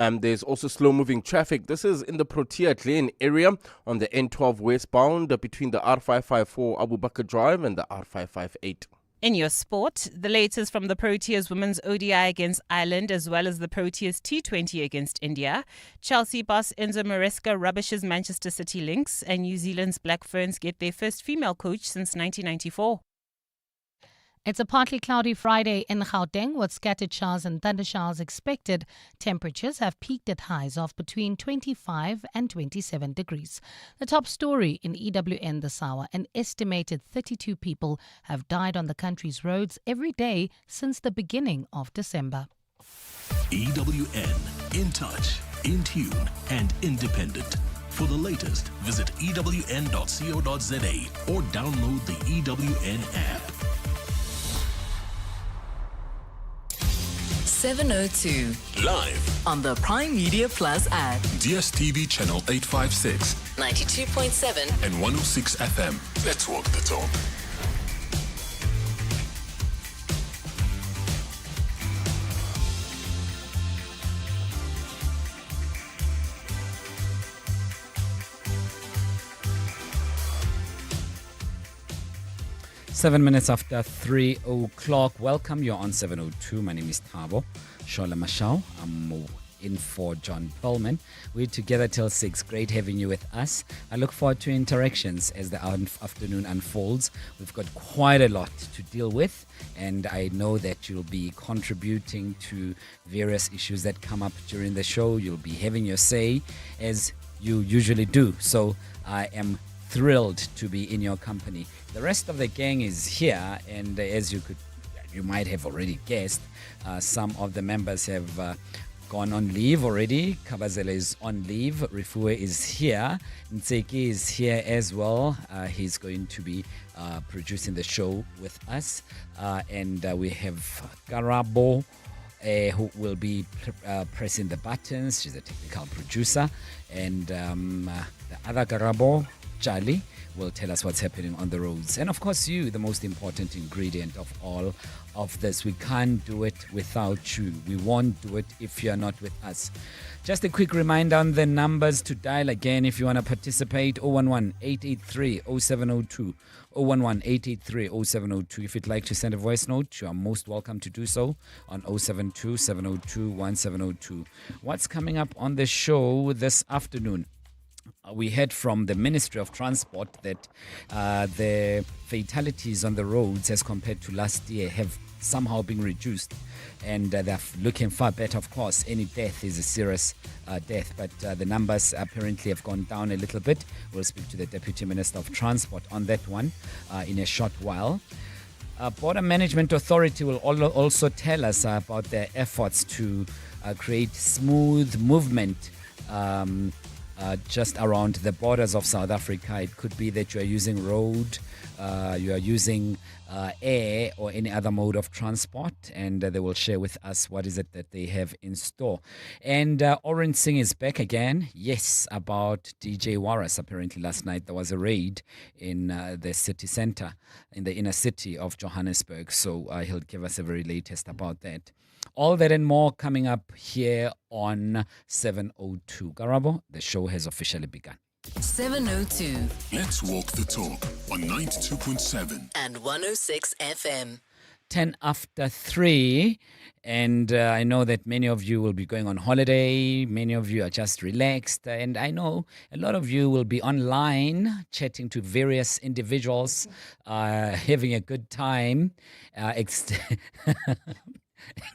There's also slow-moving traffic. This is in the Protea Glen area on the N12 westbound between the R554 Abu Bakr Drive and the R558. In your sport, the latest from the Proteas women's ODI against Ireland as well as the Proteas T20 against India. Chelsea boss Enzo Maresca rubbishes Manchester City Lynx, and New Zealand's Black Ferns get their first female coach since 1994. It's a partly cloudy Friday in Gauteng with scattered showers and thundershowers expected. Temperatures have peaked at highs of between 25 and 27 degrees. The top story in EWN this hour: an estimated 32 people have died on the country's roads every day since the beginning of December. EWN, in touch, in tune and independent. For the latest, visit ewn.co.za or download the EWN app. 702. Live On the Prime Media Plus app. DSTV channel 856 92.7 and 106 FM. Let's walk the talk. Seven minutes after 3 o'clock. Welcome. You're on 702. My name is Thabo Shola Mashao. I'm in for John Perlman. We're together till 6. Great having you with us. I look forward to interactions as the afternoon unfolds. We've got quite a lot to deal with, and I know that you'll be contributing to various issues that come up during the show. You'll be having your say as you usually do. So I am thrilled to be in your company. The rest of the gang is here, and as you might have already guessed, some of the members have gone on leave already. Kabazela is on leave. Rifue is here. Ntseki is here as well. He's going to be producing the show with us. And we have Karabo, who will be pressing the buttons. She's a technical producer. And the other Karabo, Charlie, will tell us what's happening on the roads. And of course you, the most important ingredient of all of this. We can't do it without you. We won't do it if you're not with us. Just a quick reminder on the numbers to dial again if you want to participate. 011-883-0702. 011-883-0702. If you'd like to send a voice note, you are most welcome to do so on 072-702-1702. What's coming up on the show this afternoon? We heard from the Ministry of Transport that the fatalities on the roads as compared to last year have somehow been reduced, and they're looking far better. Of course, any death is a serious death, but the numbers apparently have gone down a little bit. We'll speak to the Deputy Minister of Transport on that one in a short while. Border Management Authority will also tell us about their efforts to create smooth movement just around the borders of South Africa. It could be that you are using road, you are using air or any other mode of transport, and they will share with us what is it that they have in store. And Orange Singh is back again. Yes, about DJ Waras. Apparently last night there was a raid in the city centre, in the inner city of Johannesburg. So he'll give us a very latest about that. All that and more coming up here on 702. Garabo, the show has officially begun. 702 Let's walk the talk on 92.7 and 106 FM. 10 after 3, and I know that many of you will be going on holiday. Many of you are just relaxed, and I know a lot of you will be online chatting to various individuals, having a good time,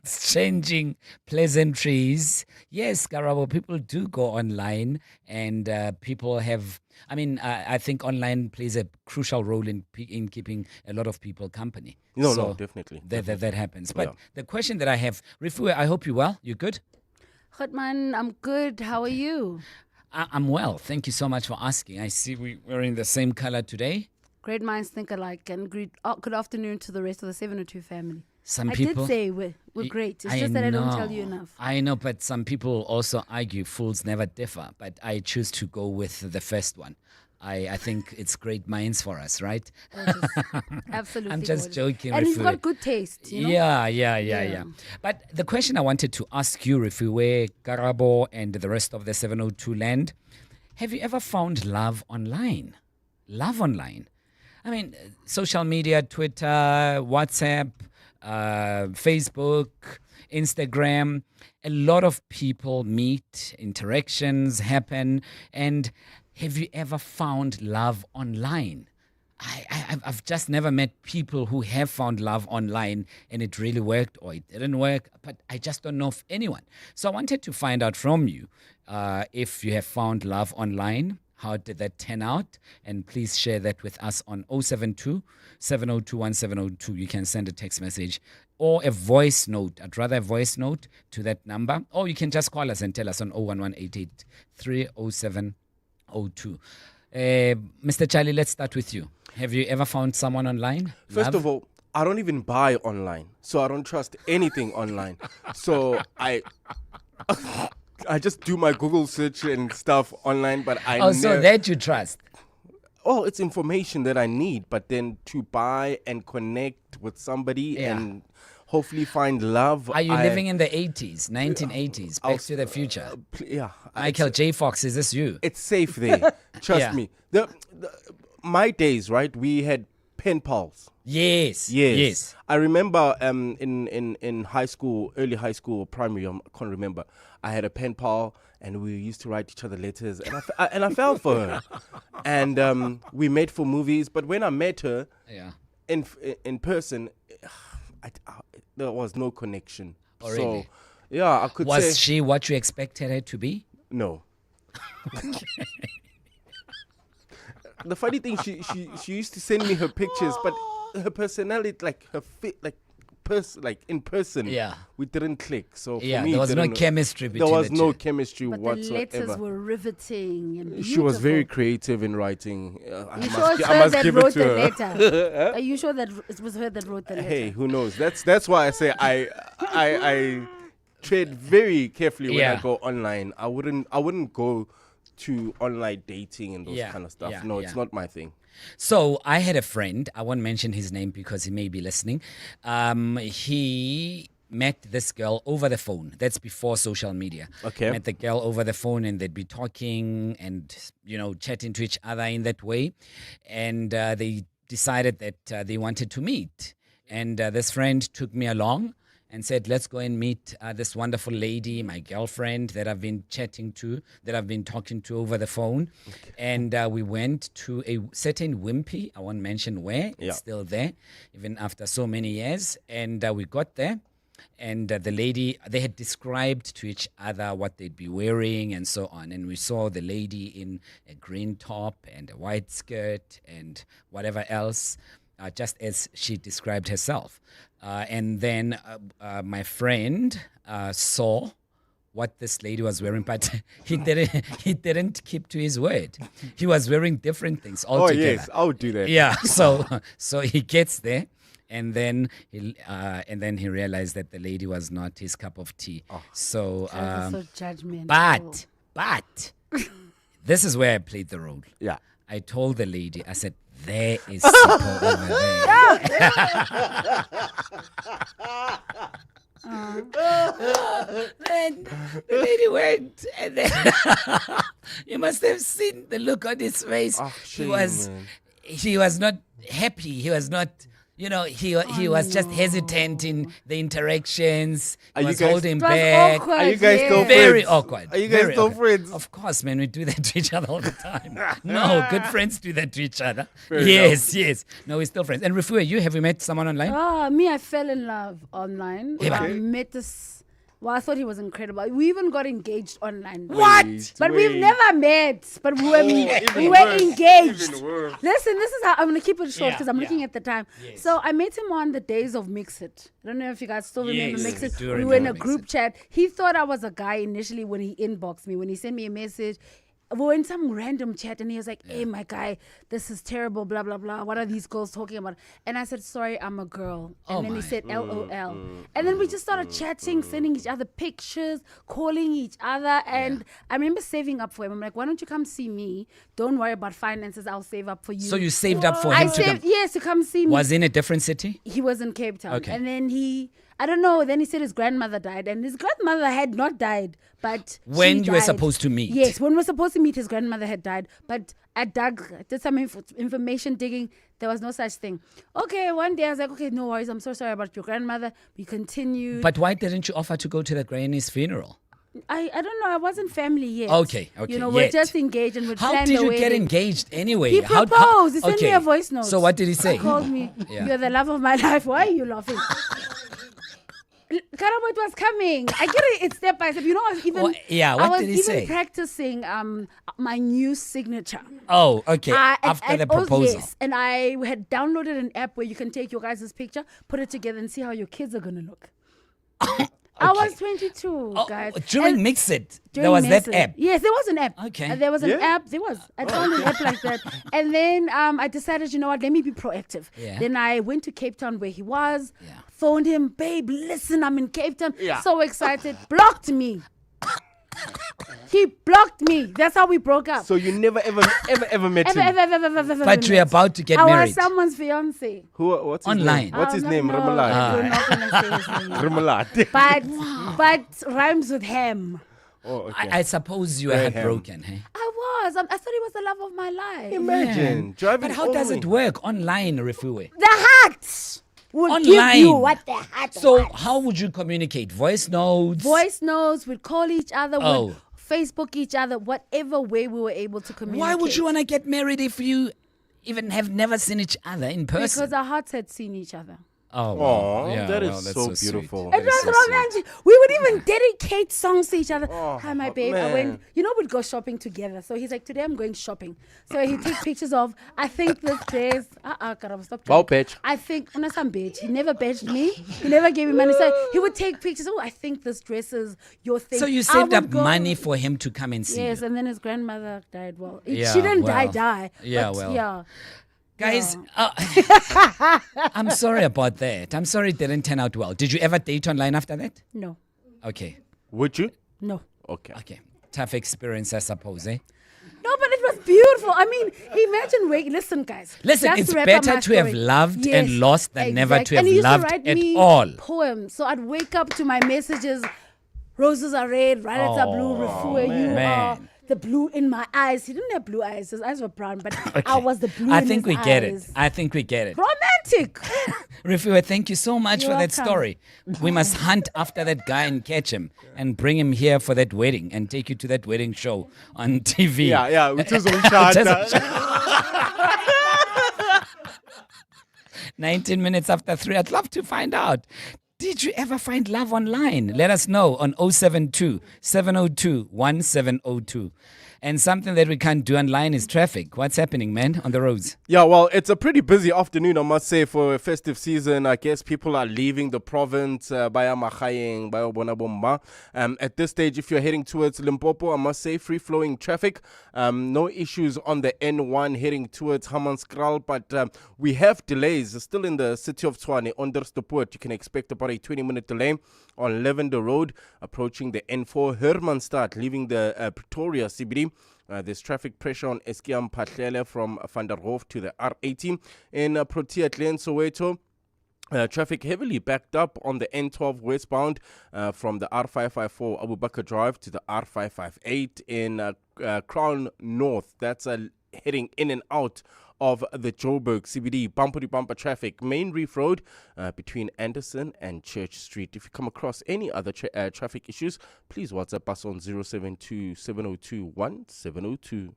exchanging pleasantries. Yes, Garabo, people do go online, and people have, I think online plays a crucial role in keeping a lot of people company. No, definitely. That happens. But the question that I have, Rifue, I hope you're well. You good? Goodman, I'm good. How are you? I'm well. Thank you so much for asking. I see we're in the same color today. Great minds think alike, and good afternoon to the rest of the 702 family. Some I people did say we're great. It's just that I don't tell you enough. I know, but some people also argue fools never differ. But I choose to go with the first one. I think it's great minds for us, right? Absolutely. I'm just gorgeous. joking, And he's Rifu. got good taste. You know? Yeah. But the question I wanted to ask you, Rifuwe, Karabo, and the rest of the 702 land, have you ever found love online? Love online. I mean, social media, Twitter, WhatsApp, Facebook, Instagram, a lot of people meet, interactions happen. And have you ever found love online? I've just never met people who have found love online and it really worked or it didn't work, but I just don't know of anyone. So I wanted to find out from you if you have found love online. How did that turn out? And please share that with us on 072 702 1702. You can send a text message or a voice note. I'd rather a voice note to that number. Or you can just call us and tell us on 01188 30702. Mr. Charlie, let's start with you. Have you ever found someone online? First of all, I don't even buy online, so I don't trust anything online. So I just do my Google search and stuff online, but so that you trust. Oh, it's information that I need, but then to buy and connect with somebody and hopefully find love. Are you living in the 80s, 1980s, Back to the Future? Michael J. Fox, is this you? It's safe there. Trust me. My days, right? We had pen pals. Yes. I remember in high school, early high school or primary, I can't remember. I had a pen pal, and we used to write each other letters, and I fell for her. And we met for movies, but when I met her in person, there was no connection. Oh, really? So, yeah, I could say... Was she what you expected her to be? No. The funny thing, she used to send me her pictures, but her personality, like her fit, in person, we didn't click. So for me, there was no chemistry between There was the no two. whatsoever. But the letters were riveting and beautiful. She was very creative in writing. You sure it's her that wrote the letter? Are you sure that it was her that wrote the letter? Hey, who knows? That's why I say I tread very carefully when I go online. I wouldn't go to online dating and those kind of stuff. No, it's not my thing. So I had a friend, I won't mention his name because he may be listening. He met this girl over the phone. That's before social media. Okay. Met the girl over the phone and they'd be talking and, chatting to each other in that way. And they decided that they wanted to meet. And this friend took me along and said, let's go and meet this wonderful lady, my girlfriend that I've been talking to over the phone. Okay. And we went to a certain wimpy, I won't mention where, it's still there, even after so many years. And we got there, and the lady, they had described to each other what they'd be wearing and so on. And we saw the lady in a green top and a white skirt and whatever else, just as she described herself. And then my friend saw what this lady was wearing, but he didn't keep to his word. He was wearing different things altogether. Oh yes, I would do that. Yeah, so he gets there, and then he realized that the lady was not his cup of tea. Oh. So, so judgmental. But this is where I played the role. Yeah, I told the lady, I said, there is Sipho over there. Then the lady went, and then you must have seen the look on his face. Oh, shame, he was not happy. He was not. He was just hesitant in the interactions. He was holding back. Awkward, Are you guys still friends? Very awkward. Are you guys still friends? Of course, man. We do that to each other all the time. No, good friends do that to each other. Fair yes. No, we're still friends. And Rifuwe, have you met someone online? Me, I fell in love online. Okay. I met this. Well, I thought he was incredible. We even got engaged online. What? But we've never met. But we were worse. engaged. Even worse. Listen, this is how I'm going to keep it short Yeah, because I'm looking at the time. Yes. So I met him on the days of Mix It. I don't know if you guys still remember Yes, Mix It. we do We were in a remember Mix group It. chat. He thought I was a guy initially when he inboxed me, when he sent me a message. we were in some random chat and he was like, hey, my guy, this is terrible, blah, blah, blah. What are these girls talking about? And I said, sorry, I'm a girl. And then he said, LOL. And then we just started chatting, sending each other pictures, calling each other. And I remember saving up for him. I'm like, why don't you come see me? Don't worry about finances. I'll save up for you. So you saved up for I him to come? saved, yes, to come see me. Was in a different city? He was in Cape Town. Okay. And then I don't know, then he said his grandmother died. And his grandmother had not died, but When she you were died. supposed to meet? Yes, when we were supposed to meet, his grandmother had died. But I did some information digging. There was no such thing. Okay, one day I was like, okay, no worries. I'm so sorry about your grandmother. We continued. But why didn't you offer to go to the granny's funeral? I don't know. I wasn't family yet. Okay, You know, yet. we're just engaged and we're How planning did the you wedding. get engaged anyway? He proposed. He sent me okay. a voice note. So what did he say? He called me. Yeah. You're the love of my life. Why are you laughing? Karabo, it was coming. I get it. It's step by step. You know, I was even. What did he even say? practicing my new signature. Oh, okay. After And the proposal. yes, and I had downloaded an app where you can take your guys' picture, put it together, and see how your kids are gonna look. I was 22, guys. During And Mix It, during there was that Message. app. Yes, there was an app. Okay. And there was an Yeah? app. There was. I found an app like that. And then I decided, you know what, let me be proactive. Yeah. Then I went to Cape Town where he was, Yeah. phoned him, babe, listen, I'm in Cape Town. Yeah. So excited. Blocked me. He blocked me. That's how we broke up. So you never ever met him. Ever. But you're about to get I married. was someone's fiance. What's his Online. name? What's his I'm name? not- no, Ramalai. we're not gonna say his name. Ramalai. But rhymes with ham. Oh, okay. I suppose you were Graham. heartbroken, hey? I was. I thought he was the love of my life. Imagine driving. But how does it work online, Refuwe? The heart will give Online. you what the heart So wants. how would you communicate? Voice notes? Voice notes, we'd call each other, Oh. we'd Facebook each other, whatever way we were able to communicate. Why would you want to get married if you even have never seen each other in person? Because our hearts had seen each other. Oh, Aw, yeah, that is well, that's so sweet. beautiful. That It is was so sweet. romantic. We would even dedicate songs to each other. Oh, Hi, my babe. I man. went, you know, we'd go shopping together. So he's like, today I'm going shopping. So he takes pictures of, I think this dress. Karabo, stop. Bow joking. patch. I think, no, some bitch. He never badged me. He never gave me money. So he would take pictures. Oh, I think this dress is your thing. So you I saved would up go- money for him to come and see Yes, you. and then his grandmother died. Well, Yeah, she didn't well, die. yeah, but well. yeah. Guys, I'm sorry about that. I'm sorry it didn't turn out well. Did you ever date online after that? No, Okay. Would you? no. Okay. Okay. Tough experience, I suppose, eh? No, but it was beautiful. I mean, imagine listen, guys. Listen, just it's to wrap up better my to have story. loved and lost than never to have and he used loved to write at me all. Poems. So I'd wake up to my messages. Roses are red, violets are blue. Refuwe, you man. are the blue in my eyes. He didn't have blue eyes. His eyes were brown, but I was the blue I in think his we get it. eyes. I think we get it. Romantic. Refuwe, thank you so much You're for that welcome. story. We must hunt after that guy and catch him and bring him here for that wedding and take you to that wedding show on TV. Yeah. Which is 19 minutes after 3. I'd love to find out. Did you ever find love online? Let us know on 072 702 1702. And something that we can't do online is traffic. What's happening, man, on the roads? Yeah, well, it's a pretty busy afternoon, I must say, for a festive season. I guess people are leaving the province, baya Makgayeng, baya Bonabomba. At this stage, if you're heading towards Limpopo, I must say, free-flowing traffic. No issues on the N1 heading towards Hammanskraal, but we have delays still in the city of Tshwane, Onderstepoort. You can expect about a 20-minute delay on Lavender Road, approaching the N4 Hermanstad, leaving the Pretoria CBD. There's traffic pressure on Eskiam Patlele from Van der Hof to the R18 in Protea Glen, Soweto. Traffic heavily backed up on the N12 westbound from the R554 Abu Bakr Drive to the R558 in Crown North. That's heading in and out of the Joburg CBD. Bumper-to-bumper traffic. Main Reef Road between Anderson and Church Street. If you come across any other traffic issues, please WhatsApp us on 072 702 1702.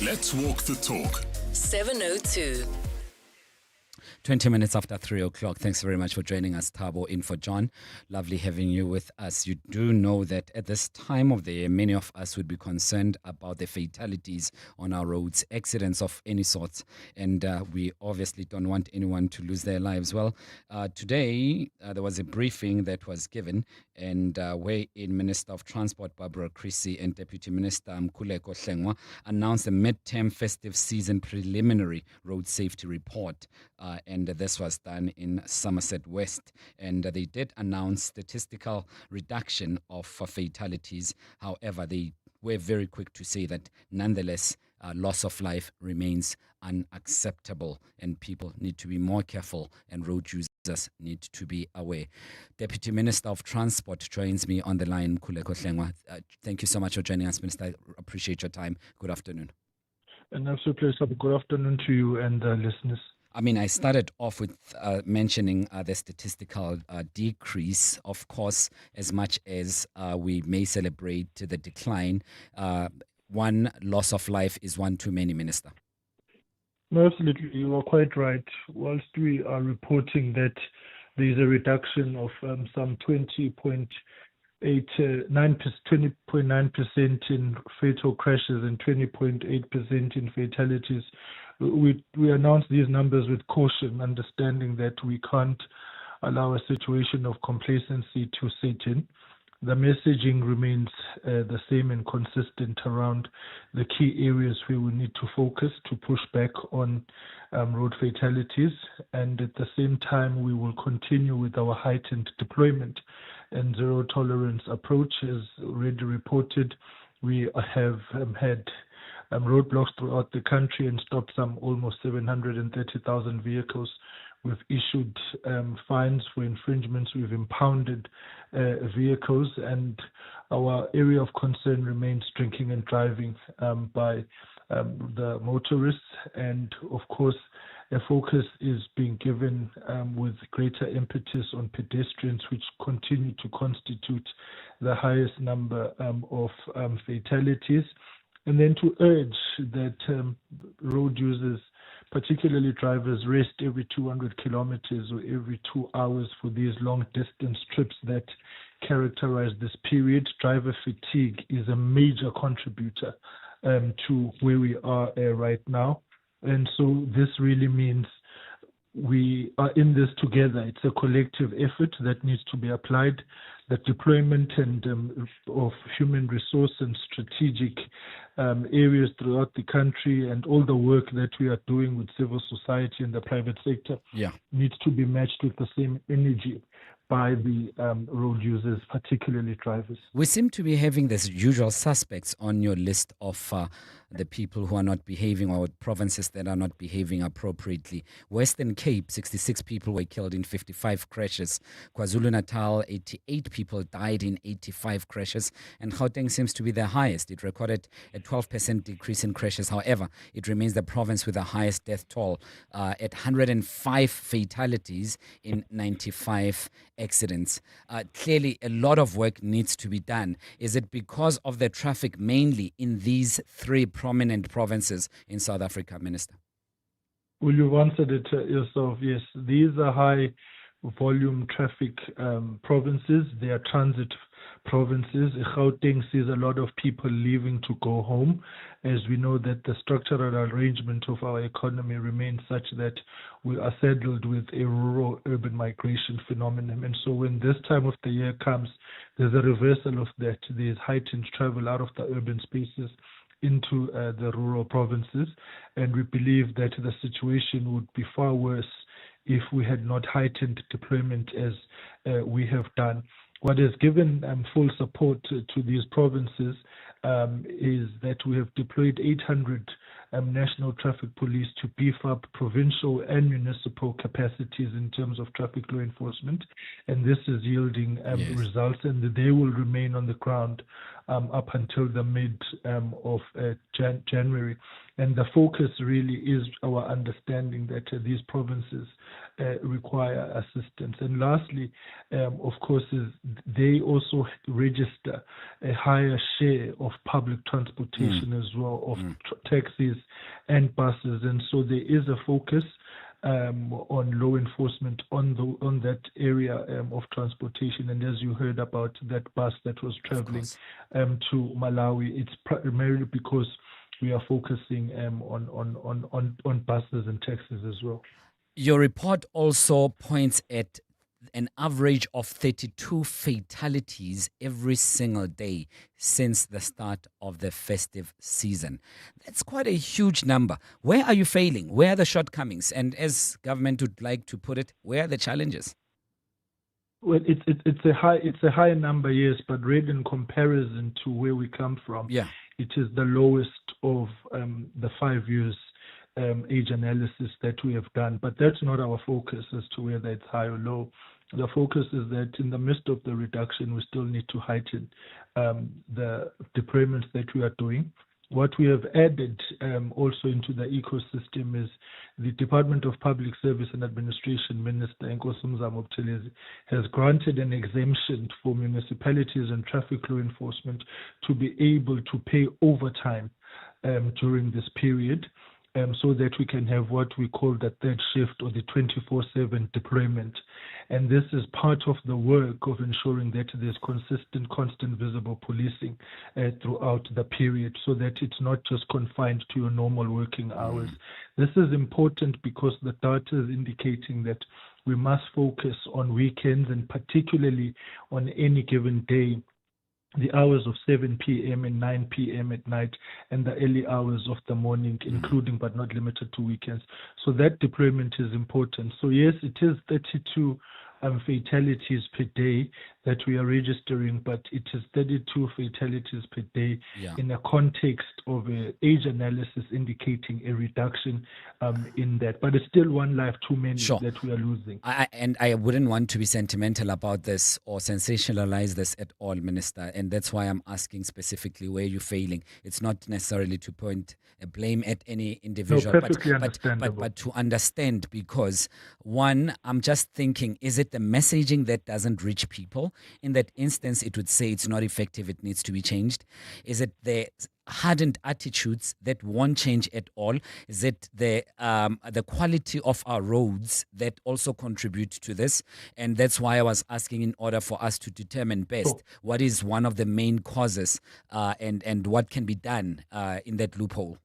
Let's walk the talk. 702. 20 minutes after 3 o'clock. Thanks very much for joining us, Thabo, in for John. Lovely having you with us. You do know that at this time of the year, many of us would be concerned about the fatalities on our roads, accidents of any sort, and we obviously don't want anyone to lose their lives. Well, today there was a briefing that was given and wherein Minister of Transport Barbara Creasy and Deputy Minister Mkhuleko Hlengwa announced a mid-term festive season preliminary road safety report, and this was done in Somerset West. And they did announce statistical reduction of fatalities. However, they were very quick to say that nonetheless, loss of life remains unacceptable and people need to be more careful and road users need to be aware. Deputy Minister of Transport joins me on the line, Mkhuleko Hlengwa. Thank you so much for joining us, Minister. I appreciate your time. Good afternoon. An absolute pleasure. Good afternoon to you and listeners. I mean, I started off with mentioning the statistical decrease. Of course, as much as we may celebrate the decline, one loss of life is one too many, Minister. No, absolutely. You are quite right. Whilst we are reporting that there is a reduction of some 20.9% in fatal crashes and 20.8% in fatalities, we announce these numbers with caution, understanding that we can't allow a situation of complacency to set in. The messaging remains the same and consistent around the key areas where we need to focus to push back on road fatalities. And at the same time, we will continue with our heightened deployment and zero tolerance approach. As already reported, we have had roadblocks throughout the country and stopped some almost 730,000 vehicles. We've issued fines for infringements. We've impounded vehicles, and our area of concern remains drinking and driving by the motorists. And of course, a focus is being given with greater impetus on pedestrians, which continue to constitute the highest number of fatalities. And then to urge that road users, particularly drivers, rest every 200 kilometers or every 2 hours for these long distance trips that characterize this period. Driver fatigue is a major contributor to where we are right now. And so this really means we are in this together. It's a collective effort that needs to be applied. The deployment and of human resource and strategic areas throughout the country, and all the work that we are doing with civil society and the private sector needs to be matched with the same energy by the road users, particularly drivers. We seem to be having the usual suspects on your list of the people who are not behaving, or provinces that are not behaving appropriately. Western Cape, 66 people were killed in 55 crashes. KwaZulu-Natal, 88 people died in 85 crashes. And Gauteng seems to be the highest. It recorded a 12% decrease in crashes. However, it remains the province with the highest death toll at 105 fatalities in 95 accidents. Clearly, a lot of work needs to be done. Is it because of the traffic mainly in these three prominent provinces in South Africa, Minister? Well, you've answered it yourself. Yes, these are high volume traffic provinces. They are transit provinces. Gauteng sees a lot of people leaving to go home, as we know that the structural arrangement of our economy remains such that we are saddled with a rural-urban migration phenomenon. And so when this time of the year comes, there's a reversal of that. There's heightened travel out of the urban spaces into the rural provinces. And we believe that the situation would be far worse if we had not heightened deployment as we have done. What has given full support to these provinces is that we have deployed 800 national traffic police to beef up provincial and municipal capacities in terms of traffic law enforcement. And this is yielding results, and they will remain on the ground up until the mid of January. And the focus really is our understanding that these provinces require assistance. And lastly, of course, is they also register a higher share of public transportation as well, of taxis and buses. And so there is a focus on law enforcement on that area of transportation. And as you heard about that bus that was traveling to Malawi, it's primarily because we are focusing on buses and taxis as well. Your report also points at an average of 32 fatalities every single day since the start of the festive season. That's quite a huge number. Where are you failing? Where are the shortcomings? And as government would like to put it, where are the challenges? Well, it's a high number, yes, but read in comparison to where we come from, it is the lowest of the 5 years age analysis that we have done. But that's not our focus as to whether it's high or low. The focus is that in the midst of the reduction, we still need to heighten the deployments that we are doing. What we have added also into the ecosystem is the Department of Public Service and Administration Minister, Nkosi Mzamo Buthelezi, has granted an exemption for municipalities and traffic law enforcement to be able to pay overtime during this period. So that we can have what we call the third shift or the 24/7 deployment. And this is part of the work of ensuring that there's consistent, constant, visible policing throughout the period so that it's not just confined to your normal working hours. This is important because the data is indicating that we must focus on weekends and particularly on any given day, the hours of 7 p.m. and 9 p.m. at night and the early hours of the morning, including but not limited to weekends. So that deployment is important. So yes, it is 32 fatalities per day that we are registering, but it is 32 fatalities per day in a context of an age analysis indicating a reduction in that. But it's still one life too many that we are losing. I wouldn't want to be sentimental about this or sensationalize this at all, Minister, and that's why I'm asking specifically where you're failing. It's not necessarily to point a blame at any individual, but to understand, because one, I'm just thinking, is it the messaging that doesn't reach people? In that instance, it would say it's not effective, it needs to be changed. Is it the hardened attitudes that won't change at all? Is it the quality of our roads that also contribute to this? And that's why I was asking, in order for us to determine best what is one of the main causes and what can be done in that loophole.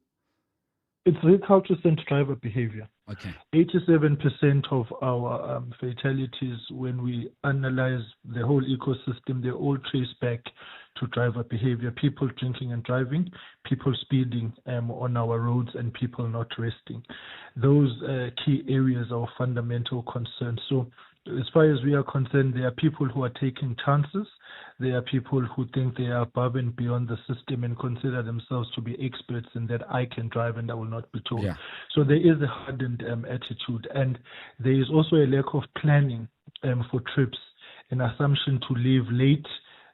It's recalcitrant driver behavior. Okay. 87% of our fatalities, when we analyze the whole ecosystem, they all trace back to driver behavior. People drinking and driving, people speeding on our roads, and people not resting. Those key areas are of fundamental concern. So as far as we are concerned, there are people who are taking chances. There are people who think they are above and beyond the system and consider themselves to be experts in that I can drive and I will not be told. Yeah. So there is a hardened attitude, and there is also a lack of planning for trips, an assumption to leave late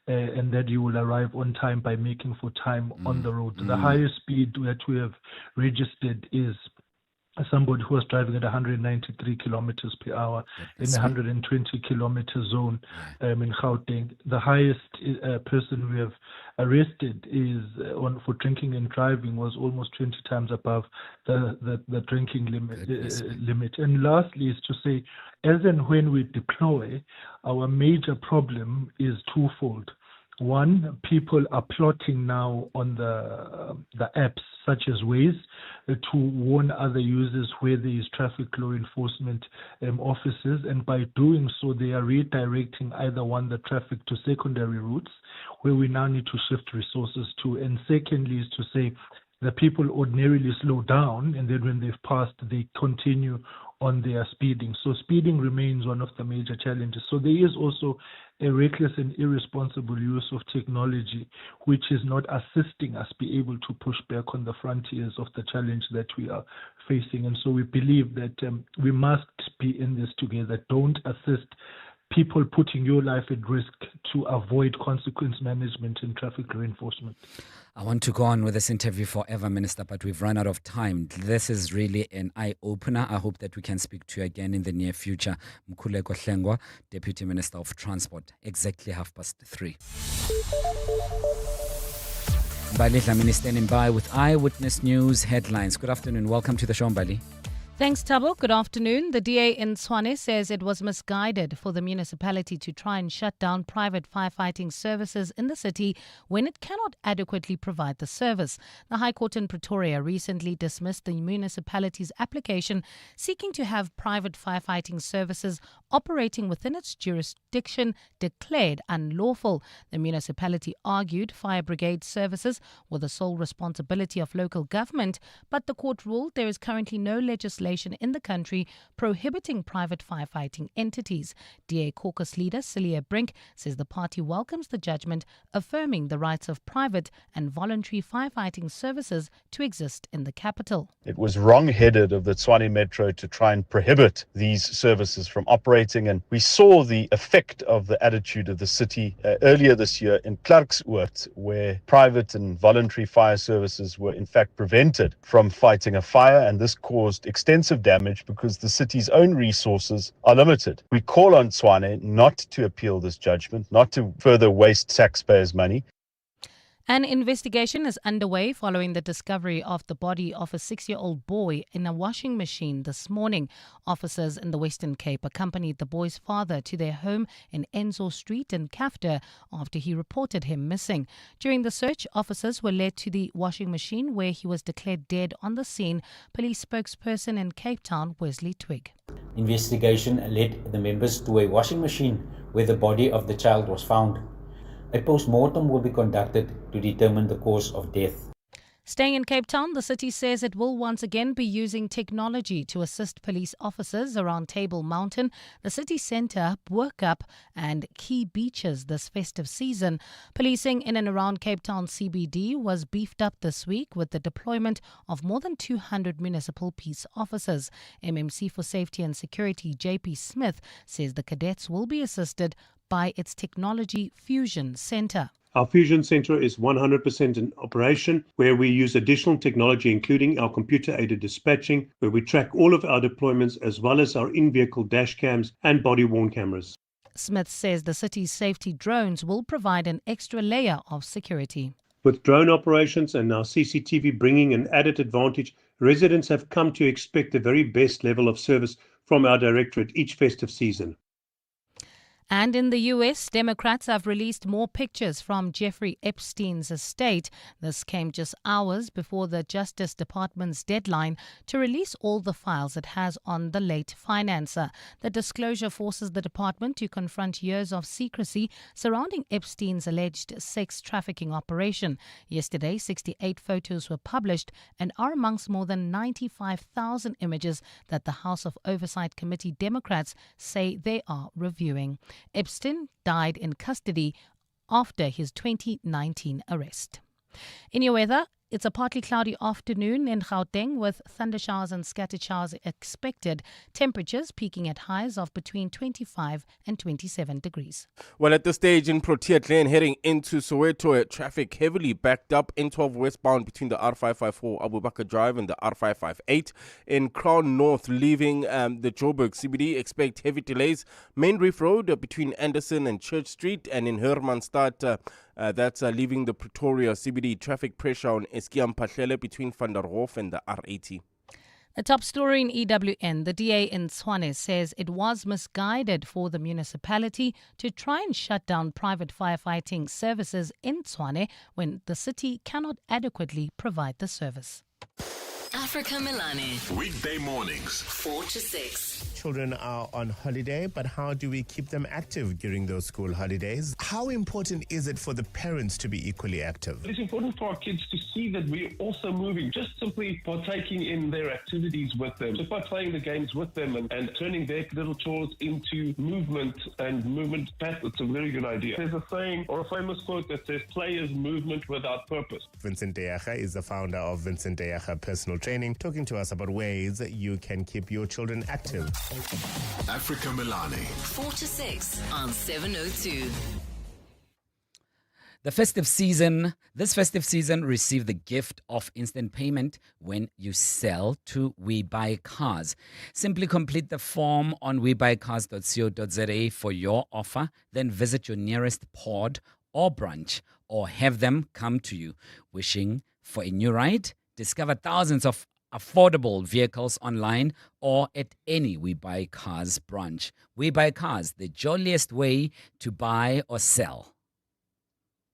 and that you will arrive on time by making for time on the road. The highest speed that we have registered is somebody who was driving at 193 kilometers per hour in a 120 kilometer zone in Gauteng. The highest person we have arrested is for drinking and driving was almost 20 times above the drinking limit. And lastly is to say, as and when we deploy, our major problem is twofold. One, people are plotting now on the apps such as Waze to warn other users where there is traffic law enforcement officers, and by doing so, they are redirecting either the traffic to secondary routes where we now need to shift resources to, and secondly is to say the people ordinarily slow down, and then when they've passed, they continue on their speeding. So speeding remains one of the major challenges. So there is also a reckless and irresponsible use of technology, which is not assisting us be able to push back on the frontiers of the challenge that we are facing. And so we believe that we must be in this together. Don't assist people putting your life at risk to avoid consequence management and traffic law enforcement. I want to go on with this interview forever, Minister, but we've run out of time. This is really an eye-opener. I hope that we can speak to you again in the near future. Mkhuleko Hlengwa, Deputy Minister of Transport, exactly 3:30. Mbali Dlamini standing by with Eyewitness News headlines. Good afternoon. Welcome to the show, Mbali. Thanks, Tabo. Good afternoon. The DA in Tshwane says it was misguided for the municipality to try and shut down private firefighting services in the city when it cannot adequately provide the service. The High Court in Pretoria recently dismissed the municipality's application seeking to have private firefighting services operating within its jurisdiction declared unlawful. The municipality argued fire brigade services were the sole responsibility of local government, but the court ruled there is currently no legislation in the country prohibiting private firefighting entities. DA caucus leader Celia Brink says the party welcomes the judgment, affirming the rights of private and voluntary firefighting services to exist in the capital. It was wrong-headed of the Tshwane Metro to try and prohibit these services from operating, and we saw the effect of the attitude of the city earlier this year in Klerkspoort, where private and voluntary fire services were in fact prevented from fighting a fire, and this caused extensive damage because the city's own resources are limited. We call on Tshwane not to appeal this judgment, not to further waste taxpayers' money. An investigation is underway following the discovery of the body of a 6-year-old boy in a washing machine this morning. Officers in the Western Cape accompanied the boy's father to their home in Enzo Street in Kafta after he reported him missing. During the search, officers were led to the washing machine where he was declared dead on the scene. Police spokesperson in Cape Town, Wesley Twigg. Investigation led the members to a washing machine where the body of the child was found. A post-mortem will be conducted to determine the cause of death. Staying in Cape Town, the city says it will once again be using technology to assist police officers around Table Mountain, the city centre, Boerkup and key beaches this festive season. Policing in and around Cape Town CBD was beefed up this week with the deployment of more than 200 municipal peace officers. MMC for Safety and Security JP Smith says the cadets will be assisted by its Technology Fusion Centre. Our Fusion Centre is 100% in operation, where we use additional technology, including our computer-aided dispatching, where we track all of our deployments as well as our in-vehicle dash cams and body-worn cameras. Smith says the city's safety drones will provide an extra layer of security. With drone operations and now CCTV bringing an added advantage, residents have come to expect the very best level of service from our directorate each festive season. And in the U.S., Democrats have released more pictures from Jeffrey Epstein's estate. This came just hours before the Justice Department's deadline to release all the files it has on the late financer. The disclosure forces the department to confront years of secrecy surrounding Epstein's alleged sex trafficking operation. Yesterday, 68 photos were published and are amongst more than 95,000 images that the House of Oversight Committee Democrats say they are reviewing. Epstein died in custody after his 2019 arrest. In your weather, it's a partly cloudy afternoon in Gauteng with thundershowers and scattered showers expected. Temperatures peaking at highs of between 25 and 27 degrees. Well, at this stage in Protea Glen, heading into Soweto, traffic heavily backed up N12 westbound between the R554 Abu Bakr Drive and the R558. In Crown North, leaving the Joburg CBD, expect heavy delays. Main Reef Road between Anderson and Church Street, and in Hermanstad, that's leaving the Pretoria CBD, traffic pressure on Eskiam Pahlele between Van der Hof and the R80. The top story in EWN, the DA in Tshwane says it was misguided for the municipality to try and shut down private firefighting services in Tshwane when the city cannot adequately provide the service. Africa Milani. Weekday mornings, 4 to 6. Children are on holiday, but how do we keep them active during those school holidays? How important is it for the parents to be equally active? It's important for our kids to see that we're also moving, just simply partaking in their activities with them, just by playing the games with them and turning their little chores into movement and movement path. It's a very good idea. There's a saying or a famous quote that says, play is movement without purpose. Vincent Deyacha is the founder of Vincent Deyacha Personal Training, talking to us about ways that you can keep your children active. Africa Milani. 4 to 6 on 702. This festive season, receive the gift of instant payment when you sell to We Buy Cars. Simply complete the form on webuycars.co.za for your offer, then visit your nearest pod or branch or have them come to you. Wishing for a new ride? Discover thousands of affordable vehicles online or at any We Buy Cars branch. We Buy Cars, the jolliest way to buy or sell.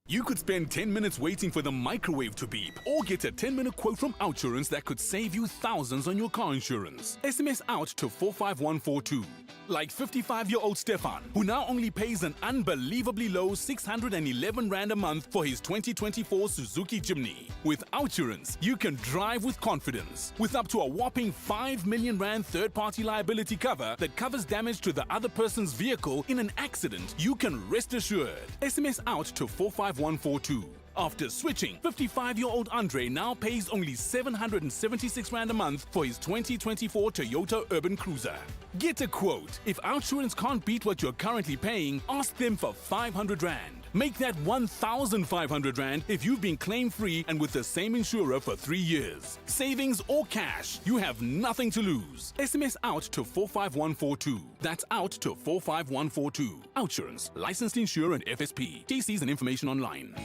You could spend 10 minutes waiting for the microwave to beep or get a 10-minute quote from Outsurance that could save you thousands on your car insurance. SMS out to 45142. Like 55-year-old Stefan, who now only pays an unbelievably low 611 Rand a month for his 2024 Suzuki Jimny. With Outsurance, you can drive with confidence. With up to a whopping 5 million Rand third-party liability cover that covers damage to the other person's vehicle in an accident, you can rest assured. SMS out to 45142. After switching, 55-year-old Andre now pays only 776 Rand a month for his 2024 Toyota Urban Cruiser. Get a quote. If Outsurance can't beat what you're currently paying, ask them for 500 Rand. Make that 1,500 Rand if you've been claim-free and with the same insurer for 3 years. Savings or cash, you have nothing to lose. SMS out to 45142. That's out to 45142. Outsurance, licensed insurer and FSP. TCs and information online.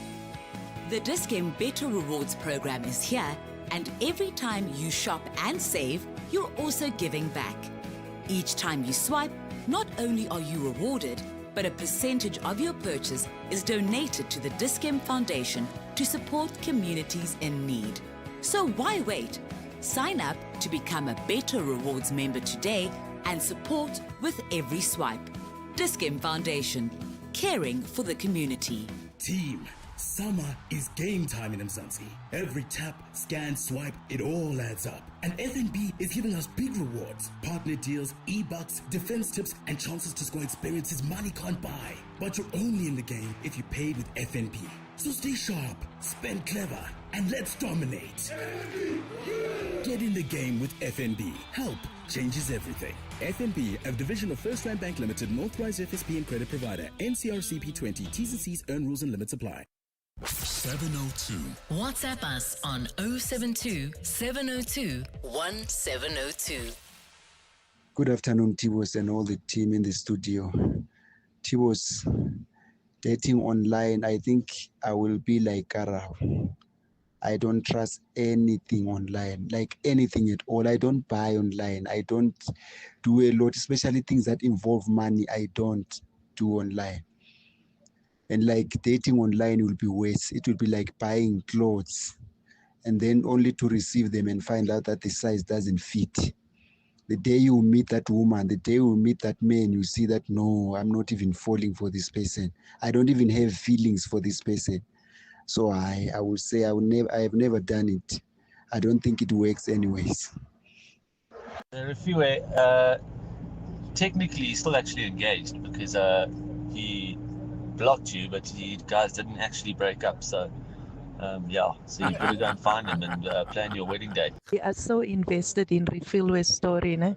The Dis-Chem Better Rewards program is here, and every time you shop and save, you're also giving back. Each time you swipe, not only are you rewarded, but a percentage of your purchase is donated to the Dis-Chem Foundation to support communities in need. So why wait? Sign up to become a Better Rewards member today and support with every swipe. Dis-Chem Foundation, caring for the community. Team, summer is game time in Mzansi. Every tap, scan, swipe, it all adds up. And FNB is giving us big rewards, partner deals, e-bucks, defense tips, and chances to score experiences money can't buy. But you're only in the game if you paid with FNB. So stay sharp, spend clever, and let's dominate. Get in the game with FNB. Help changes everything. FNB, a division of First Rand Bank Limited, an authorized FSP and credit provider. NCRCP 20. T's and C's, earn rules and limits apply. 702. WhatsApp us on 072 702 1702. Good afternoon, Tibos and all the team in the studio. Tibos, dating online, I think I will be like Karao. I don't trust anything online, like anything at all. I don't buy online. I don't do a lot, especially things that involve money. I don't do online. And like dating online will be worse. It will be like buying clothes and then only to receive them and find out that the size doesn't fit. The day you meet that woman, the day you meet that man, you see that, no, I'm not even falling for this person. I don't even have feelings for this person. So I would say I have never done it. I don't think it works anyways. Refiwe, technically he's still actually engaged because he blocked you, but you guys didn't actually break up. So so you better go and find him and plan your wedding date. We are so invested in Refiwe's story. Ne?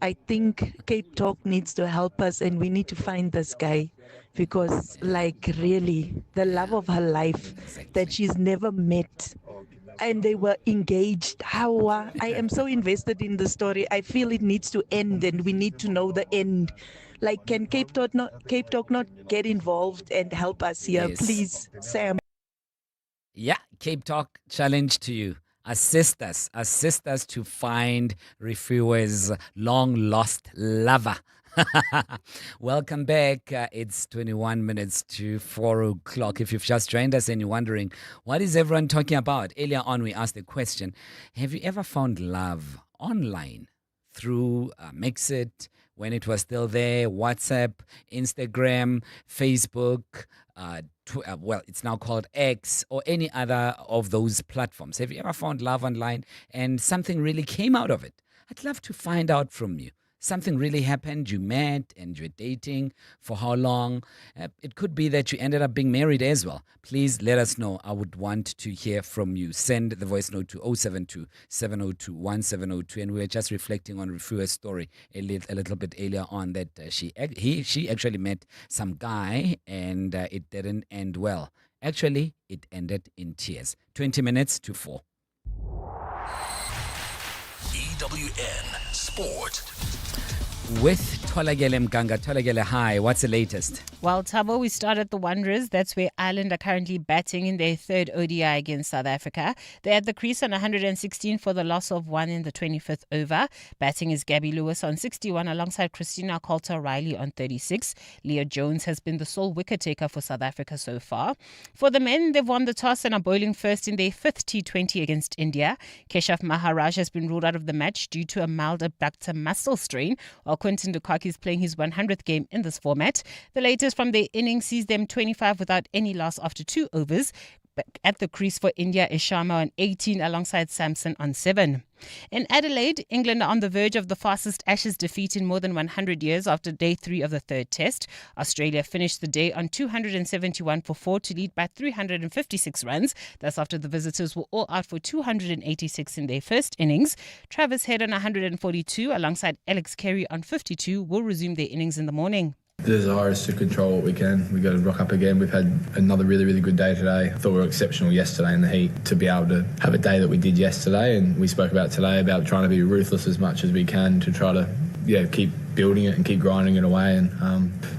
I think Cape Talk needs to help us, and we need to find this guy because, like, really, the love of her life that she's never met, and they were engaged. How I am so invested in the story. I feel it needs to end, and we need to know the end. Like, can Cape Talk not get involved and help us here, Yes. please, Sam? Yeah, Cape Talk challenge to you. Assist us to find Refiwe's long lost lover. Welcome back. It's 21 minutes to 4 o'clock. If you've just joined us and you're wondering, what is everyone talking about? Earlier on, we asked the question, have you ever found love online through Mixit, when it was still there, WhatsApp, Instagram, Facebook, it's now called X, or any other of those platforms? Have you ever found love online and something really came out of it? I'd love to find out from you. Something really happened, you met and you're dating. For how long? It could be that you ended up being married as well. Please let us know. I would want to hear from you. Send the voice note to 072 702 1702. And we were just reflecting on Refiwe's story a little bit earlier on that she actually met some guy and it didn't end well. Actually, it ended in tears. 20 minutes to 4. EWN Sport. with Tolagele Mganga. Tolagele, hi. What's the latest? Well, Thabo, we start at the Wanderers. That's where Ireland are currently batting in their third ODI against South Africa. They're at the crease on 116 for the loss of 1 in the 25th over. Batting is Gabby Lewis on 61 alongside Christina Coulter-Riley on 36. Leah Jones has been the sole wicket taker for South Africa so far. For the men, they've won the toss and are bowling first in their fifth T20 against India. Keshav Maharaj has been ruled out of the match due to a mild abductor muscle strain, while Quinton de Kock is playing his 100th game in this format. The latest from their innings sees them 25 without any loss after 2 overs. At the crease for India is Sharma on 18 alongside Samson on 7. In Adelaide, England are on the verge of the fastest Ashes defeat in more than 100 years after day 3 of the third test. Australia finished the day on 271 for 4 to lead by 356 runs. That's after the visitors were all out for 286 in their first innings. Travis Head on 142 alongside Alex Carey on 52 will resume their innings in the morning. The desire is to control what we can. We've got to rock up again. We've had another really, really good day today. I thought we were exceptional yesterday in the heat. To be able to have a day that we did yesterday, and we spoke about today, about trying to be ruthless as much as we can to try to keep building it and keep grinding it away. And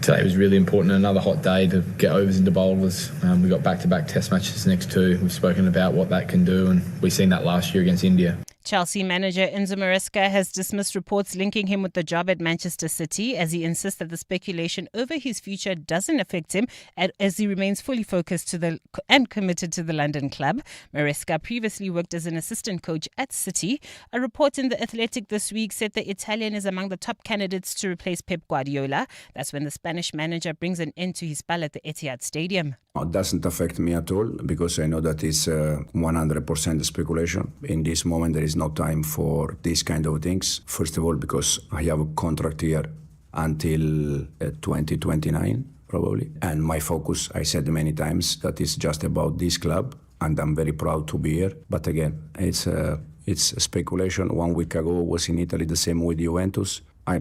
today was really important. Another hot day to get overs into bowlers. We got back-to-back test matches next too. We've spoken about what that can do, and we've seen that last year against India. Chelsea manager Enzo Maresca has dismissed reports linking him with the job at Manchester City, as he insists that the speculation over his future doesn't affect him, as he remains fully focused and committed to the London club. Maresca previously worked as an assistant coach at City. A report in The Athletic this week said the Italian is among the top candidates to replace Pep Guardiola. That's when the Spanish manager brings an end to his spell at the Etihad Stadium. It doesn't affect me at all, because I know that it's 100% speculation. In this moment, there is no time for these kind of things. First of all, because I have a contract here until 2029, probably. And my focus, I said many times, that is just about this club, and I'm very proud to be here. But again, it's speculation. 1 week ago, I was in Italy, the same with Juventus. I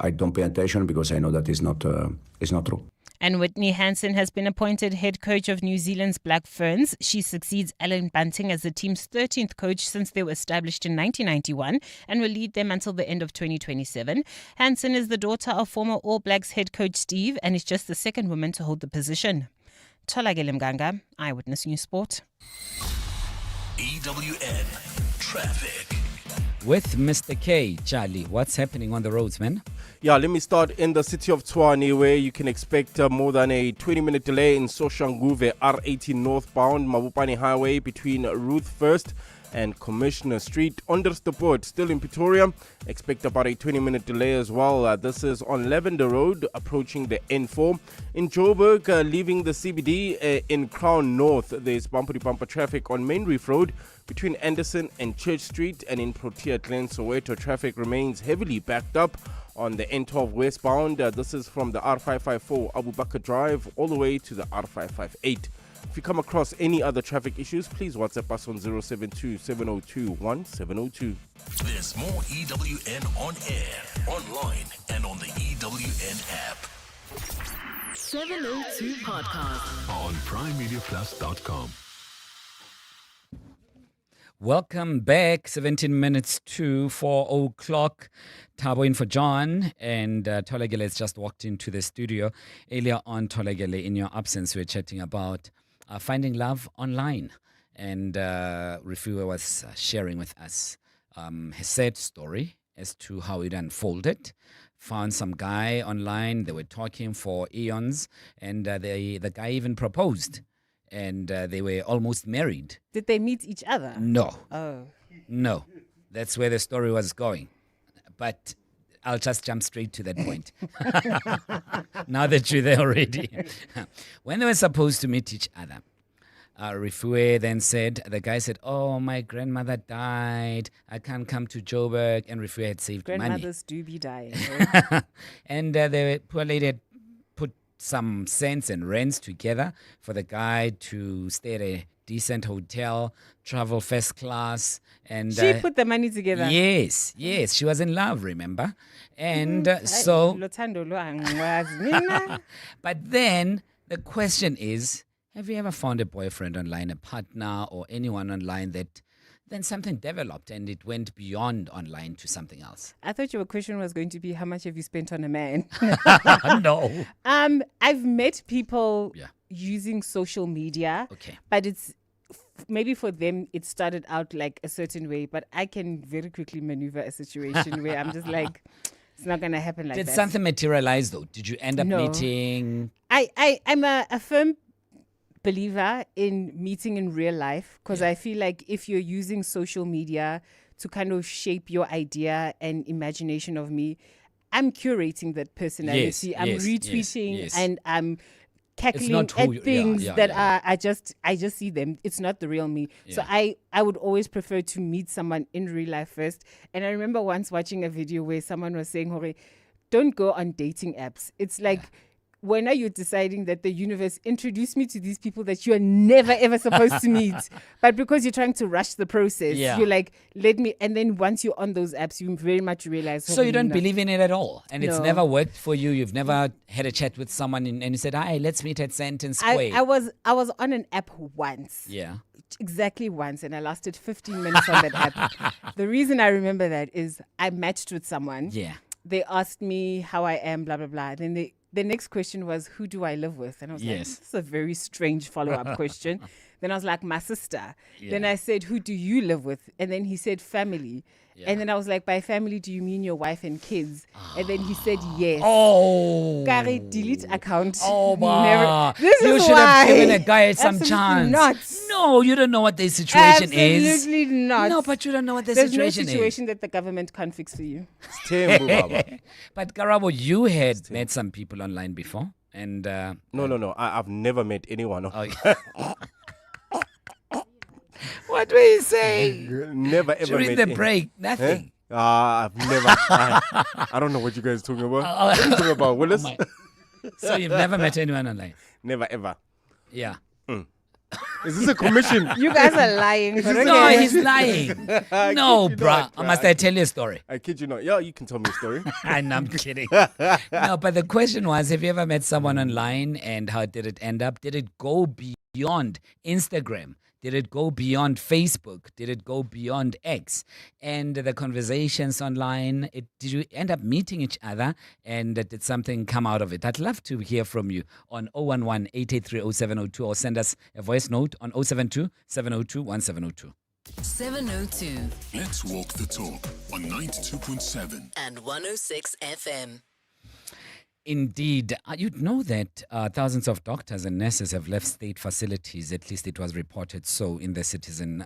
don't pay attention because I know that it's not true. And Whitney Hansen has been appointed head coach of New Zealand's Black Ferns. She succeeds Alan Bunting as the team's 13th coach since they were established in 1991 and will lead them until the end of 2027. Hansen is the daughter of former All Blacks head coach Steve and is just the second woman to hold the position. Tolagele Mganga, Eyewitness News Sport. EWN Traffic. With Mr. K, Charlie, what's happening on the roads, man? Yeah, let me start in the city of Tshwane, where you can expect more than a 20-minute delay in Soshanguve R18 northbound Mabopane Highway between Ruth First and Commissioner Street. Onderstepoort, still in Pretoria, expect about a 20-minute delay as well. This is on Lavender Road, approaching the N4. In Joburg, leaving the CBD in Crown North, there's bumper-to-bumper traffic on Main Reef Road between Anderson and Church Street. And in Protea Glen, Soweto, traffic remains heavily backed up on the N12 westbound. This is from the R554 Abu Bakr Drive all the way to the R558. If you come across any other traffic issues, please WhatsApp us on 072-702-1702. There's more EWN on air, online, and on the EWN app. 702 Podcast On PrimeMediaPlus.com. Welcome back. 17 minutes to 4 o'clock. Thabo in for John, and Tolagele has just walked into the studio. Earlier on, Tolagele, in your absence, we were chatting about finding love online. And Refuwa was sharing with us his sad story as to how it unfolded. Found some guy online. They were talking for eons, and the guy even proposed. And they were almost married. Did they meet each other? No. Oh. No. That's where the story was going. But I'll just jump straight to that point. Now that you're there already. When they were supposed to meet each other, Rifue then said, the guy said, oh, my grandmother died. I can't come to Joburg. And Rifue had saved money. Grandmothers do be dying. And the poor lady had put some cents and rents together for the guy to stay at a decent hotel, travel first class. And she put the money together. Yes. She was in love, remember? And but then the question is, have you ever found a boyfriend online, a partner, or anyone online that Then something developed and it went beyond online to something else. I thought your question was going to be, how much have you spent on a man? No. I've met people using social media, but it's maybe for them it started out like a certain way, but I can very quickly maneuver a situation where I'm just like, it's not going to happen like that. Did something materialize though? Did you end up meeting? I'm a firm believer in meeting in real life, because I feel like if you're using social media to kind of shape your idea and imagination of me, I'm curating that personality. I'm retweeting and I'm cackling at things that are I just see them. It's not the real me. So I would always prefer to meet someone in real life first. And I remember once watching a video where someone was saying, Hore, don't go on dating apps. It's like, when are you deciding that the universe introduced me to these people that you are never ever supposed to meet? But because you're trying to rush the process, you're like, let me. And then once you're on those apps, you very much realize. So you don't believe in it at all? And it's never worked for you? You've never had a chat with someone and you said, hi, let's meet at Sentence Square. I was on an app once. Yeah. Exactly once. And I lasted 15 minutes on that app. The reason I remember that is I matched with someone. Yeah. They asked me how I am, blah, blah, blah. Then the next question was, who do I live with? And I was like, this is a very strange follow-up question. Then I was like, my sister. Yeah. Then I said, who do you live with? And then he said, family. Yeah. And then I was like, by family, do you mean your wife and kids? And then he said, yes. Oh. Gary, delete account. Oh, never. This you is should why. have given a guy some Absolutely chance. Not. No, you don't know what the situation is. Absolutely not. No, but you don't know what the There's situation is. There's no situation that the government can't fix for you. But Karabo, you had met some people online before. And No. I've never met anyone. What were you saying? Never ever during met the break? Nothing. I've never. I don't know what you guys are talking about. What are you talking about, Willis? So you've never met anyone online? Never ever. Yeah. Is this a commission? You guys are lying. No, he's lying. No, bruh. Must I tell you a story? I kid you not. Yeah, you can tell me a story. I'm kidding. No, but the question was, have you ever met someone online and how did it end up? Did it go beyond Instagram? Did it go beyond Facebook? Did it go beyond X? And the conversations online, did you end up meeting each other? And did something come out of it? I'd love to hear from you on 011-883-0702 or send us a voice note on 072-702-1702. 702. Let's walk the talk on 92.7 and 106 FM. Indeed. You'd know that thousands of doctors and nurses have left state facilities, at least it was reported so in the Citizen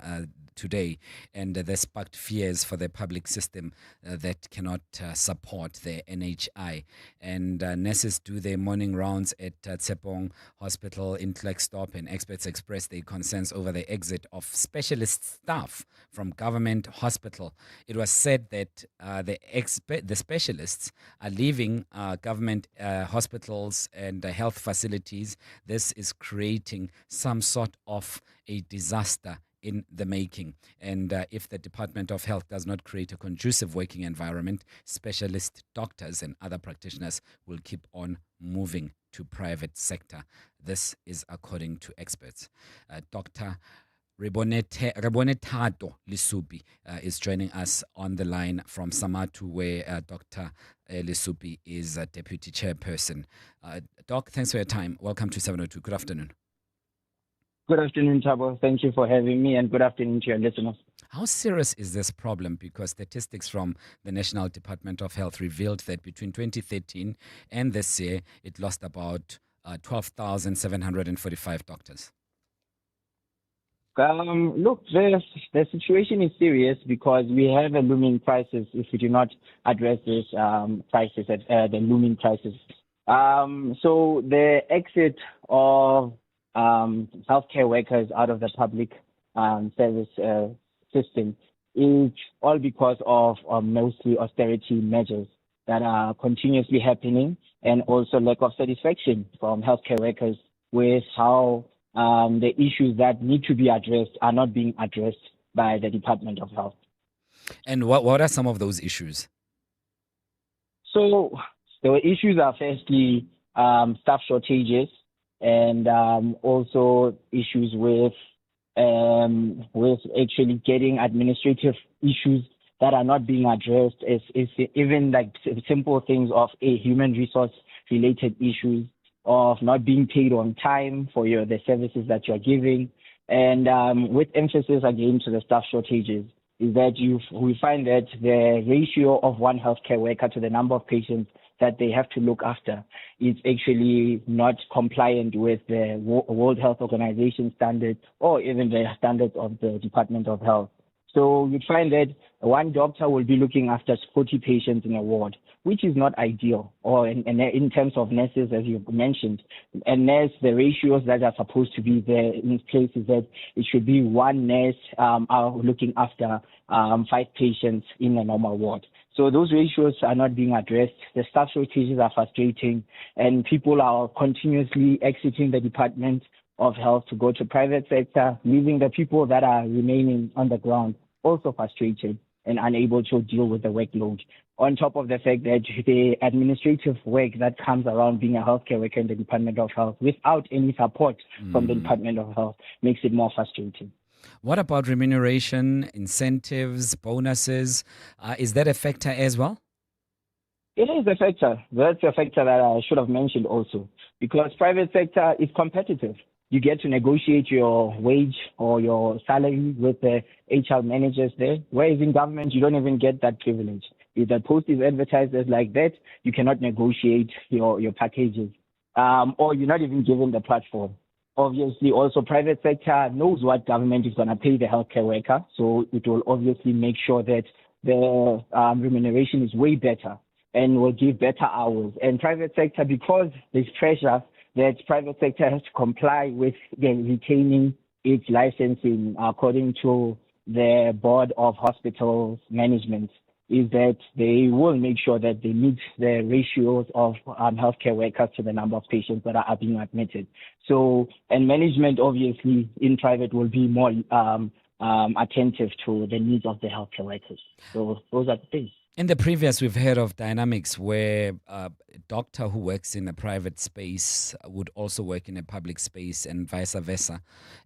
today, and this sparked fears for the public system that cannot support the NHI. And nurses do their morning rounds at Tsepong Hospital in Klerksdorp, and experts express their concerns over the exit of specialist staff from government hospital. It was said that the specialists are leaving government hospitals and health facilities. This is creating some sort of a disaster in the making. And if the Department of Health does not create a conducive working environment, specialist doctors and other practitioners will keep on moving to private sector. This is according to experts. Dr. Rebonetato Lisupi is joining us on the line from Samatu, where Dr. Lisupi is a deputy chairperson. Doc, thanks for your time. Welcome to 702. Good afternoon. Good afternoon, Thabo. Thank you for having me, and good afternoon to your listeners. How serious is this problem? Because statistics from the National Department of Health revealed that between 2013 and this year, it lost about 12,745 doctors. Look, the situation is serious because we have a looming crisis if we do not address this crisis, the looming crisis. So the exit of healthcare workers out of the public service system is all because of mostly austerity measures that are continuously happening, and also lack of satisfaction from healthcare workers with how the issues that need to be addressed are not being addressed by the Department of Health. And what are some of those issues? So the issues are firstly staff shortages, and also issues with with actually getting administrative issues that are not being addressed, is even like simple things of a human resource related issues of not being paid on time for the services that you're giving. And with emphasis again to the staff shortages, is that we find that the ratio of one healthcare worker to the number of patients that they have to look after is actually not compliant with the World Health Organization standards or even the standards of the Department of Health. So you'd find that one doctor will be looking after 40 patients in a ward, which is not ideal. Or in terms of nurses, as you mentioned, and nurse, the ratios that are supposed to be there in place is that it should be one nurse looking after 5 patients in a normal ward. So those ratios are not being addressed. The staff shortages are frustrating, and people are continuously exiting the Department of Health to go to private sector, leaving the people that are remaining on the ground also frustrated and unable to deal with the workload. On top of the fact that the administrative work that comes around being a healthcare worker in the Department of Health without any support from the Department of Health makes it more frustrating. What about remuneration, incentives, bonuses? Is that a factor as well? It is a factor. That's a factor that I should have mentioned also, because private sector is competitive. You get to negotiate your wage or your salary with the HR managers there, whereas in government, you don't even get that privilege. If the post is advertised as like that, you cannot negotiate your packages, or you're not even given the platform. Obviously, also private sector knows what government is going to pay the healthcare worker, so it will obviously make sure that the remuneration is way better and will give better hours. And private sector, because there's pressure that private sector has to comply with retaining its licensing according to the Board of Hospitals Management, is that they will make sure that they meet the ratios of healthcare workers to the number of patients that are being admitted. So, and management obviously in private will be more attentive to the needs of the healthcare workers. So those are the things. In the previous, we've heard of dynamics where a doctor who works in a private space would also work in a public space and vice versa.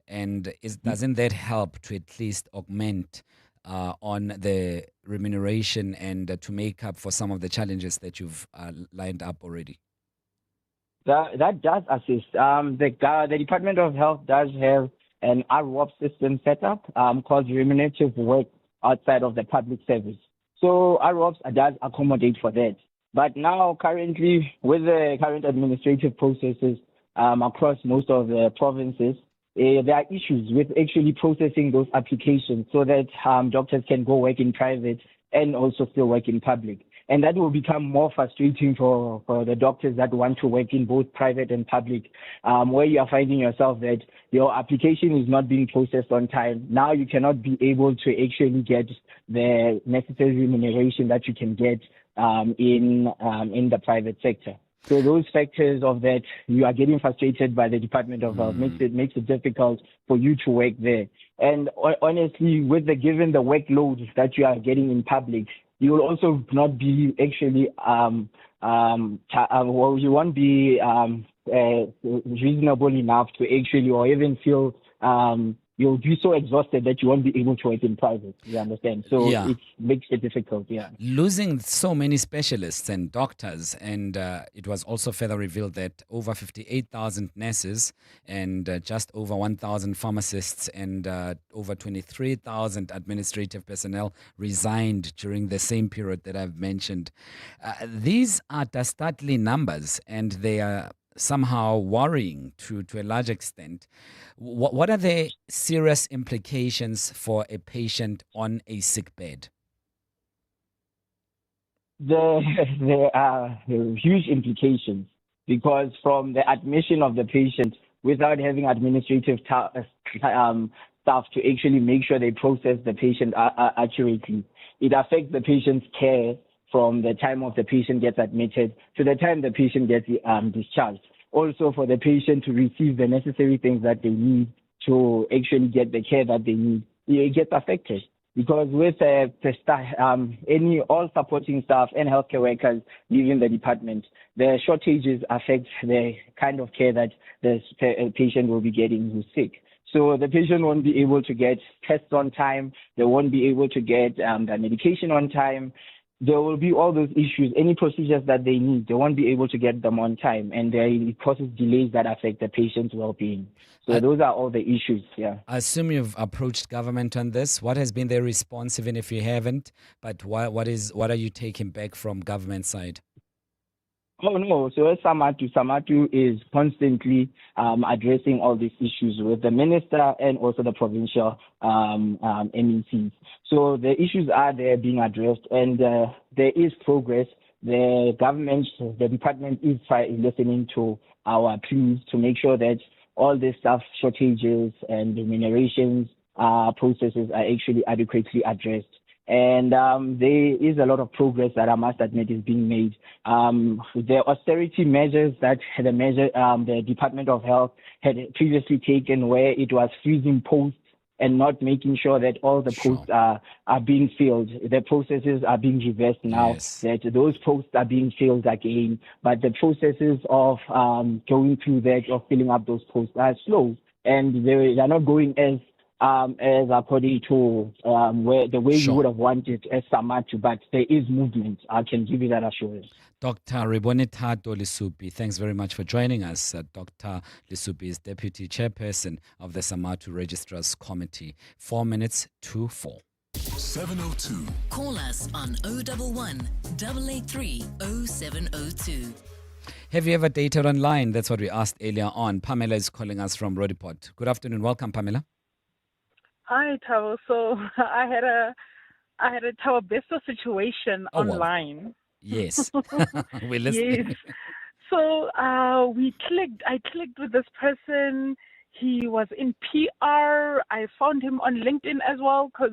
And doesn't that help to at least augment on the remuneration and to make up for some of the challenges that you've lined up already? That does assist. The Department of Health does have an RWAP system set up called remunerative work outside of the public service. So RWAPs does accommodate for that. But now currently with the current administrative processes across most of the provinces, there are issues with actually processing those applications so that doctors can go work in private and also still work in public. And that will become more frustrating for the doctors that want to work in both private and public, where you are finding yourself that your application is not being processed on time. Now you cannot be able to actually get the necessary remuneration that you can get in the private sector. So those factors of that, you are getting frustrated by the Department of Health, makes it difficult for you to work there. And honestly, given the workload that you are getting in public, you will also not be actually, you won't be reasonable enough to actually, or even feel, you'll be so exhausted that you won't be able to work in private. You understand? So it makes it difficult, Losing so many specialists and doctors, and it was also further revealed that over 58,000 nurses and just over 1,000 pharmacists and over 23,000 administrative personnel resigned during the same period that I've mentioned. These are dastardly numbers, and they are somehow worrying to a large extent. What are the serious implications for a patient on a sick bed? There are huge implications, because from the admission of the patient, without having administrative staff to actually make sure they process the patient accurately, it affects the patient's care from the time of the patient gets admitted to the time the patient gets discharged. Also for the patient to receive the necessary things that they need to actually get the care that they need, it gets affected. Because with the staff, all supporting staff and healthcare workers leaving the department, the shortages affect the kind of care that the patient will be getting who's sick. So the patient won't be able to get tests on time. They won't be able to get the medication on time. There will be all those issues. Any procedures that they need, they won't be able to get them on time, and it causes delays that affect the patient's well-being. So those are all the issues. Yeah. I assume you've approached government on this. What has been their response, even if you haven't? But what are you taking back from government side? Oh no! So Samatu is constantly addressing all these issues with the minister and also the provincial MECs. So the issues are there being addressed, and there is progress. The government, the department is listening to our pleas to make sure that all the staff shortages and remunerations processes are actually adequately addressed. And there is a lot of progress that I must admit is being made. The austerity measures that the Department of Health had previously taken, where it was freezing posts and not making sure that all the posts are being filled. The processes are being reversed now, that those posts are being filled again. But the processes of going through that, of filling up those posts are slow, and they are not going as according to the way you would have wanted as Samatu, but there is movement. I can give you that assurance. Dr. Rebonetato Lesupi, thanks very much for joining us. Dr. Lesupi is Deputy Chairperson of the Samatu Registrars Committee. 4 minutes to 4. 702. Call us on 011 883 0702. Have you ever dated online? That's what we asked earlier on. Pamela is calling us from Rodiport. Good afternoon. Welcome, Pamela. Hi, Tavo. So I had a Tavo Besto situation online. Well. Yes. We're listening. Yes. So I clicked with this person. He was in PR. I found him on LinkedIn as well because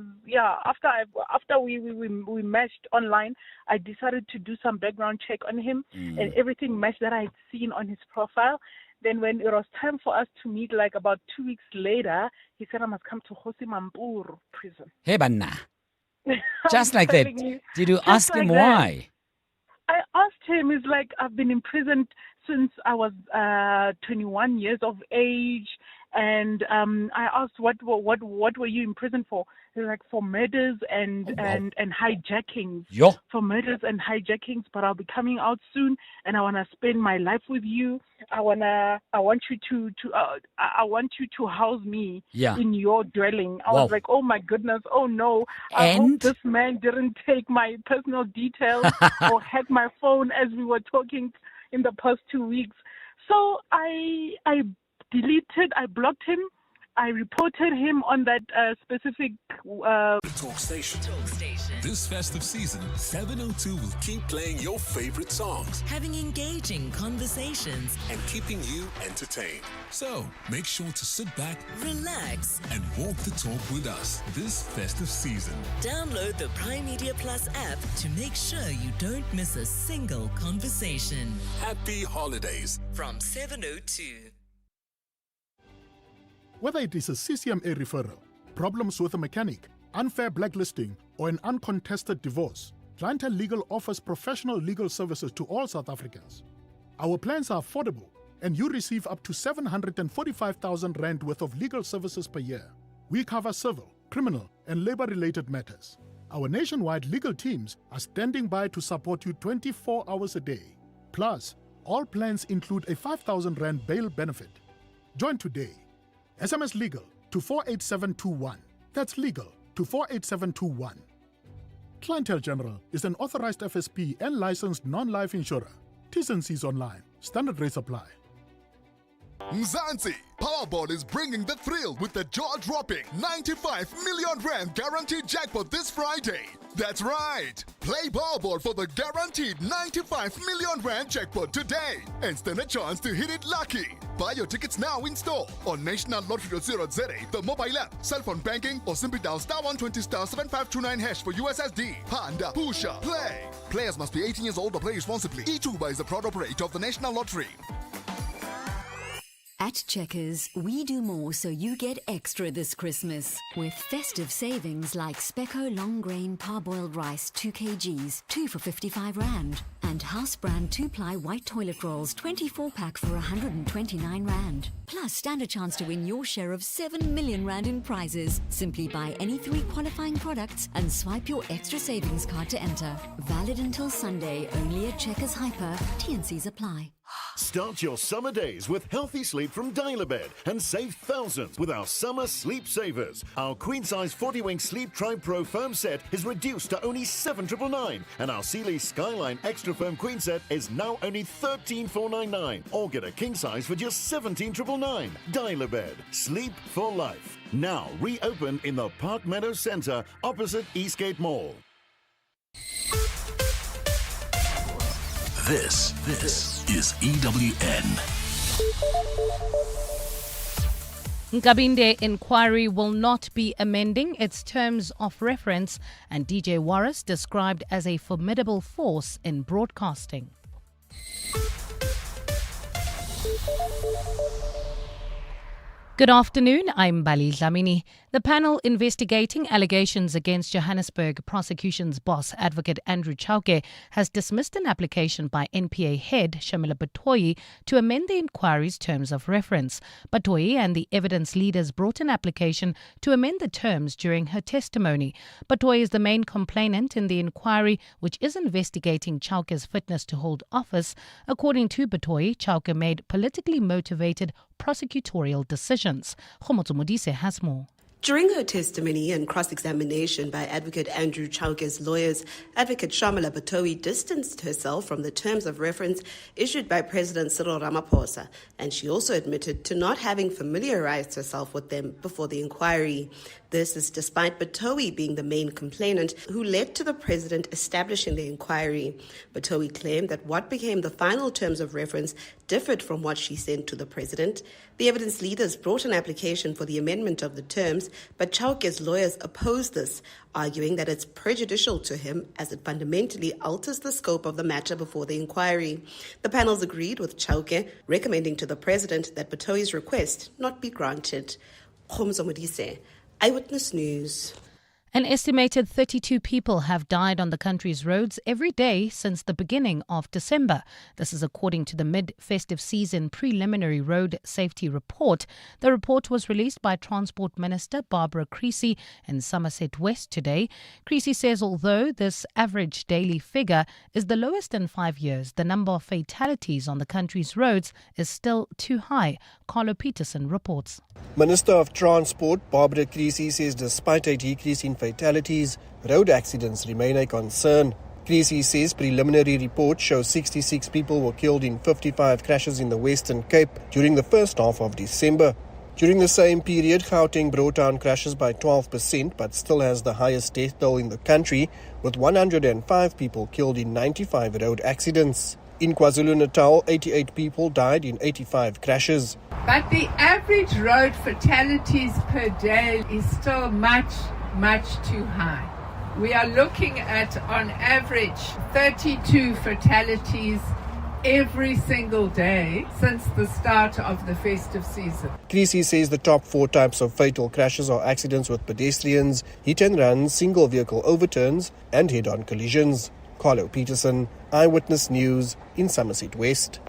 after we matched online, I decided to do some background check on him, and everything matched that I had seen on his profile. Then when it was time for us to meet, like about 2 weeks later, he said I must come to Hosi Mampuru prison. Hey, Banna. Just like that. Did you ask him why? I asked him, he's like, I've been in prison since I was 21 years of age. And I asked, what were you in prison for? He's like, for murders and hijackings. Yo. For murders and hijackings, but I'll be coming out soon, and I want to spend my life with you. I want you to house me in your dwelling. I was like, oh my goodness, oh no. I hope this man didn't take my personal details or hack my phone as we were talking in the past 2 weeks. So I blocked him. I reported him on that specific Talk station. This festive season, 702 will keep playing your favorite songs, Having engaging conversations, and keeping you entertained. So make sure to sit back, relax, and walk the talk with us this festive season. Download the Prime Media Plus app to make sure you don't miss a single conversation. Happy holidays From 702. Whether it is a CCMA referral, problems with a mechanic, unfair blacklisting, or an uncontested divorce, Clientele Legal offers professional legal services to all South Africans. Our plans are affordable, and you receive up to 745,000 Rand worth of legal services per year. We cover civil, criminal, and labor-related matters. Our nationwide legal teams are standing by to support you 24 hours a day. Plus, all plans include a 5,000 Rand bail benefit. Join today. SMS LEGAL to 48721. That's legal to 48721. Clientele General is an authorized FSP and licensed non-life insurer. T's and C's online. Standard rates apply. Mzansi, Powerball is bringing the thrill with the jaw-dropping 95 million Rand guaranteed jackpot this Friday. That's right. Play Powerball for the guaranteed 95 million Rand jackpot today and stand a chance to hit it lucky. Buy your tickets now in store on nationallottery.co.za, the mobile app, cell phone banking, or simply dial *120 *7529# for USSD. Panda, Pusha, play. Players must be 18 years old or play responsibly. E2 is a proud operator of the National Lottery. At Checkers, we do more so you get extra this Christmas. With festive savings like Specco long grain parboiled rice 2 kgs, 2 for 55 Rand. And House brand 2-ply white toilet rolls 24-pack for 129 Rand. Plus, stand a chance to win your share of 7 million Rand in prizes. Simply buy any 3 qualifying products and swipe your extra savings card to enter. Valid until Sunday, only at Checkers Hyper. T&Cs apply. Start your summer days with healthy sleep from Dial-A-Bed and save thousands with our summer sleep savers. Our queen-size 40-wing Sleep Tribe Pro firm set is reduced to only 7,999, and our Sealy Skyline Extra Firm Queen set is now only 13,499. Or get a king size for just 17,999. Dial-A-Bed, sleep for life. Now reopened in the Park Meadow Centre opposite Eastgate Mall. This is EWN. Nkabinde inquiry will not be amending its terms of reference, and DJ Warris described as a formidable force in broadcasting. Good afternoon, I'm Bali Dlamini. The panel investigating allegations against Johannesburg prosecution's boss, Advocate Andrew Chauke, has dismissed an application by NPA head Shamila Batoyi to amend the inquiry's terms of reference. Batoyi and the evidence leaders brought an application to amend the terms during her testimony. Batoyi is the main complainant in the inquiry, which is investigating Chauke's fitness to hold office. According to Batoyi, Chauke made politically motivated prosecutorial decisions. Khomotso Modise has more. During her testimony and cross-examination by Advocate Andrew Chauke's lawyers, Advocate Shamila Batoyi distanced herself from the terms of reference issued by President Cyril Ramaphosa, and she also admitted to not having familiarized herself with them before the inquiry. This is despite Batoyi being the main complainant who led to the president establishing the inquiry. Batoyi claimed that what became the final terms of reference differed from what she sent to the president. The evidence leaders brought an application for the amendment of the terms, but Chauke's lawyers opposed this, arguing that it's prejudicial to him as it fundamentally alters the scope of the matter before the inquiry. The panels agreed with Chauke, recommending to the president that Batoyi's request not be granted. Khomzo Modise, Eyewitness News. An estimated 32 people have died on the country's roads every day since the beginning of December. This is according to the mid-festive season preliminary road safety report. The report was released by Transport Minister Barbara Creecy in Somerset West today. Creecy says although this average daily figure is the lowest in 5 years, the number of fatalities on the country's roads is still too high. Carlo Peterson reports. Minister of Transport Barbara Creecy says despite a decrease in fatalities, road accidents remain a concern. Creecy says preliminary reports show 66 people were killed in 55 crashes in the Western Cape during the first half of December. During the same period, Gauteng brought down crashes by 12% but still has the highest death toll in the country, with 105 people killed in 95 road accidents. In KwaZulu-Natal, 88 people died in 85 crashes. But the average road fatalities per day is still much too high. We are looking at, on average, 32 fatalities every single day since the start of the festive season. Creecy says the top 4 types of fatal crashes are accidents with pedestrians, hit and runs, single vehicle overturns, and head-on collisions. Carlo Peterson, Eyewitness News in Somerset West.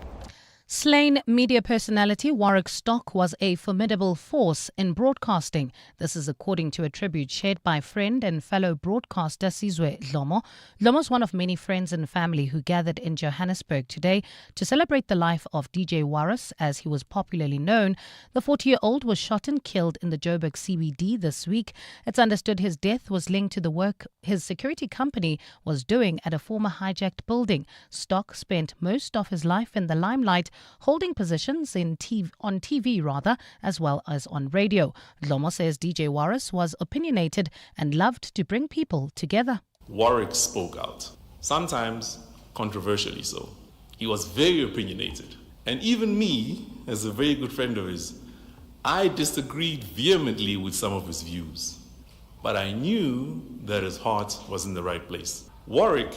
Slain media personality Warwick Stock was a formidable force in broadcasting. This is according to a tribute shared by friend and fellow broadcaster Sizwe Dlomo. Dlomo is one of many friends and family who gathered in Johannesburg today to celebrate the life of DJ Warris, as he was popularly known. The 40-year-old was shot and killed in the Joburg CBD this week. It's understood his death was linked to the work his security company was doing at a former hijacked building. Stock spent most of his life in the limelight, holding positions on TV as well as on radio. Dlomo says DJ Warris was opinionated and loved to bring people together. Warwick spoke out, sometimes controversially so. He was very opinionated. And even me, as a very good friend of his, I disagreed vehemently with some of his views. But I knew that his heart was in the right place. Warwick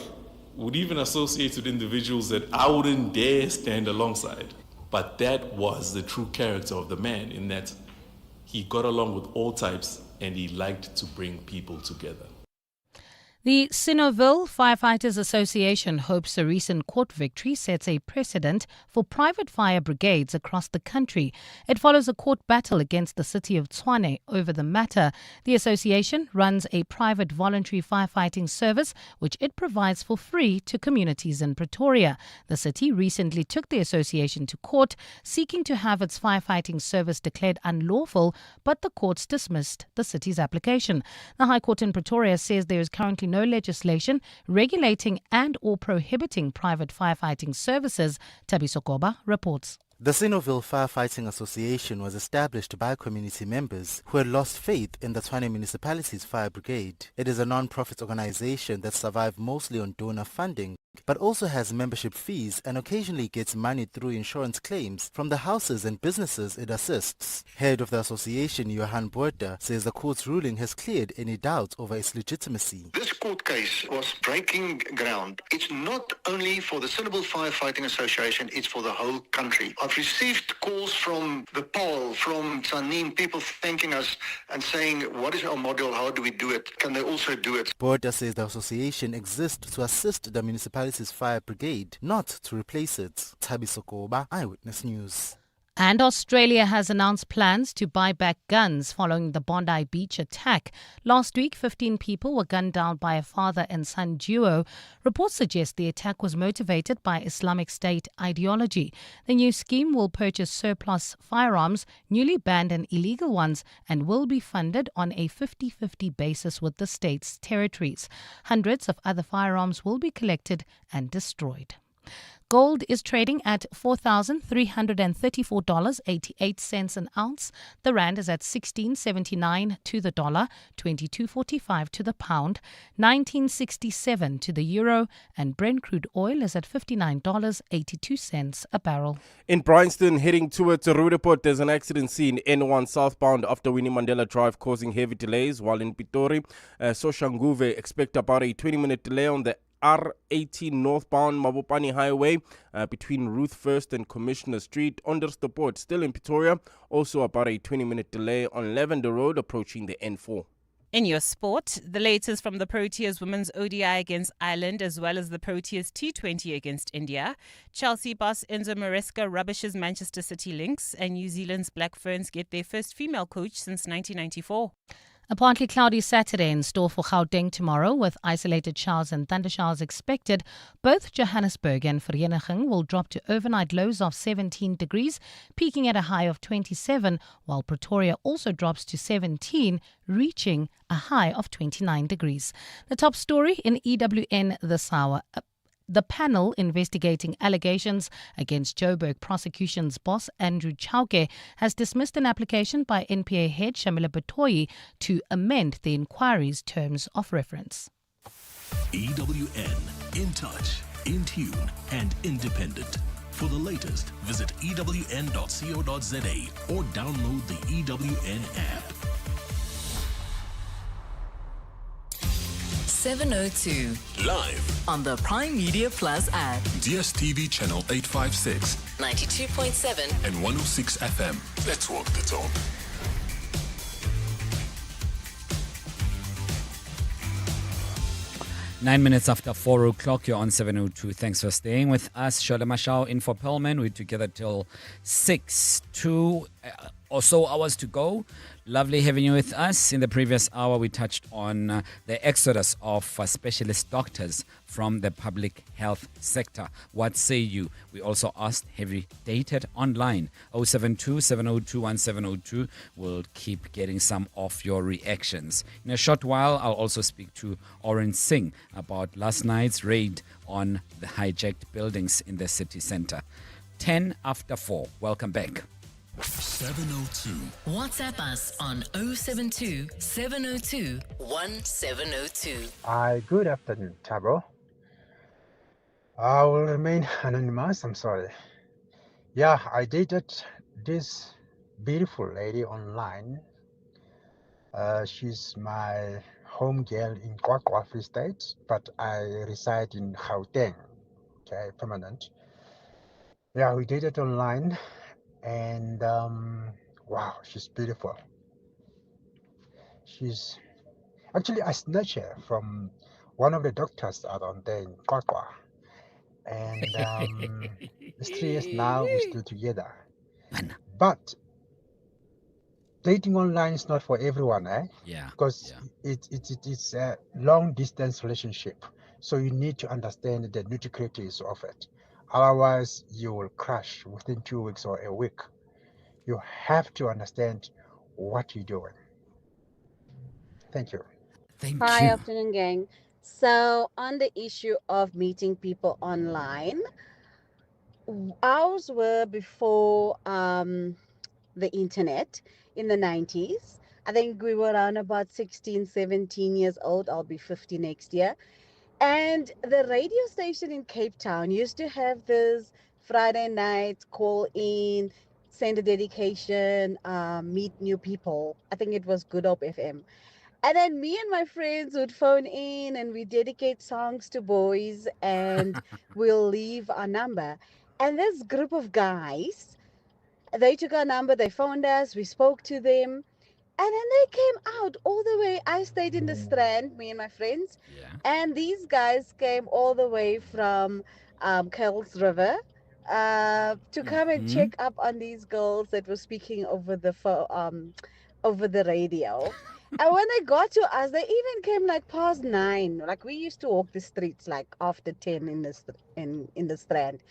would even associate with individuals that I wouldn't dare stand alongside. But that was the true character of the man, in that he got along with all types and he liked to bring people together. The Sinoville Firefighters Association hopes a recent court victory sets a precedent for private fire brigades across the country. It follows a court battle against the city of Tshwane over the matter. The association runs a private voluntary firefighting service which it provides for free to communities in Pretoria. The city recently took the association to court seeking to have its firefighting service declared unlawful, but the courts dismissed the city's application. The High Court in Pretoria says there is currently no legislation regulating and or prohibiting private firefighting services. Thabiso Koba reports. The Sinoville Firefighting Association was established by community members who had lost faith in the Tshwane municipality's fire brigade. It is a non-profit organization that survives mostly on donor funding, but also has membership fees and occasionally gets money through insurance claims from the houses and businesses it assists. Head of the association, Johan Botha, says the court's ruling has cleared any doubt over its legitimacy. This court case was breaking ground. It's not only for the Sinoville Firefighting Association, it's for the whole country. I've received calls from the Paul, from Tsanim, people thanking us and saying, what is our model, how do we do it, can they also do it? Botha says the association exists to assist the municipality's fire brigade, not to replace it. Thabiso Koba, Eyewitness News. And Australia has announced plans to buy back guns following the Bondi Beach attack. Last week, 15 people were gunned down by a father and son duo. Reports suggest the attack was motivated by Islamic State ideology. The new scheme will purchase surplus firearms, newly banned and illegal ones, and will be funded on a 50-50 basis with the state's territories. Hundreds of other firearms will be collected and destroyed. Gold is trading at $4,334.88 an ounce. The rand is at 16.79 to the dollar, 22.45 to the pound, 19.67 to the euro, and Brent crude oil is at $59.82 a barrel. In Bryanston, heading towards Roodepoort, there's an accident scene N1 southbound after Winnie Mandela Drive, causing heavy delays, while in Pitori, Soshanguve expect about a 20-minute delay on the R18 northbound Mabopani Highway between Ruth First and Commissioner Street. Ondersteport still in Pretoria, also about a 20-minute delay on Lavender Road approaching the N4. In your sport, the latest from the Proteas women's ODI against Ireland as well as the Proteas T20 against India. Chelsea boss Enzo Maresca rubbishes Manchester City Lynx, and New Zealand's Black Ferns get their first female coach since 1994. A partly cloudy Saturday in store for Gauteng tomorrow, with isolated showers and thundershowers expected. Both Johannesburg and Vereeniging will drop to overnight lows of 17 degrees, peaking at a high of 27, while Pretoria also drops to 17, reaching a high of 29 degrees. The top story in EWN this hour. The panel investigating allegations against Joburg prosecution's boss Andrew Chauke has dismissed an application by NPA head Shamila Batoyi to amend the inquiry's terms of reference. EWN, in touch, in tune, and independent. For the latest, visit ewn.co.za or download the EWN app. 702. Live On the Prime Media Plus app. DSTV channel 856 92.7 and 106 FM. Let's walk the talk. Nine minutes after 4 o'clock, you're on 702. Thanks for staying with us. Shola Mashao in for Perlman. We're together till 6, 2 or so hours to go. Lovely having you with us. In the previous hour, we touched on the exodus of specialist doctors from the public health sector. What say you? We also asked, have you dated online? 072-702-1702. We'll keep getting some of your reactions. In a short while, I'll also speak to Oren Singh about last night's raid on the hijacked buildings in the city center. 10 after 4. Welcome back. 702. WhatsApp us on 072 702 1702. Hi, good afternoon, Tabo. I will remain anonymous, I'm sorry. Yeah, I dated this beautiful lady online. She's my home girl in Kwakwa Free State, but I reside in Gauteng, okay, permanent. Yeah, we did it online, and wow, she's beautiful. She's actually, I snatched her from one of the doctors out on there in Kwakwa, and it's 3 years now we're still together. But dating online is not for everyone, eh? Yeah. Because it's a long distance relationship, so you need to understand the nitty-gritties of it. Otherwise, you will crash within 2 weeks or a week. You have to understand what you're doing. Thank you. Hi, afternoon, gang. So, on the issue of meeting people online, ours were before the internet in the 90s. I think we were around about 16, 17 years old. I'll be 50 next year. And the radio station in Cape Town used to have this Friday night call in, send a dedication, meet new people. I think it was Good Hope FM. And then me and my friends would phone in and we dedicate songs to boys and we'll leave our number. And this group of guys, they took our number, they phoned us, we spoke to them. And then they came out all the way. I stayed in the Strand, me and my friends. Yeah. And these guys came all the way from Kells River to come and check up on these girls that were speaking over the over the radio. And when they got to us, they even came like past 9. Like we used to walk the streets like after 10 in the in the Strand,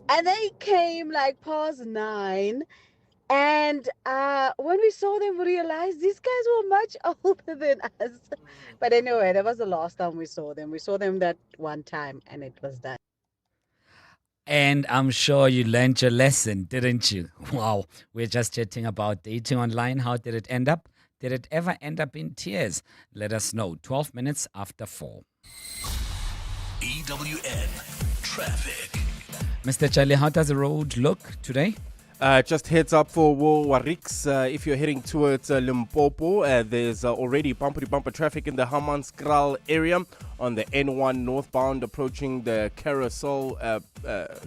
and they came like past 9. And when we saw them, we realized these guys were much older than us. But anyway, that was the last time we saw them. We saw them that one time, and it was done. And I'm sure you learned your lesson, didn't you? Wow. We're just chatting about dating online. How did it end up? Did it ever end up in tears? Let us know. 12 minutes after 4. EWN Traffic. Mr. Charlie, how does the road look today? Just heads up for Warwick's. If you're heading towards Limpopo, there's already bumper-to-bumper traffic in the Hammanskraal area on the N1 northbound approaching the Carousel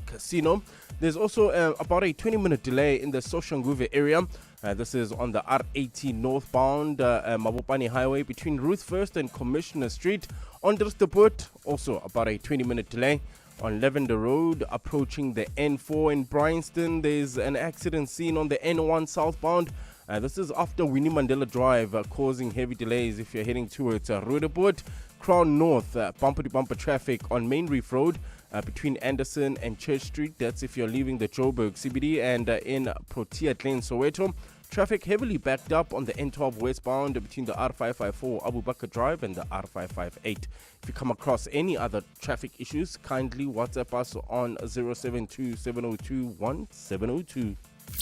Casino. There's also about a 20-minute delay in the Soshanguve area. This is on the R18 northbound Mabopane Highway between Ruth First and Commissioner Street. On Drusterpoort, also about a 20-minute delay. On Lavender Road, approaching the N4 in Bryanston, there's an accident scene on the N1 southbound. This is after Winnie Mandela Drive, causing heavy delays if you're heading towards Roodepoort. Crown North, bumper-to-bumper traffic on Main Reef Road between Anderson and Church Street. That's if you're leaving the Joburg CBD, and in Protea Glen, Soweto. Traffic heavily backed up on the N12 westbound between the R554 Abu Bakr Drive and the R558. If you come across any other traffic issues, kindly WhatsApp us on 072-702-1702.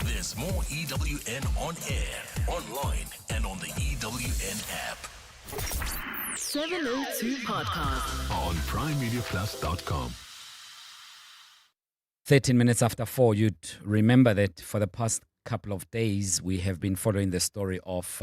There's more EWN on air, online, and on the EWN app. 702 Podcast On PrimeMediaPlus.com. 13 minutes after 4, you'd remember that for the past couple of days we have been following the story of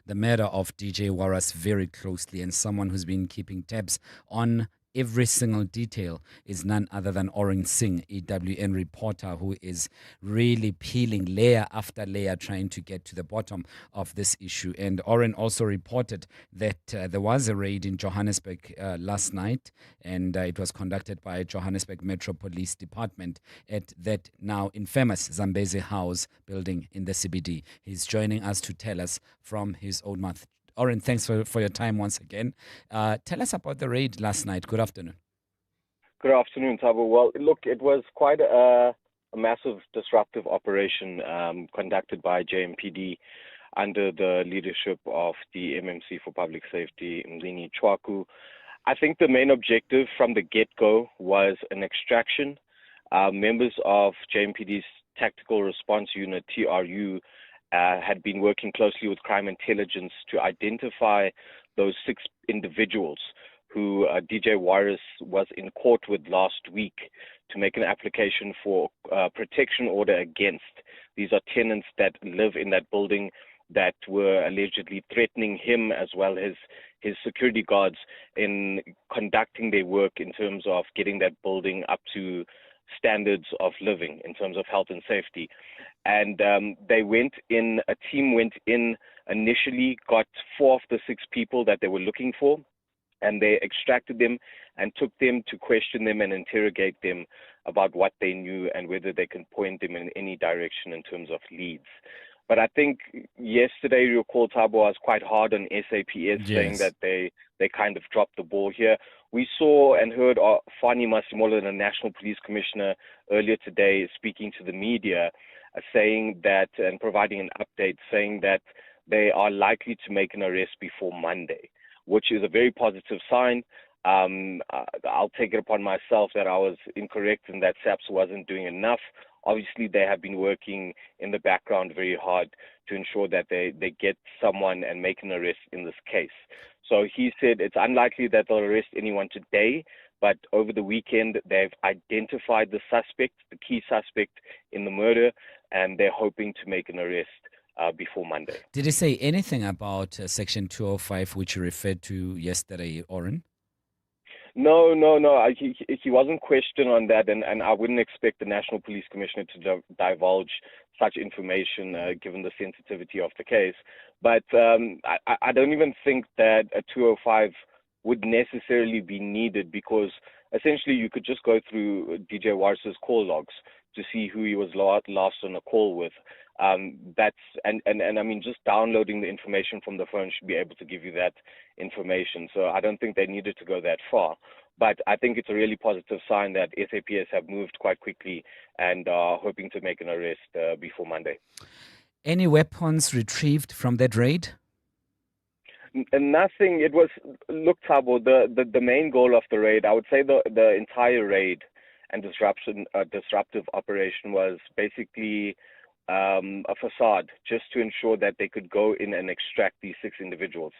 the murder of DJ Waras very closely, and someone who's been keeping tabs on every single detail is none other than Oren Singh, EWN reporter, who is really peeling layer after layer trying to get to the bottom of this issue. And Oren also reported that there was a raid in Johannesburg last night, and it was conducted by Johannesburg Metro Police Department at that now infamous Zambezi House building in the CBD. He's joining us to tell us from his own mouth. Oren, thanks for your time once again. Tell us about the raid last night. Good afternoon. Good afternoon, Thabo. Well, look, it was quite a massive disruptive operation conducted by JMPD under the leadership of the MMC for Public Safety, Mzini Chwaku. I think the main objective from the get-go was an extraction. Members of JMPD's Tactical Response Unit, TRU, had been working closely with crime intelligence to identify those 6 individuals who DJ Waras was in court with last week to make an application for protection order against. These are tenants that live in that building that were allegedly threatening him as well as his security guards in conducting their work in terms of getting that building up to standards of living in terms of health and safety. And a team went in initially, got 4 of the 6 people that they were looking for, and they extracted them and took them to question them and interrogate them about what they knew and whether they can point them in any direction in terms of leads. But I think yesterday, you recall, Thabo was quite hard on SAPS, saying that they kind of dropped the ball here. We saw and heard Fani Masimola, the National Police Commissioner, earlier today speaking to the media, saying that and providing an update, saying that they are likely to make an arrest before Monday, which is a very positive sign. I'll take it upon myself that I was incorrect and that SAPS wasn't doing enough. Obviously, they have been working in the background very hard to ensure that they get someone and make an arrest in this case. So he said it's unlikely that they'll arrest anyone today, but over the weekend, they've identified the suspect, the key suspect in the murder, and they're hoping to make an arrest before Monday. Did he say anything about Section 205, which you referred to yesterday, Oren? No. He wasn't questioned on that, and I wouldn't expect the National Police Commissioner to divulge such information given the sensitivity of the case. But I don't even think that a 205 would necessarily be needed, because essentially you could just go through DJ Wars's call logs to see who he was last on a call with. I mean, just downloading the information from the phone should be able to give you that information. So I don't think they needed to go that far. But I think it's a really positive sign that SAPS have moved quite quickly and are hoping to make an arrest before Monday. Any weapons retrieved from that raid? Nothing. It was, look, Thabo, the main goal of the raid, I would say the entire raid and disruptive operation was basically a facade, just to ensure that they could go in and extract these 6 individuals.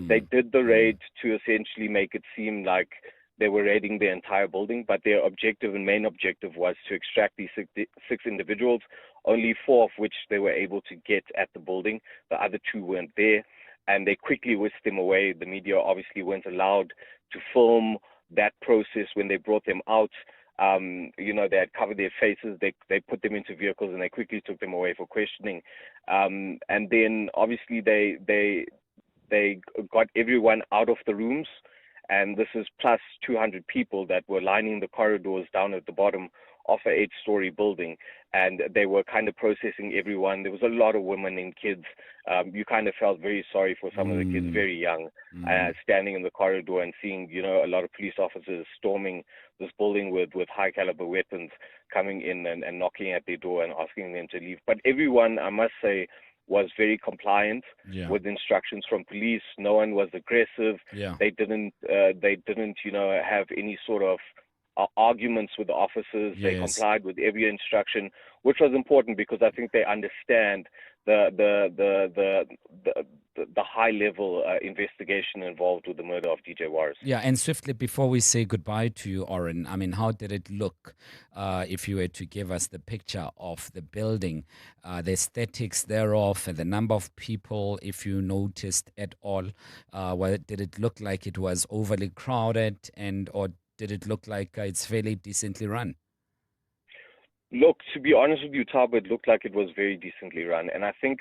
They did the raid to essentially make it seem like they were raiding the entire building, but their objective and main objective was to extract these 6 individuals, only 4 of which they were able to get at the building. The other 2 weren't there, and they quickly whisked them away. The media obviously weren't allowed to film that process when they brought them out. They had covered their faces, they put them into vehicles, and they quickly took them away for questioning. And then obviously they got everyone out of the rooms, and this is plus 200 people that were lining the corridors down at the bottom of a 8-story building, and they were kind of processing everyone. There was a lot of women and kids. You kind of felt very sorry for some of the kids, very young, standing in the corridor and seeing, a lot of police officers storming this building with high caliber weapons, coming in and knocking at their door and asking them to leave. But everyone, I must say, was very compliant with instructions from police. No one was aggressive. They didn't have any sort of arguments with the officers. They complied with every instruction, which was important, because I think they understand the high level investigation involved with the murder of DJ Wars. Yeah, and swiftly before we say goodbye to you, Oren, I mean, how did it look? If you were to give us the picture of the building, the aesthetics thereof, and the number of people, if you noticed at all, did it look like it was overly crowded, or did it look like it's fairly decently run? Look, to be honest with you, Thabo, it looked like it was very decently run. And I think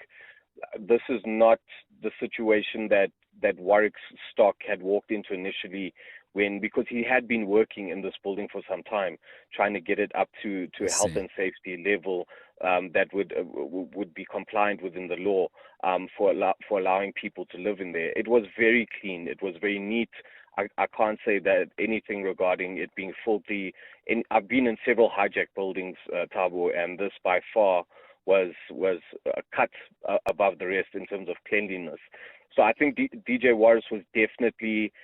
this is not the situation that Warwick Stock had walked into initially, because he had been working in this building for some time, trying to get it up to a health and safety level that would be compliant within the law for allowing people to live in there. It was very clean. It was very neat. I can't say that anything regarding it being filthy. I've been in several hijacked buildings, Thabo, and this by far was a cut above the rest in terms of cleanliness. So I think DJ Warris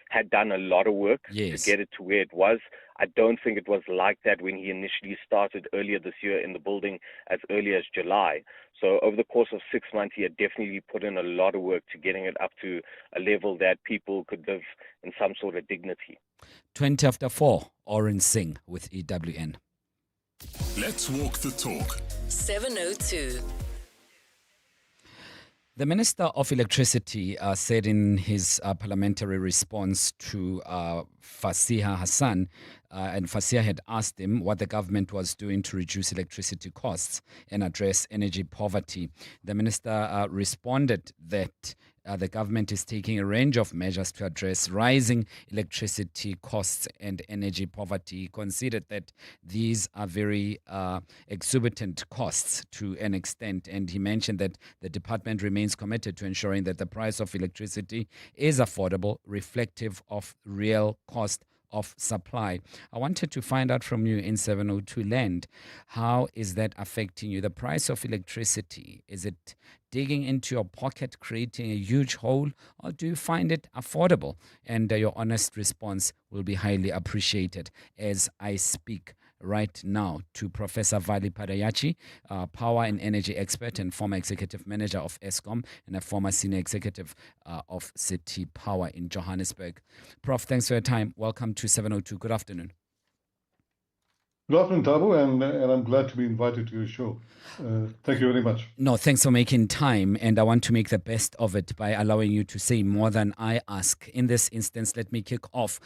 had done a lot of work to get it to where it was. I don't think it was like that when he initially started earlier this year in the building, as early as July. So over the course of 6 months, he had definitely put in a lot of work to getting it up to a level that people could live in some sort of dignity. 20 after 4, Oren Singh with EWN. Let's walk the talk. 702. The Minister of Electricity said in his parliamentary response to Fasiha Hassan and Fasia had asked him what the government was doing to reduce electricity costs and address energy poverty. The minister responded that the government is taking a range of measures to address rising electricity costs and energy poverty. He considered that these are very exorbitant costs to an extent, and he mentioned that the department remains committed to ensuring that the price of electricity is affordable, reflective of real cost of supply. I wanted to find out from you in 702 Land, how is that affecting you? The price of electricity, is it digging into your pocket, creating a huge hole, or do you find it affordable? And your honest response will be highly appreciated as I speak right now to Professor Vali Padayachi, power and energy expert and former executive manager of Eskom and a former senior executive of City Power in Johannesburg. Prof, thanks for your time. Welcome to 702. Good afternoon. Good afternoon, Thabo, and I'm glad to be invited to your show. Thank you very much. No, thanks for making time, and I want to make the best of it by allowing you to say more than I ask. In this instance, let me kick off.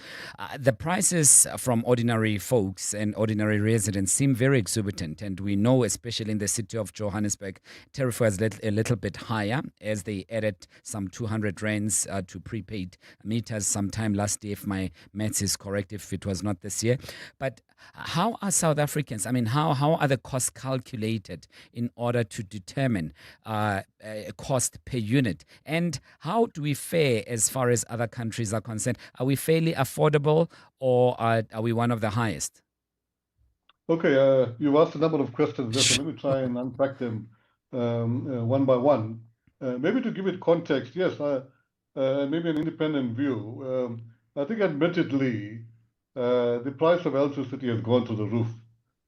The prices from ordinary folks and ordinary residents seem very exorbitant, and we know, especially in the city of Johannesburg, tariff was a little bit higher as they added some 200 rands to prepaid meters sometime last year, if my maths is correct, if it was not this year. But how are South Africans, how are the costs calculated in order to determine a cost per unit? And how do we fare as far as other countries are concerned? Are we fairly affordable, or are we one of the highest? Okay, you've asked a number of questions there, so let me try and unpack them one by one. Maybe to give it context, yes, maybe an independent view. I think admittedly, the price of electricity has gone through the roof.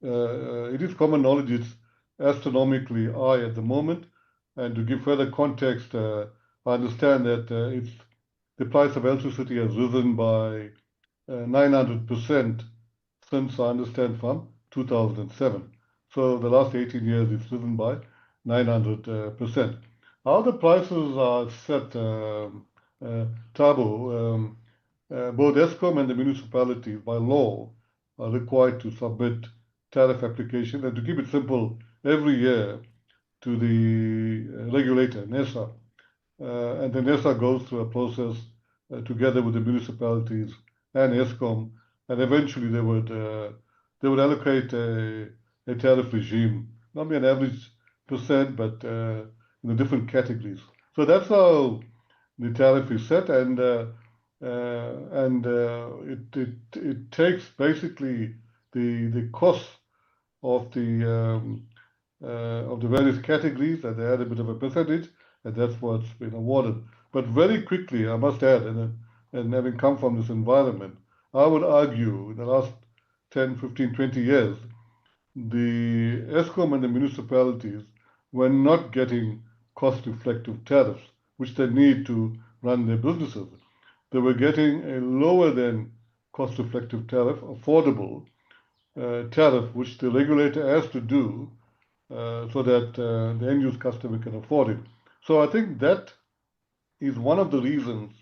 It is common knowledge it's astronomically high at the moment. And to give further context, I understand that the price of electricity has risen by 900% since, I understand, from 2007. So the last 18 years, it's risen by 900%. How the prices are set, Thabo, both Eskom and the municipalities, by law, are required to submit tariff application, and to keep it simple, every year to the regulator, NESA. And the NESA goes through a process together with the municipalities and Eskom, and eventually they would allocate a tariff regime, not be an average percent, but in the different categories. So that's how the tariff is set, and it takes basically the cost of the various categories, and they add a bit of a percentage, and that's what's been awarded. But very quickly, I must add, and having come from this environment, I would argue in the last 10, 15, 20 years, the Eskom and the municipalities were not getting cost-reflective tariffs, which they need to run their businesses. They were getting a lower than cost-reflective tariff, affordable tariff, which the regulator has to do so that the end-use customer can afford it. So I think that is one of the reasons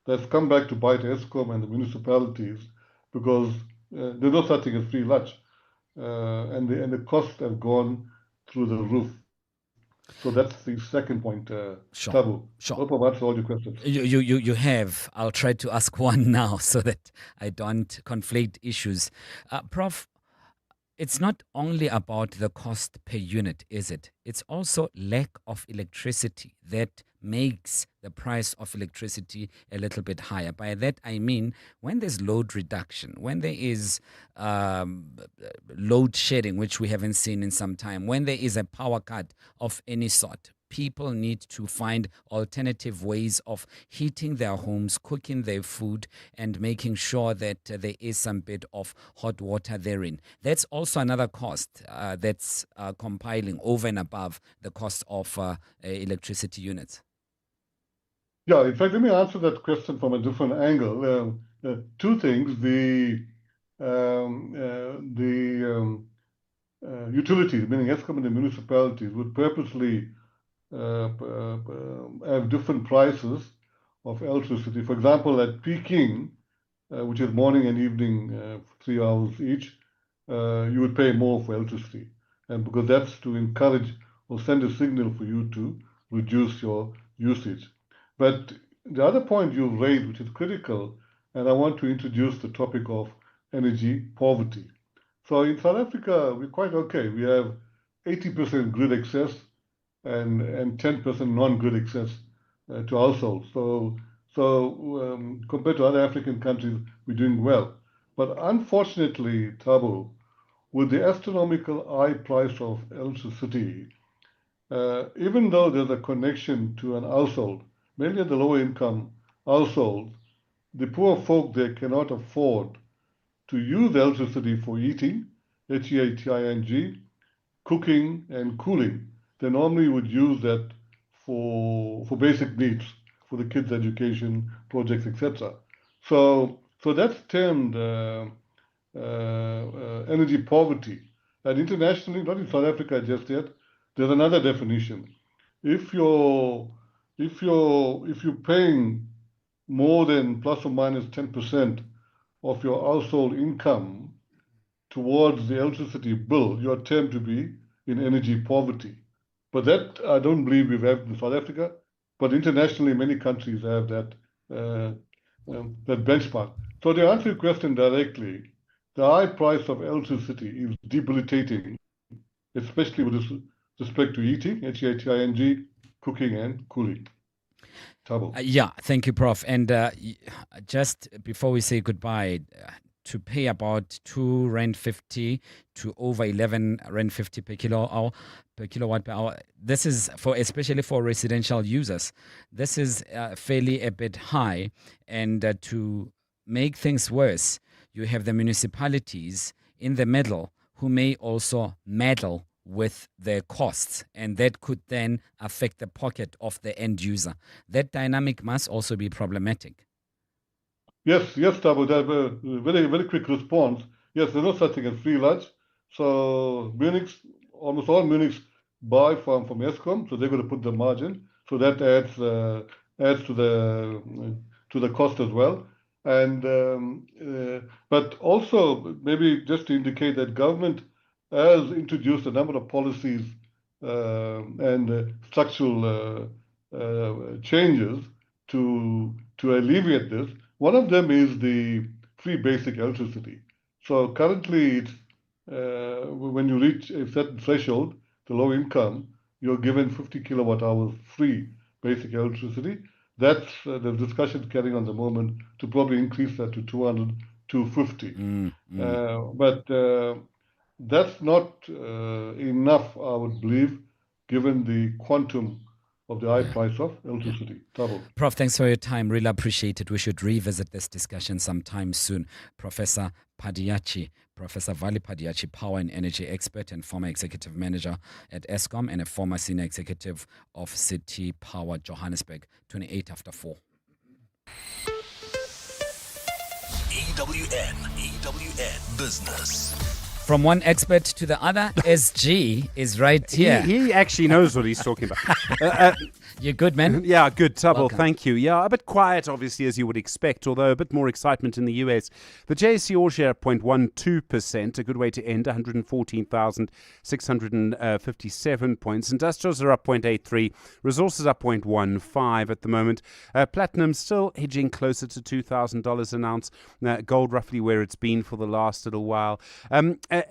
that's come back to bite Eskom and the municipalities, because there's no such thing as free lunch, and the costs have gone through the roof. So that's the second point, Sure. Thabo. Sure. Hope I've answered all your questions. You have. I'll try to ask one now so that I don't conflate issues. Prof, it's not only about the cost per unit, is it? It's also lack of electricity that makes the price of electricity a little bit higher. By that, I mean when there's load reduction, when there is load shedding, which we haven't seen in some time, when there is a power cut of any sort, people need to find alternative ways of heating their homes, cooking their food, and making sure that there is some bit of hot water therein. That's also another cost that's compiling over and above the cost of electricity units. Yeah, in fact, let me answer that question from a different angle. Two things. The utilities, meaning Eskom and the municipalities, would purposely have different prices of electricity. For example, at Peking, which is morning and evening, 3 hours each, you would pay more for electricity. And because that's to encourage or send a signal for you to reduce your usage. But the other point you raised, which is critical, and I want to introduce the topic of energy poverty. So in South Africa, we're quite okay. We have 80% grid access and 10% non-grid access to households. So compared to other African countries, we're doing well. But unfortunately, Thabo, with the astronomical high price of electricity, even though there's a connection to an household, mainly the lower income households, the poor folk, they cannot afford to use electricity for heating, H-E-A-T-I-N-G, cooking and cooling. They normally would use that for basic needs, for the kids' education, projects, etc. So that's termed energy poverty. And internationally, not in South Africa just yet, there's another definition. If you're paying more than plus or minus 10% of your household income towards the electricity bill, you are termed to be in energy poverty. But that I don't believe we've had in South Africa. But internationally, many countries have that that benchmark. So to answer your question directly, the high price of electricity is debilitating, especially with respect to heating, H-E-A-T-I-N-G, cooking and cooling. Yeah, thank you, Prof. And just before we say goodbye, to pay about R2.50 to over R11.50 per kilowatt per hour. This is especially for residential users. This is fairly a bit high, and to make things worse, you have the municipalities in the middle who may also meddle with their costs, and that could then affect the pocket of the end user. That dynamic must also be problematic. Yes, Thabo, that very, very quick response. Yes, there's no such thing as free lunch. So almost all Munichs buy from Eskom, so they're going to put the margin. So that adds to the cost as well. And but also maybe just to indicate that government has introduced a number of policies and structural changes to alleviate this. One of them is the free basic electricity. So currently, it's when you reach a certain threshold, the low income, you're given 50 kilowatt hours free basic electricity. That's the discussion carrying on the moment to probably increase that to 200, 250. But that's not enough, I would believe, given the quantum of the high price of electricity. Prof, thanks for your time. Really appreciate it. We should revisit this discussion sometime soon. Professor Padiachi, Professor Vali Padiachi, power and energy expert and former executive manager at Eskom and a former senior executive of City Power Johannesburg, 28 after 4. EWN Business. From one expert to the other, SG is right here. He actually knows what he's talking about. You're good, man? Yeah, good, Thabo. Thank you. Yeah, a bit quiet, obviously, as you would expect, although a bit more excitement in the US. The JSE All Share up 0.12%, a good way to end, 114,657 points. Industrials are up 0.83, resources up 0.15 at the moment. Platinum still hedging closer to $2,000 an ounce. Gold roughly where it's been for the last little while.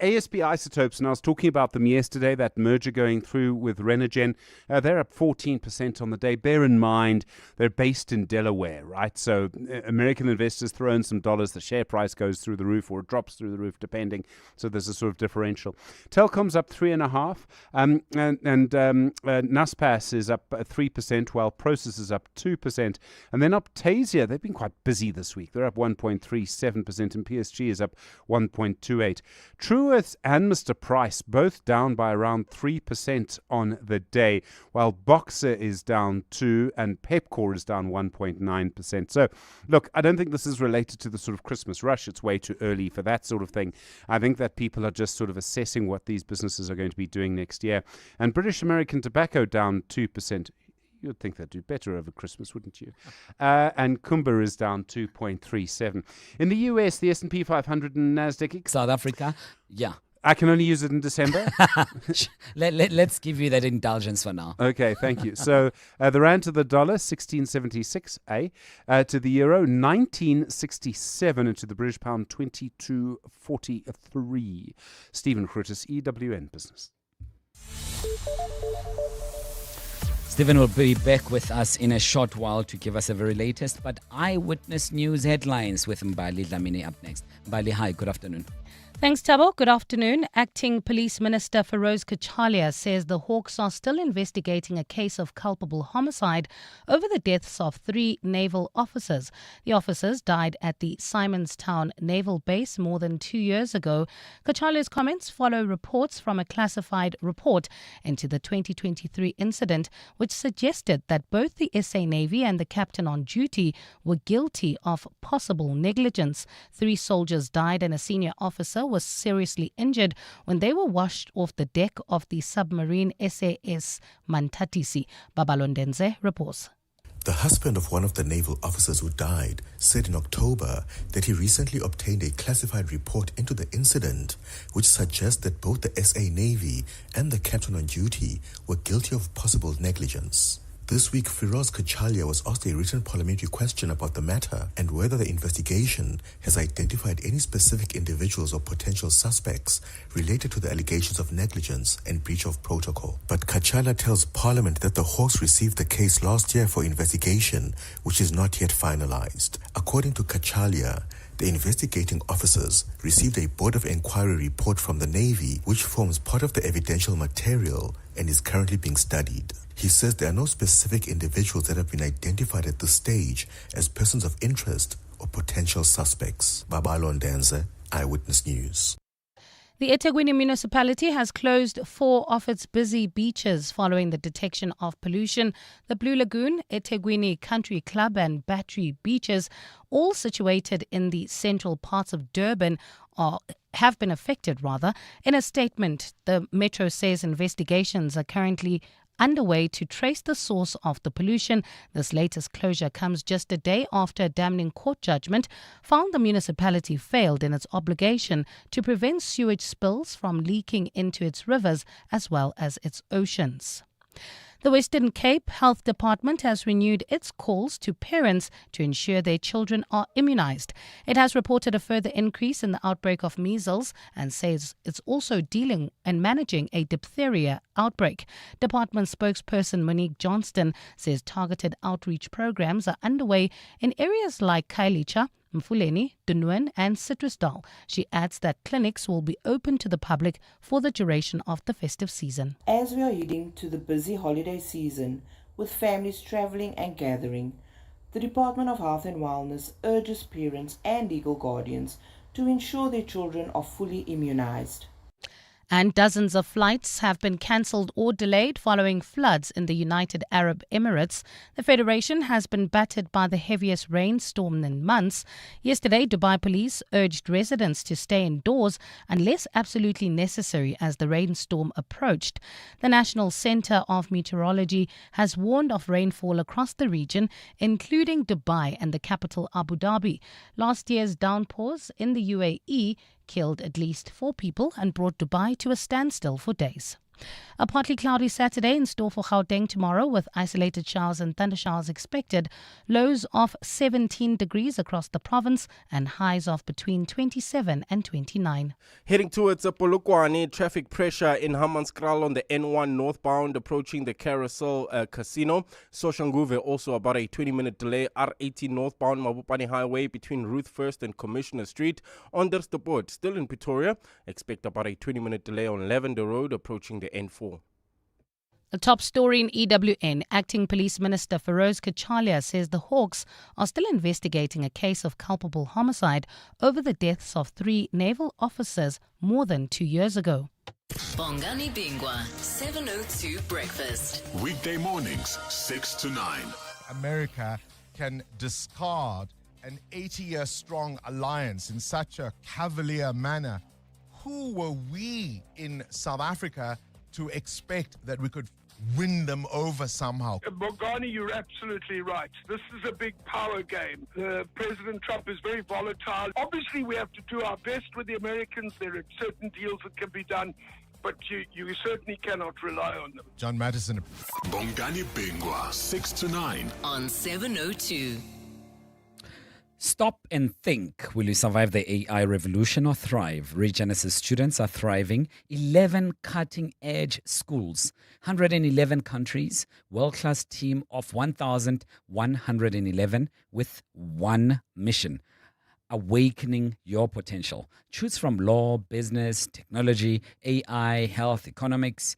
ASP Isotopes, and I was talking about them yesterday, that merger going through with Renogen, they're up 14% on the day. Bear in mind, they're based in Delaware, right? So American investors throw in some dollars, the share price goes through the roof or it drops through the roof, depending. So there's a sort of differential. Telkom's up 3.5%, and Naspers is up 3%, while Prosus is up 2%. And then Optasia, they've been quite busy this week. They're up 1.37%, and PSG is up 1.28%. Truworths and Mr. Price both down by around 3% on the day, while Boxer is down 2% and Pepkor is down 1.9%. So, look, I don't think this is related to the sort of Christmas rush. It's way too early for that sort of thing. I think that people are just sort of assessing what these businesses are going to be doing next year. And British American Tobacco down 2%. You'd think they'd do better over Christmas, wouldn't you? And Kumba is down 2.37. In the US, the S&P 500 and NASDAQ. South Africa, yeah. I can only use it in December. Let's give you that indulgence for now. Okay, thank you. So the rand to the dollar, 16.76, to the euro, 19.67, and to the British pound, 22.43. Stephen Krutis, EWN Business. Stephen will be back with us in a short while to give us a very latest but eyewitness news headlines with Mbali Dlamini up next. Mbali, hi, good afternoon. Thanks, Tabo. Good afternoon. Acting Police Minister Feroz Kachalia says the Hawks are still investigating a case of culpable homicide over the deaths of 3 naval officers. The officers died at the Simonstown Naval Base more than 2 years ago. Kachalia's comments follow reports from a classified report into the 2023 incident, which suggested that both the SA Navy and the captain on duty were guilty of possible negligence. 3 soldiers died and a senior officer was seriously injured when they were washed off the deck of the submarine SAS Mantatisi. Babalondenze reports. The husband of one of the naval officers who died said in October that he recently obtained a classified report into the incident, which suggests that both the SA Navy and the captain on duty were guilty of possible negligence. This week, Feroz Kachalia was asked a written parliamentary question about the matter and whether the investigation has identified any specific individuals or potential suspects related to the allegations of negligence and breach of protocol. But Kachalia tells Parliament that the Hawks received the case last year for investigation, which is not yet finalized. According to Kachalia, the investigating officers received a Board of Inquiry report from the Navy, which forms part of the evidential material and is currently being studied. He says there are no specific individuals that have been identified at this stage as persons of interest or potential suspects. Babalo Ndenze, Eyewitness News. The eThekwini municipality has closed 4 of its busy beaches following the detection of pollution. The Blue Lagoon, eThekwini Country Club and Battery beaches, all situated in the central parts of Durban, have been affected. In a statement, the Metro says investigations are currently underway to trace the source of the pollution. This latest closure comes just a day after a damning court judgment found the municipality failed in its obligation to prevent sewage spills from leaking into its rivers as well as its oceans. The Western Cape Health Department has renewed its calls to parents to ensure their children are immunized. It has reported a further increase in the outbreak of measles and says it's also dealing and managing a diphtheria outbreak. Department spokesperson Monique Johnston says targeted outreach programs are underway in areas like Khayelitsha, Mfuleni, Dunwen and Citrusdal. She adds that clinics will be open to the public for the duration of the festive season. As we are heading to the busy holiday season with families travelling and gathering, the Department of Health and Wellness urges parents and legal guardians to ensure their children are fully immunized. And dozens of flights have been cancelled or delayed following floods in the United Arab Emirates. The Federation has been battered by the heaviest rainstorm in months. Yesterday, Dubai police urged residents to stay indoors unless absolutely necessary as the rainstorm approached. The National Centre of Meteorology has warned of rainfall across the region, including Dubai and the capital Abu Dhabi. Last year's downpours in the UAE killed at least 4 people and brought Dubai to a standstill for days. A partly cloudy Saturday in store for Gauteng tomorrow with isolated showers and thundershowers expected. Lows of 17 degrees across the province and highs of between 27 and 29. Heading towards Polokwane, traffic pressure in Hammanskraal on the N1 northbound approaching the Carousel Casino. Soshanguve also about a 20-minute delay. R18 northbound Mabopane Highway between Ruth First and Commissioner Street. Onderstepoort still in Pretoria. Expect about a 20-minute delay on Lavender Road approaching the N4. A top story in EWN. Acting Police Minister Feroz Kachalia says the Hawks are still investigating a case of culpable homicide over the deaths of 3 naval officers more than 2 years ago. Bongani Bingwa, 702 Breakfast. Weekday mornings, 6 to 9. America can discard an 80-year-strong alliance in such a cavalier manner. Who were we in South Africa to expect that we could win them over somehow. Bongani, you're absolutely right. This is a big power game. President Trump is very volatile. Obviously, we have to do our best with the Americans. There are certain deals that can be done, but you certainly cannot rely on them. John Madison. Bongani Bingwa, 6 to 9 on 702. Stop and think. Will you survive the AI revolution or thrive? Regenesis students are thriving. 11 cutting-edge schools, 111 countries, world-class team of 1,111 with one mission: awakening your potential. Choose from law, business, technology, AI, health, economics,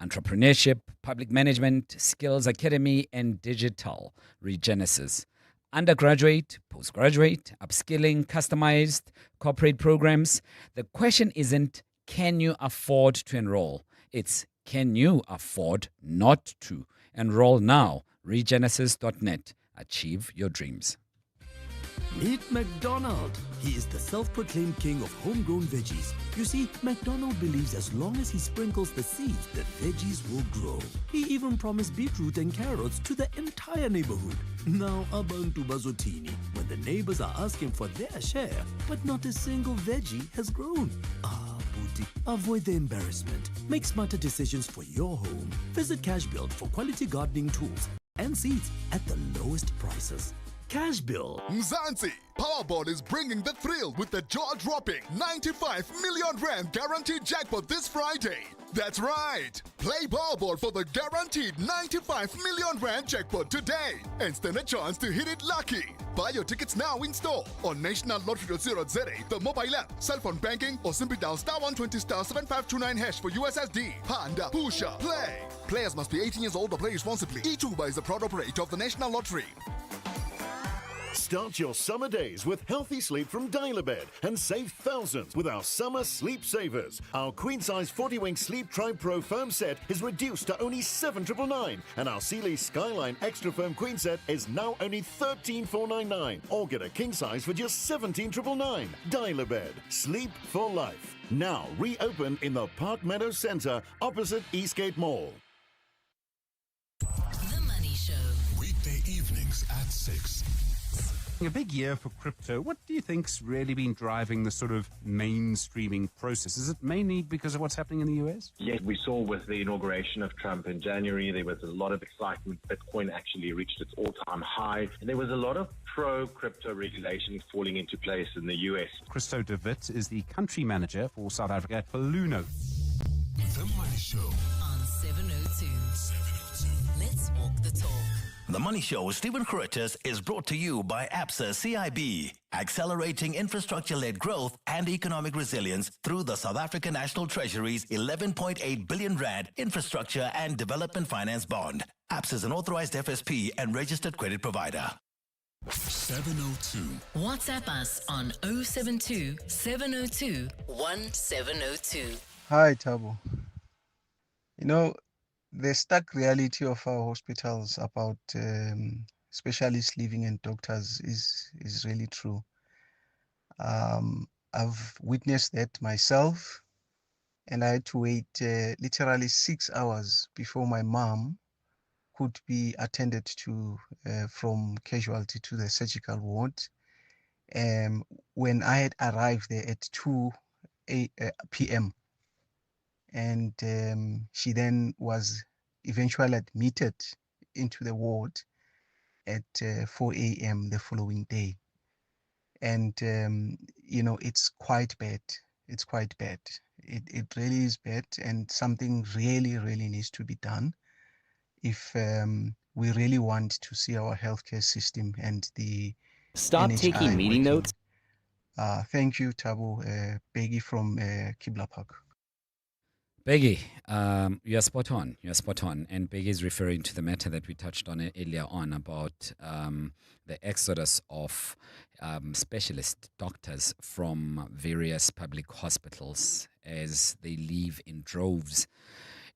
entrepreneurship, public management, skills academy, and digital. Regenesis. Undergraduate, postgraduate, upskilling, customized corporate programs. The question isn't, can you afford to enroll? It's, can you afford not to? Enroll now. Regenesis.net. Achieve your dreams. Meet McDonald. He is the self-proclaimed king of homegrown veggies. You see, McDonald believes as long as he sprinkles the seeds, the veggies will grow. He even promised beetroot and carrots to the entire neighborhood. Now, abantu bazotini, when the neighbors are asking for their share, but not a single veggie has grown. Booty, avoid the embarrassment. Make smarter decisions for your home. Visit Cash Build for quality gardening tools and seeds at the lowest prices. Cash Bill. Mzansi, Powerball is bringing the thrill with the jaw-dropping 95 million rand guaranteed jackpot this Friday. That's right. Play Powerball for the guaranteed 95 million rand jackpot today and stand a chance to hit it lucky. Buy your tickets now in store on nationallottery.co.za, the mobile app, cell phone banking, or simply dial *120 *7529# for USSD. Panda, Pusha, play. Players must be 18 years old or play responsibly. E2 is the proud operator of the National Lottery. Start your summer days with healthy sleep from Dial-A-Bed and save thousands with our summer sleep savers. Our queen-size 40-wing Sleep Tribe Pro foam set is reduced to only 7,999, and our Sealy Skyline Extra Foam Queen set is now only 13,499. Or get a king size for just 17,999. Dial-A-Bed, sleep for life. Now reopen in the Park Meadow Centre opposite Eastgate Mall. The Money Show. Weekday evenings at 6. A big year for crypto. What do you think's really been driving the sort of mainstreaming process? Is it mainly because of what's happening in the US? Yes, we saw with the inauguration of Trump in January, there was a lot of excitement. Bitcoin actually reached its all-time high, and there was a lot of pro-crypto regulations falling into place in the US. Christo de Wit is the country manager for South Africa for Luno. The Money Show on 702. Let's walk the talk. The Money Show with Stephen Curtis is brought to you by ABSA CIB, accelerating infrastructure-led growth and economic resilience through the South African National Treasury's 11.8 billion rand infrastructure and development finance bond. ABSA is an authorized FSP and registered credit provider. 702. WhatsApp us on 072 702 1702. Hi, Tabo. You know, the stark reality of our hospitals about specialists leaving and doctors is really true. I've witnessed that myself, and I had to wait literally 6 hours before my mom could be attended to from casualty to the surgical ward. When I had arrived there at 2 p.m. and she then was eventually admitted into the ward at 4 a.m. the following day. And, you know, it's quite bad. It's quite bad. It really is bad, and something really, really needs to be done if we really want to see our healthcare system and the Stop NHI taking meeting working. notes. Thank you, Tabo. Peggy from Kibla Park. Peggy, you're spot on. You're spot on. And Peggy is referring to the matter that we touched on earlier on about the exodus of specialist doctors from various public hospitals as they leave in droves.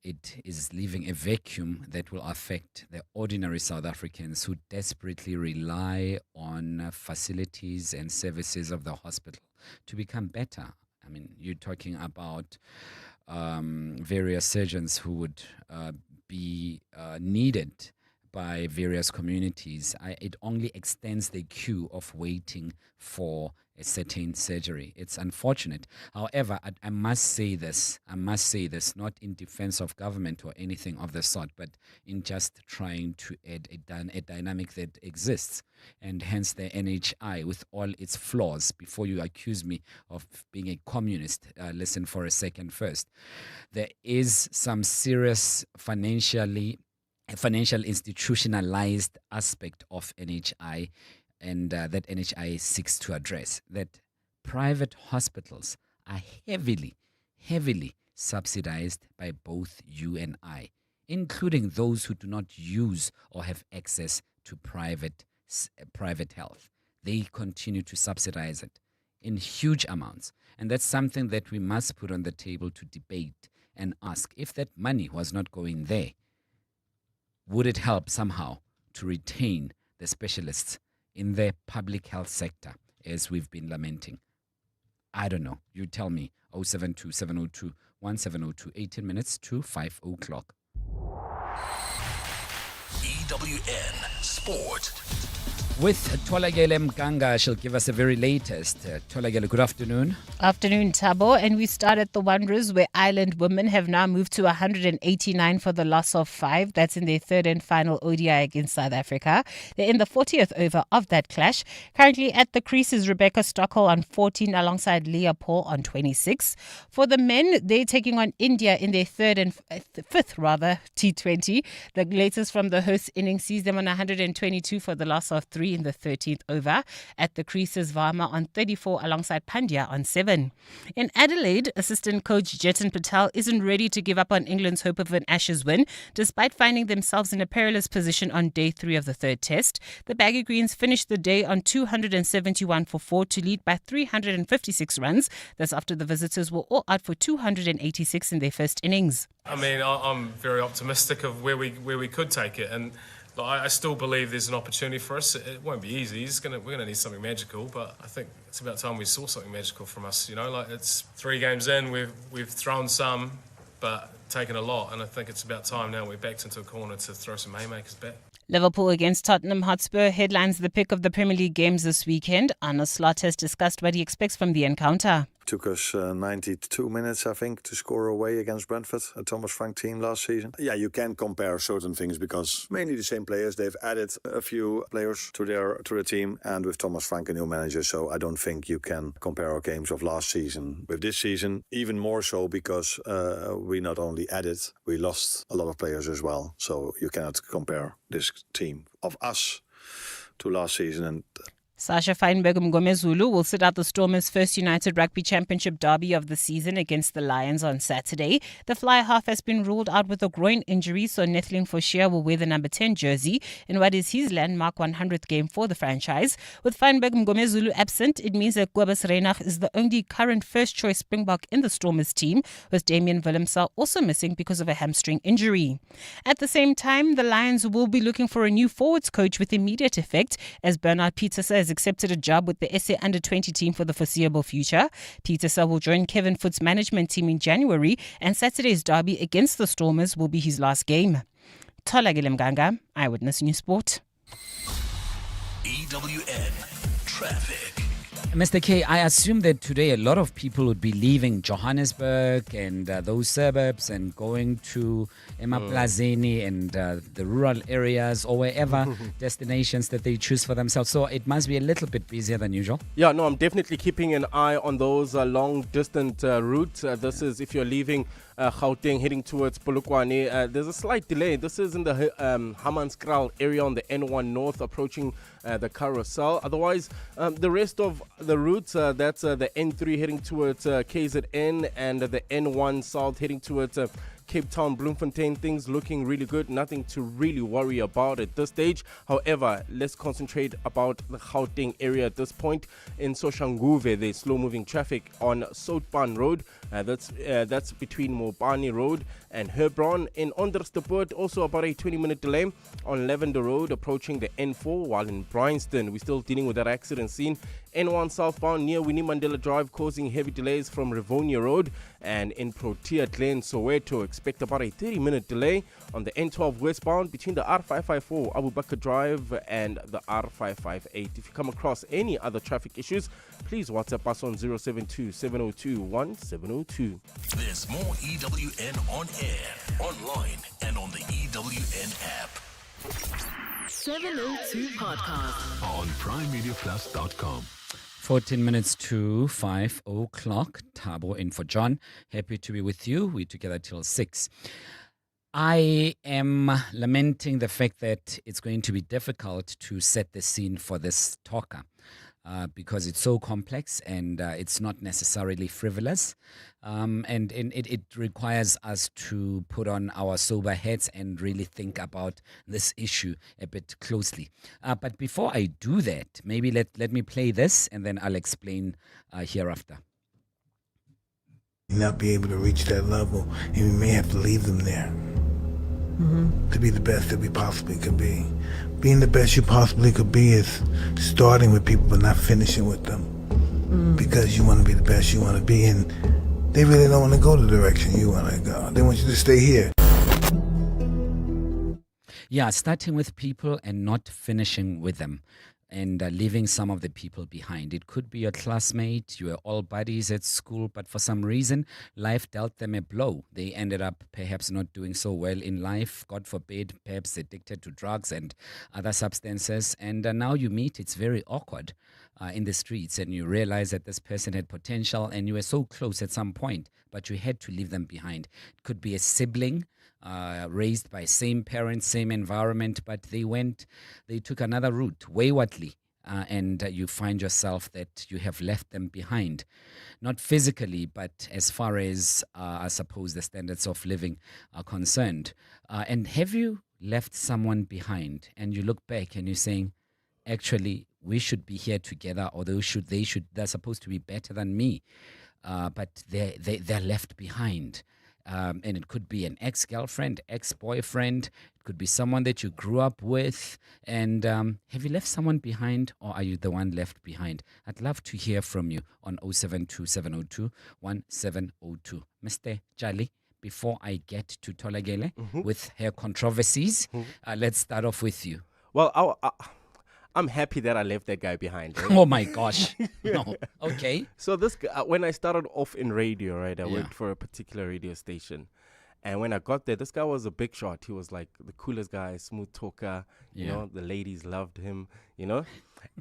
It is leaving a vacuum that will affect the ordinary South Africans who desperately rely on facilities and services of the hospital to become better. I mean, you're talking about various surgeons who would be needed by various communities, it only extends the queue of waiting for a certain surgery. It's unfortunate. However, I must say this, not in defense of government or anything of the sort, but in just trying to add a dynamic that exists. And hence the NHI, with all its flaws, before you accuse me of being a communist, listen for a second first. There is some serious financial institutionalized aspect of NHI, and that NHI seeks to address, that private hospitals are heavily subsidized by both you and I, including those who do not use or have access to private health. They continue to subsidize it in huge amounts. And that's something that we must put on the table to debate and ask, if that money was not going there, would it help somehow to retain the specialists in the public health sector, as we've been lamenting? I don't know. You tell me. 072 702 1702, 18 minutes to 5 o'clock. EWN Sport. With Tolagele Mganga, she'll give us the very latest. Tolagele, good afternoon. Afternoon, Tabo. And we start at the Wanderers, where Island women have now moved to 189 for the loss of 5. That's in their third and final ODI against South Africa. They're in the 40th over of that clash. Currently at the crease is Rebecca Stockwell on 14 alongside Leah Paul on 26. For the men, they're taking on India in their fifth T20. The latest from the host innings sees them on 122 for the loss of 3 in the 13th over. At the creases, Varma on 34 alongside Pandya on 7. In Adelaide, assistant coach Jetan Patel isn't ready to give up on England's hope of an Ashes win, despite finding themselves in a perilous position on day 3 of the third test. The Baggy Greens finished the day on 271 for 4 to lead by 356 runs. That's after the visitors were all out for 286 in their first innings. I mean, I'm very optimistic of where we could take it, and I still believe there's an opportunity for us. It won't be easy. We're gonna need something magical, but I think it's about time we saw something magical from us. It's 3 games in, we've thrown some, but taken a lot, and I think it's about time now we're backed into a corner to throw some haymakers back. Liverpool against Tottenham Hotspur headlines the pick of the Premier League games this weekend. Arne Slot has discussed what he expects from the encounter. Took us 92 minutes, I think, to score away against Brentford, a Thomas Frank team last season. Yeah, you can compare certain things because mainly the same players. They've added a few players to their team, and with Thomas Frank a new manager. So I don't think you can compare our games of last season with this season. Even more so because we not only added, we lost a lot of players as well. So you cannot compare this team of us to last season. And Sasha Feinberg Mgomezulu will sit out the Stormers' first United Rugby Championship derby of the season against the Lions on Saturday. The fly half has been ruled out with a groin injury, so Nethling Forshia will wear the number 10 jersey in what is his landmark 100th game for the franchise. With Feinberg Mgomezulu absent, it means that Kobus Reinach is the only current first-choice Springbok in the Stormers team, with Damian Willemse also missing because of a hamstring injury. At the same time, the Lions will be looking for a new forwards coach with immediate effect, as Bernard Pieterse has accepted a job with the SA Under-20 team for the foreseeable future. Pieterse will join Kevin Foot's management team in January, and Saturday's derby against the Stormers will be his last game. Tolagele Mganga, Eyewitness News Sport. EWN Traffic. Mr. K, I assume that today a lot of people would be leaving Johannesburg and those suburbs and going to Emaplazeni and the rural areas or wherever destinations that they choose for themselves. So it must be a little bit busier than usual. Yeah, no, I'm definitely keeping an eye on those long-distance routes. This is if you're leaving Gauteng heading towards Polokwane. There's a slight delay. This is in the Hammanskraal area on the N1 North approaching the Carousel. Otherwise, the rest of the routes, that's the N3 heading towards KZN and the N1 South heading towards Cape Town, Bloemfontein, things looking really good. Nothing to really worry about at this stage. However, let's concentrate about the Gauteng area at this point. In Soshanguve, there's slow-moving traffic on Soutpan Road. That's between Mopani Road and Hebron. In Onderstepoort, also about a 20-minute delay on Lavender Road approaching the N4, while in Bryanston, we're still dealing with that accident scene. N1 southbound near Winnie Mandela Drive causing heavy delays from Rivonia Road. And in Protea Glen, Soweto, expect about a 30-minute delay on the N12 westbound between the R554 Abu Bakr Drive and the R558. If you come across any other traffic issues, please WhatsApp us on 072-702-1702. There's more EWN on air, online, and on the EWN app. 702 Podcast. On primemediaplus.com. 14 minutes to 5 o'clock. Thabo in for John. Happy to be with you. We're together till 6. I am lamenting the fact that it's going to be difficult to set the scene for this talker. Because it's so complex and it's not necessarily frivolous. And it requires us to put on our sober heads and really think about this issue a bit closely. But before I do that, maybe let me play this and then I'll explain hereafter. Not be able to reach that level, and we may have to leave them there. To be the best that we possibly could be. Being the best you possibly could be is starting with people but not finishing with them. Because you want to be the best you want to be, and they really don't want to go the direction you want to go. They want you to stay here. Yeah, starting with people and not finishing with them. And leaving some of the people behind. It could be your classmate, you were all buddies at school, but for some reason, life dealt them a blow. They ended up perhaps not doing so well in life, God forbid, perhaps addicted to drugs and other substances. And now you meet, it's very awkward in the streets, and you realize that this person had potential and you were so close at some point, but you had to leave them behind. It could be a sibling, raised by same parents, same environment, but they took another route, waywardly, and you find yourself that you have left them behind. Not physically, but as far as, I suppose, the standards of living are concerned. And have you left someone behind and you look back and you're saying, actually, we should be here together, or they're supposed to be better than me, but they're left behind. And it could be an ex-girlfriend, ex-boyfriend. It could be someone that you grew up with. And have you left someone behind, or are you the one left behind? I'd love to hear from you on 072-702-1702. Mr. Jali, before I get to Tolegele with her controversies, let's start off with you. Well, I'm happy that I left that guy behind. Right? Oh my gosh. No. Okay. So this guy, when I started off in radio, right, I worked for a particular radio station. And when I got there, this guy was a big shot. He was like the coolest guy, smooth talker, you know, the ladies loved him, you know.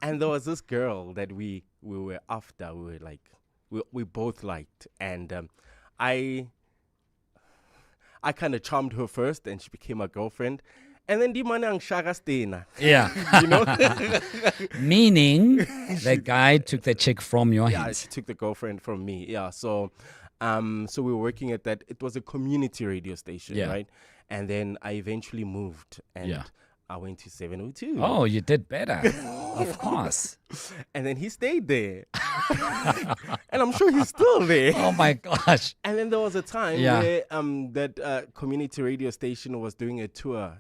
And there was this girl that we were after, we both liked. And I kind of charmed her first, and she became my girlfriend. And then yeah. You know? Meaning the guy took the chick from your hands. Yeah, she took the girlfriend from me. Yeah. So we were working at that. It was a community radio station, right? And then I eventually moved and I went to 702. Oh, you did better. Of course. And then he stayed there. And I'm sure he's still there. Oh my gosh. And then there was a time where that community radio station was doing a tour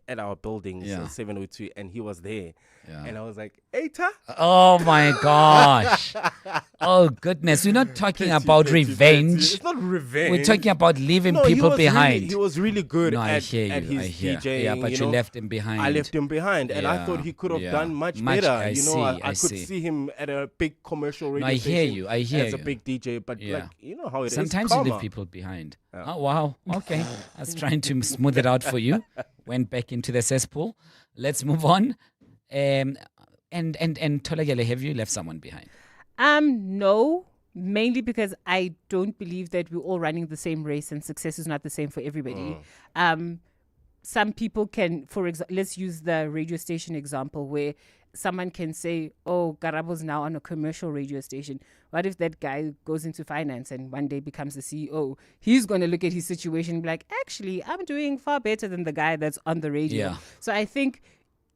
at our buildings, 702, and he was there. Yeah. And I was like, Eita. Oh my gosh. Oh goodness. We're not talking about revenge. It's not revenge. We're talking about leaving people behind. He was really good at his DJing. Yeah, but you left him behind. I left him behind. And I thought he could have done much better. I could see him at a big commercial radio station. I hear you. As a big DJ. But like, you know how it Sometimes is. Sometimes you leave people behind. Yeah. Oh, wow. Okay. I was trying to smooth it out for you. Went back into the cesspool. Let's move on. And Tolegele, have you left someone behind? No, mainly because I don't believe that we're all running the same race and success is not the same for everybody. Some people can, for example, let's use the radio station example where someone can say, oh, Garabo's now on a commercial radio station. What if that guy goes into finance and one day becomes the CEO? He's going to look at his situation and be like, actually, I'm doing far better than the guy that's on the radio. Yeah. So I think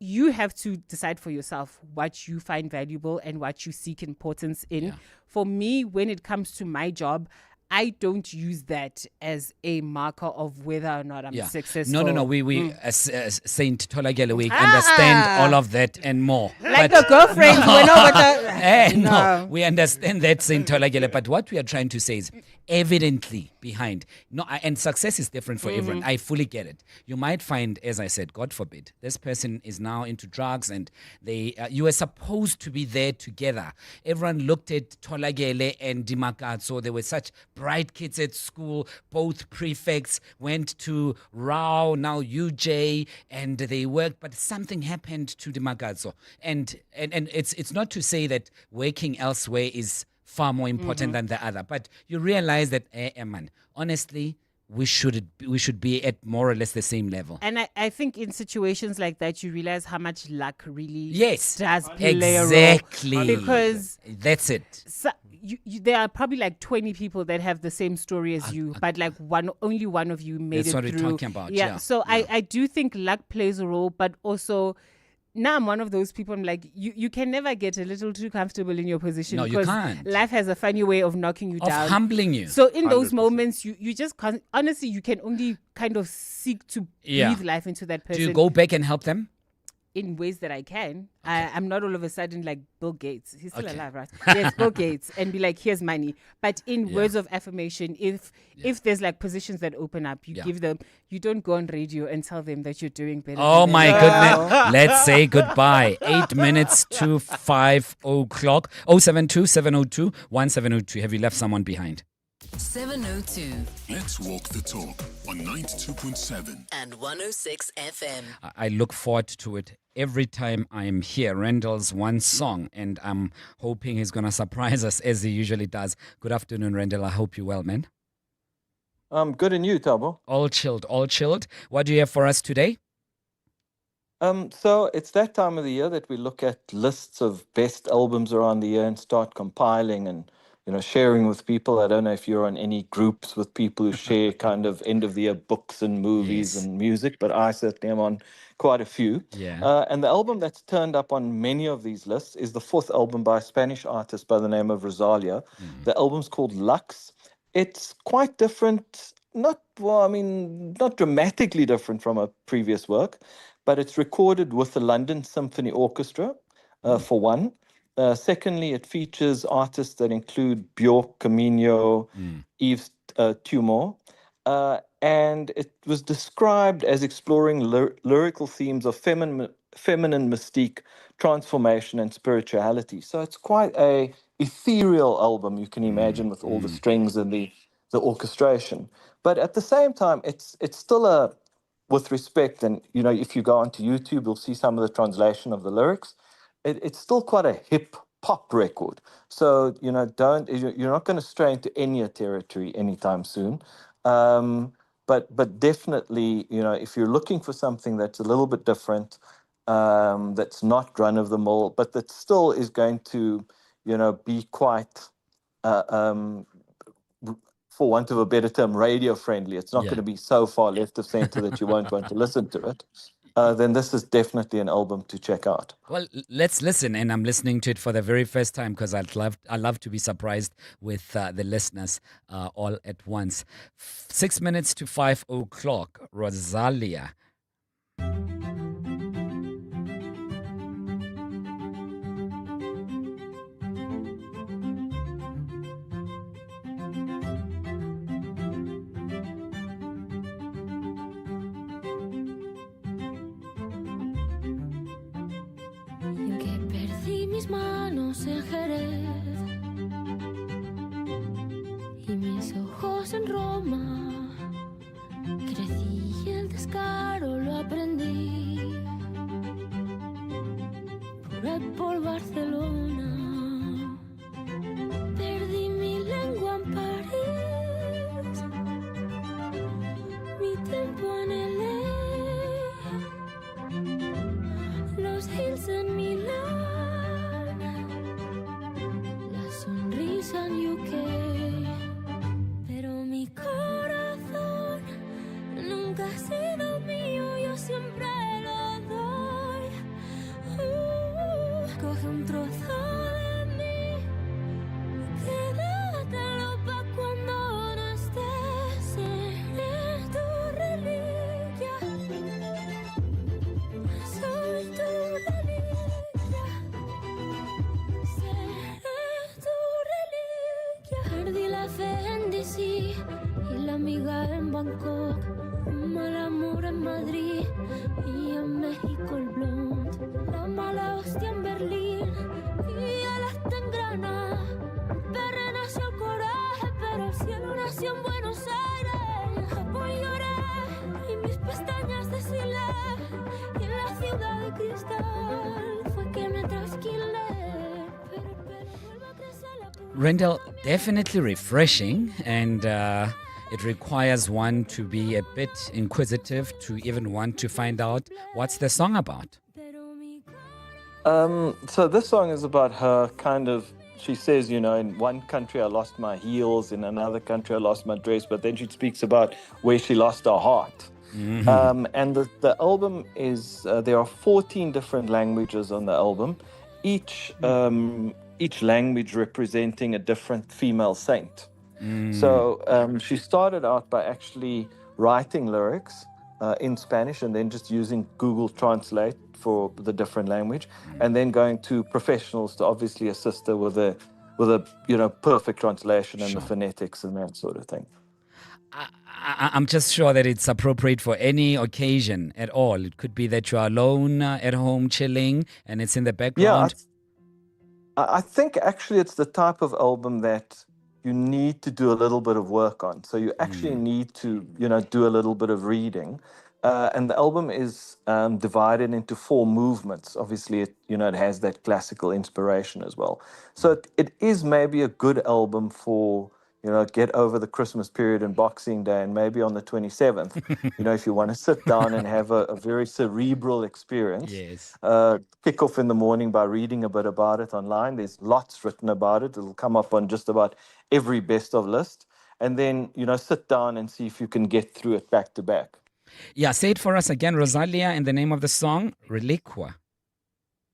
you have to decide for yourself what you find valuable and what you seek importance in. Yeah. For me, when it comes to my job, I don't use that as a marker of whether or not I'm successful. No. We as Saint Tolagele, we understand all of that and more. Like the girlfriend went over the... No, we understand that, Saint Tolagele. But what we are trying to say is evidently behind. No, and success is different for everyone. I fully get it. You might find, as I said, God forbid, this person is now into drugs and they you were supposed to be there together. Everyone looked at Tolagele and Dimakatso. They were such bright kids at school. Both prefects went to Rao, now UJ, and they worked. But something happened to Dimakatso. And it's not to say that working elsewhere is far more important than the other. But you realize that, man, honestly, we should be at more or less the same level. And I think in situations like that, you realize how much luck really does play exactly. a role. Because that's it. So, there are probably like 20 people that have the same story as you, but like only one of you made that's it through. That's what we're talking about. Yeah. So I do think luck plays a role, but also now I'm one of those people. I'm like, you can never get a little too comfortable in your position. No, you can't. Life has a funny way of knocking you down, humbling you. So in those moments, you just can't. Honestly, you can only kind of seek to breathe life into that person. Do you go back and help them? In ways that I can. I'm not all of a sudden like Bill Gates. He's still alive, right? Yes, Bill Gates. And be like, here's money. But in words of affirmation, if there's like positions that open up, you give them, you don't go on radio and tell them that you're doing better. Oh my goodness. Let's say goodbye. 8 minutes to 5 o'clock. 072-702-1702. Have you left someone behind? 702. Let's walk the talk on 92.7 and 106 FM. I look forward to it every time I'm here. Randall's one song, and I'm hoping he's going to surprise us as he usually does. Good afternoon, Randall. I hope you're well, man. Good, and you, Tabo? All chilled. What do you have for us today? So it's that time of the year that we look at lists of best albums around the year and start compiling and sharing with people. I don't know if you're on any groups with people who share kind of end of the year books and movies and music, but I certainly am on quite a few. Yeah. And the album that's turned up on many of these lists is the fourth album by a Spanish artist by the name of Rosalia. The album's called Lux. It's quite different, not dramatically different from her previous work, but it's recorded with the London Symphony Orchestra, for one. Secondly, it features artists that include Björk, Camino, Yves Tumor, and it was described as exploring lyrical themes of feminine mystique, transformation, and spirituality. So it's quite a ethereal album, you can imagine, with all the strings and the orchestration. But at the same time, it's still with respect, and if you go onto YouTube, you'll see some of the translation of the lyrics. It's still quite a hip hop record. So, you're not going to stray into Enya territory anytime soon. But definitely, if you're looking for something that's a little bit different, that's not run of the mill, but that still is going to, be quite, for want of a better term, radio friendly. It's not going to be so far left of center that you won't want to listen to it. Then this is definitely an album to check out. Well, let's listen, and I'm listening to it for the very first time because I love to be surprised with the listeners all at once. 6 minutes to 5 o'clock, Rosalia. Manos en Jerez y mis ojos en Roma. Crecí y el descaro lo aprendí por Barcelona. Perdí mi lengua en París, mi tiempo en LA, los hills en Milán. Sonrisa en UK, pero mi corazón Perdí la fe en DC y la amiga en Bangkok. Un mal amor en Madrid y en México el blond. La mala hostia en Berlín y él hasta en Granada. Perre nació el coraje, pero el cielo nació en Buenos Aires. En Japón lloré y mis pestañas deshilé. Y en la ciudad de cristal fue que me trasquilé. Pero el pelo vuelve a crecer la punta. Rendell, definitely refreshing, and it requires one to be a bit inquisitive to even want to find out what's the song about. So this song is about her kind of, she says, you know, in one country I lost my heels, in another country I lost my dress, but then she speaks about where she lost her heart. Mm-hmm. And the album is, there are 14 different languages on the album, each language representing a different female saint. So she started out by actually writing lyrics in Spanish and then just using Google Translate for the different language, and then going to professionals to obviously assist her with a perfect translation and the phonetics and that sort of thing. I'm just sure that it's appropriate for any occasion at all. It could be that you're alone at home chilling and it's in the background. Yeah, I think actually it's the type of album that you need to do a little bit of work on. So you actually need to, do a little bit of reading. And the album is divided into 4 movements. Obviously, it has that classical inspiration as well. So it is maybe a good album for, get over the Christmas period and Boxing Day, and maybe on the 27th, if you want to sit down and have a very cerebral experience. Yes. Kick off in the morning by reading a bit about it online. There's lots written about it. It'll come up on just about every best of list. And then, sit down and see if you can get through it back to back. Yeah, say it for us again, Rosalia, and the name of the song, Reliqua.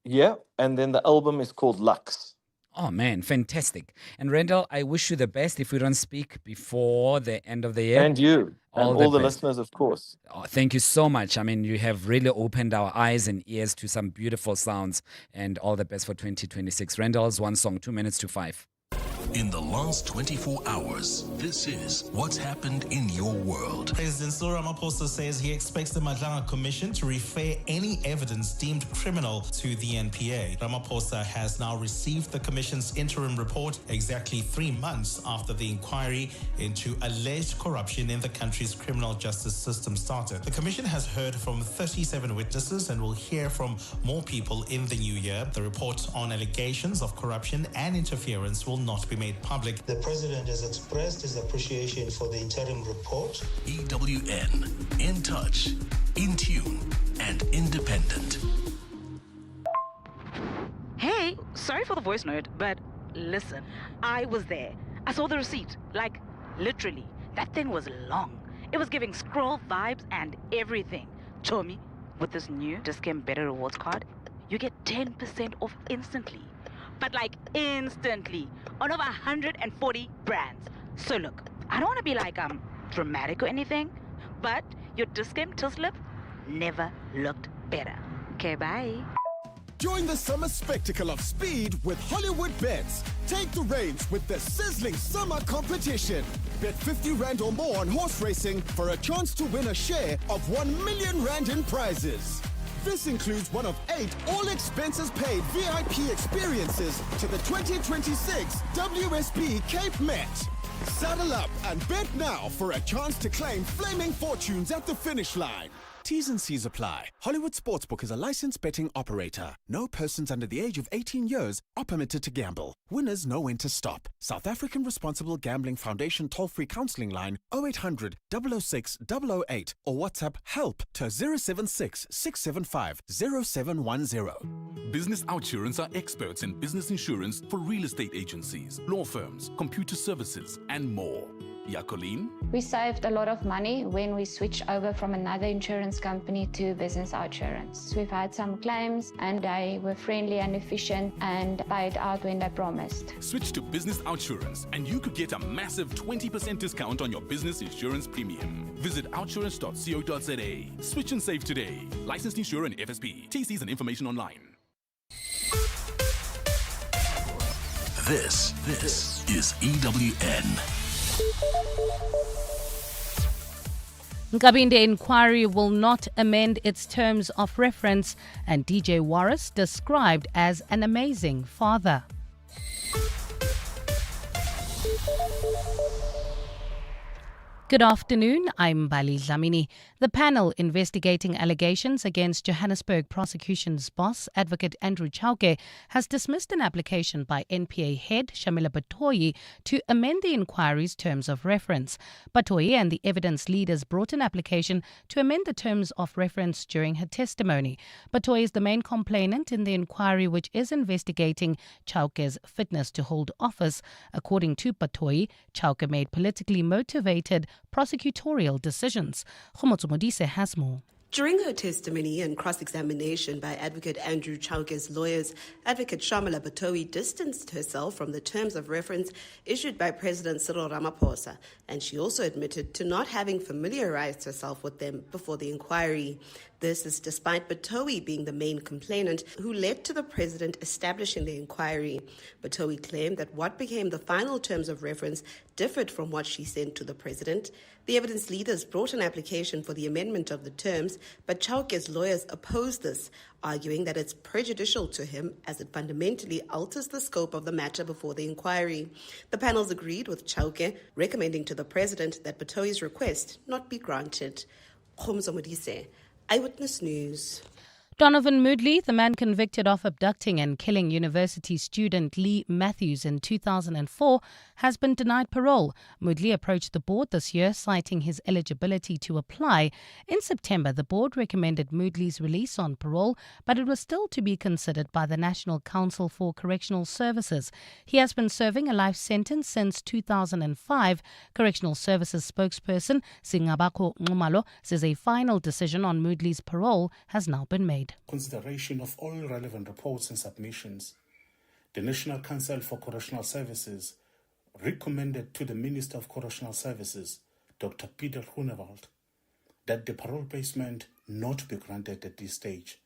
Yeah, and then the album is called Lux. Oh, man, fantastic. And Rendell, I wish you the best if we don't speak before the end of the year. And you, all the best. listeners, of course. Oh, thank you so much. I mean, you have really opened our eyes and ears to some beautiful sounds, and all the best for 2026. Rendell's One Song, 2 minutes to 5. In the last 24 hours, this is what's happened in your world. President Cyril Ramaphosa says he expects the Madlanga Commission to refer any evidence deemed criminal to the NPA. Ramaphosa has now received the Commission's interim report exactly 3 months after the inquiry into alleged corruption in the country's criminal justice system started. The Commission has heard from 37 witnesses and will hear from more people in the new year. The report on allegations of corruption and interference will not be made public. The President has expressed his appreciation for the interim report. EWN, in touch, in tune, and independent. Hey, sorry for the voice note, but listen, I was there. I saw the receipt, like literally. That thing was long. It was giving scroll vibes and everything. Tommy, with this new Discount Better Rewards card, you get 10% off instantly. But like instantly on over 140 brands. So look, I don't want to be like dramatic or anything, but your Discount till slip never looked better. Okay, bye. Join the summer spectacle of speed with Hollywood Bets. Take the reins with the sizzling summer competition. Bet 50 Rand or more on horse racing for a chance to win a share of 1 million Rand in prizes. This includes one of 8 all-expenses-paid VIP experiences to the 2026 WSB Cape Met. Saddle up and bet now for a chance to claim flaming fortunes at the finish line. T's and C's apply. Hollywood Sportsbook is a licensed betting operator. No persons under the age of 18 years are permitted to gamble. Winners know when to stop. South African Responsible Gambling Foundation toll-free counseling line 0800 006 008 or WhatsApp help to 076 675 0710. Business Outsurance are experts in business insurance for real estate agencies, law firms, computer services, and more. Jacqueline? We saved a lot of money when we switched over from another insurance company to Business Outsurance. We've had some claims and they were friendly and efficient and paid out when they promised. Switch to Business Outsurance and you could get a massive 20% discount on your business insurance premium. Visit outsurance.co.za. Switch and save today. Licensed insurer and FSP. TCs and information online. This is EWN. Nkabinde inquiry will not amend its terms of reference, and DJ Warris described as an amazing father. Good afternoon, I'm Bali Dlamini. The panel investigating allegations against Johannesburg prosecution's boss, Advocate Andrew Chauke, has dismissed an application by NPA head Shamila Batoyi to amend the inquiry's terms of reference. Batoyi and the evidence leaders brought an application to amend the terms of reference during her testimony. Batoyi is the main complainant in the inquiry, which is investigating Chauke's fitness to hold office. According to Batoyi, Chauke made politically motivated prosecutorial decisions. Khomotso Modise has more. During her testimony and cross-examination by Advocate Andrew Chauke's lawyers, Advocate Shamila Batoyi distanced herself from the terms of reference issued by President Cyril Ramaphosa, and she also admitted to not having familiarized herself with them before the inquiry. This is despite Batoyi being the main complainant who led to the president establishing the inquiry. Batoyi claimed that what became the final terms of reference differed from what she sent to the president. The evidence leaders brought an application for the amendment of the terms, but Chauke's lawyers opposed this, arguing that it's prejudicial to him as it fundamentally alters the scope of the matter before the inquiry. The panels agreed with Chauke, recommending to the president that Batoyi's request not be granted. Khomotso Modise, Eyewitness News. Donovan Moodley, the man convicted of abducting and killing university student Lee Matthews in 2004, has been denied parole. Moodley approached the board this year, citing his eligibility to apply. In September, the board recommended Moodley's release on parole, but it was still to be considered by the National Council for Correctional Services. He has been serving a life sentence since 2005. Correctional Services spokesperson Singabako Nxumalo says a final decision on Moodley's parole has now been made. Consideration of all relevant reports and submissions, the National Council for Correctional Services recommended to the Minister of Correctional Services, Dr. Peter Groenewald, that the parole placement not be granted at this stage.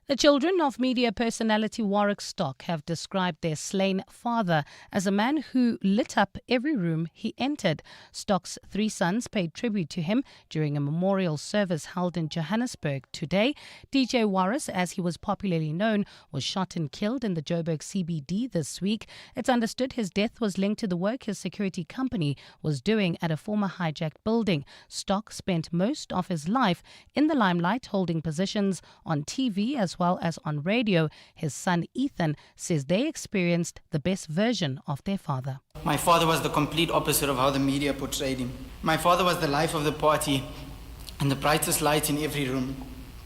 The children of media personality Warwick Stock have described their slain father as a man who lit up every room he entered. Stock's 3 sons paid tribute to him during a memorial service held in Johannesburg today. DJ Warris, as he was popularly known, was shot and killed in the Joburg CBD this week. It's understood his death was linked to the work his security company was doing at a former hijacked building. Stock spent most of his life in the limelight, holding positions on TV as well as on radio. His son Ethan says they experienced the best version of their father. My father was the complete opposite of how the media portrayed him. My father was the life of the party and the brightest light in every room.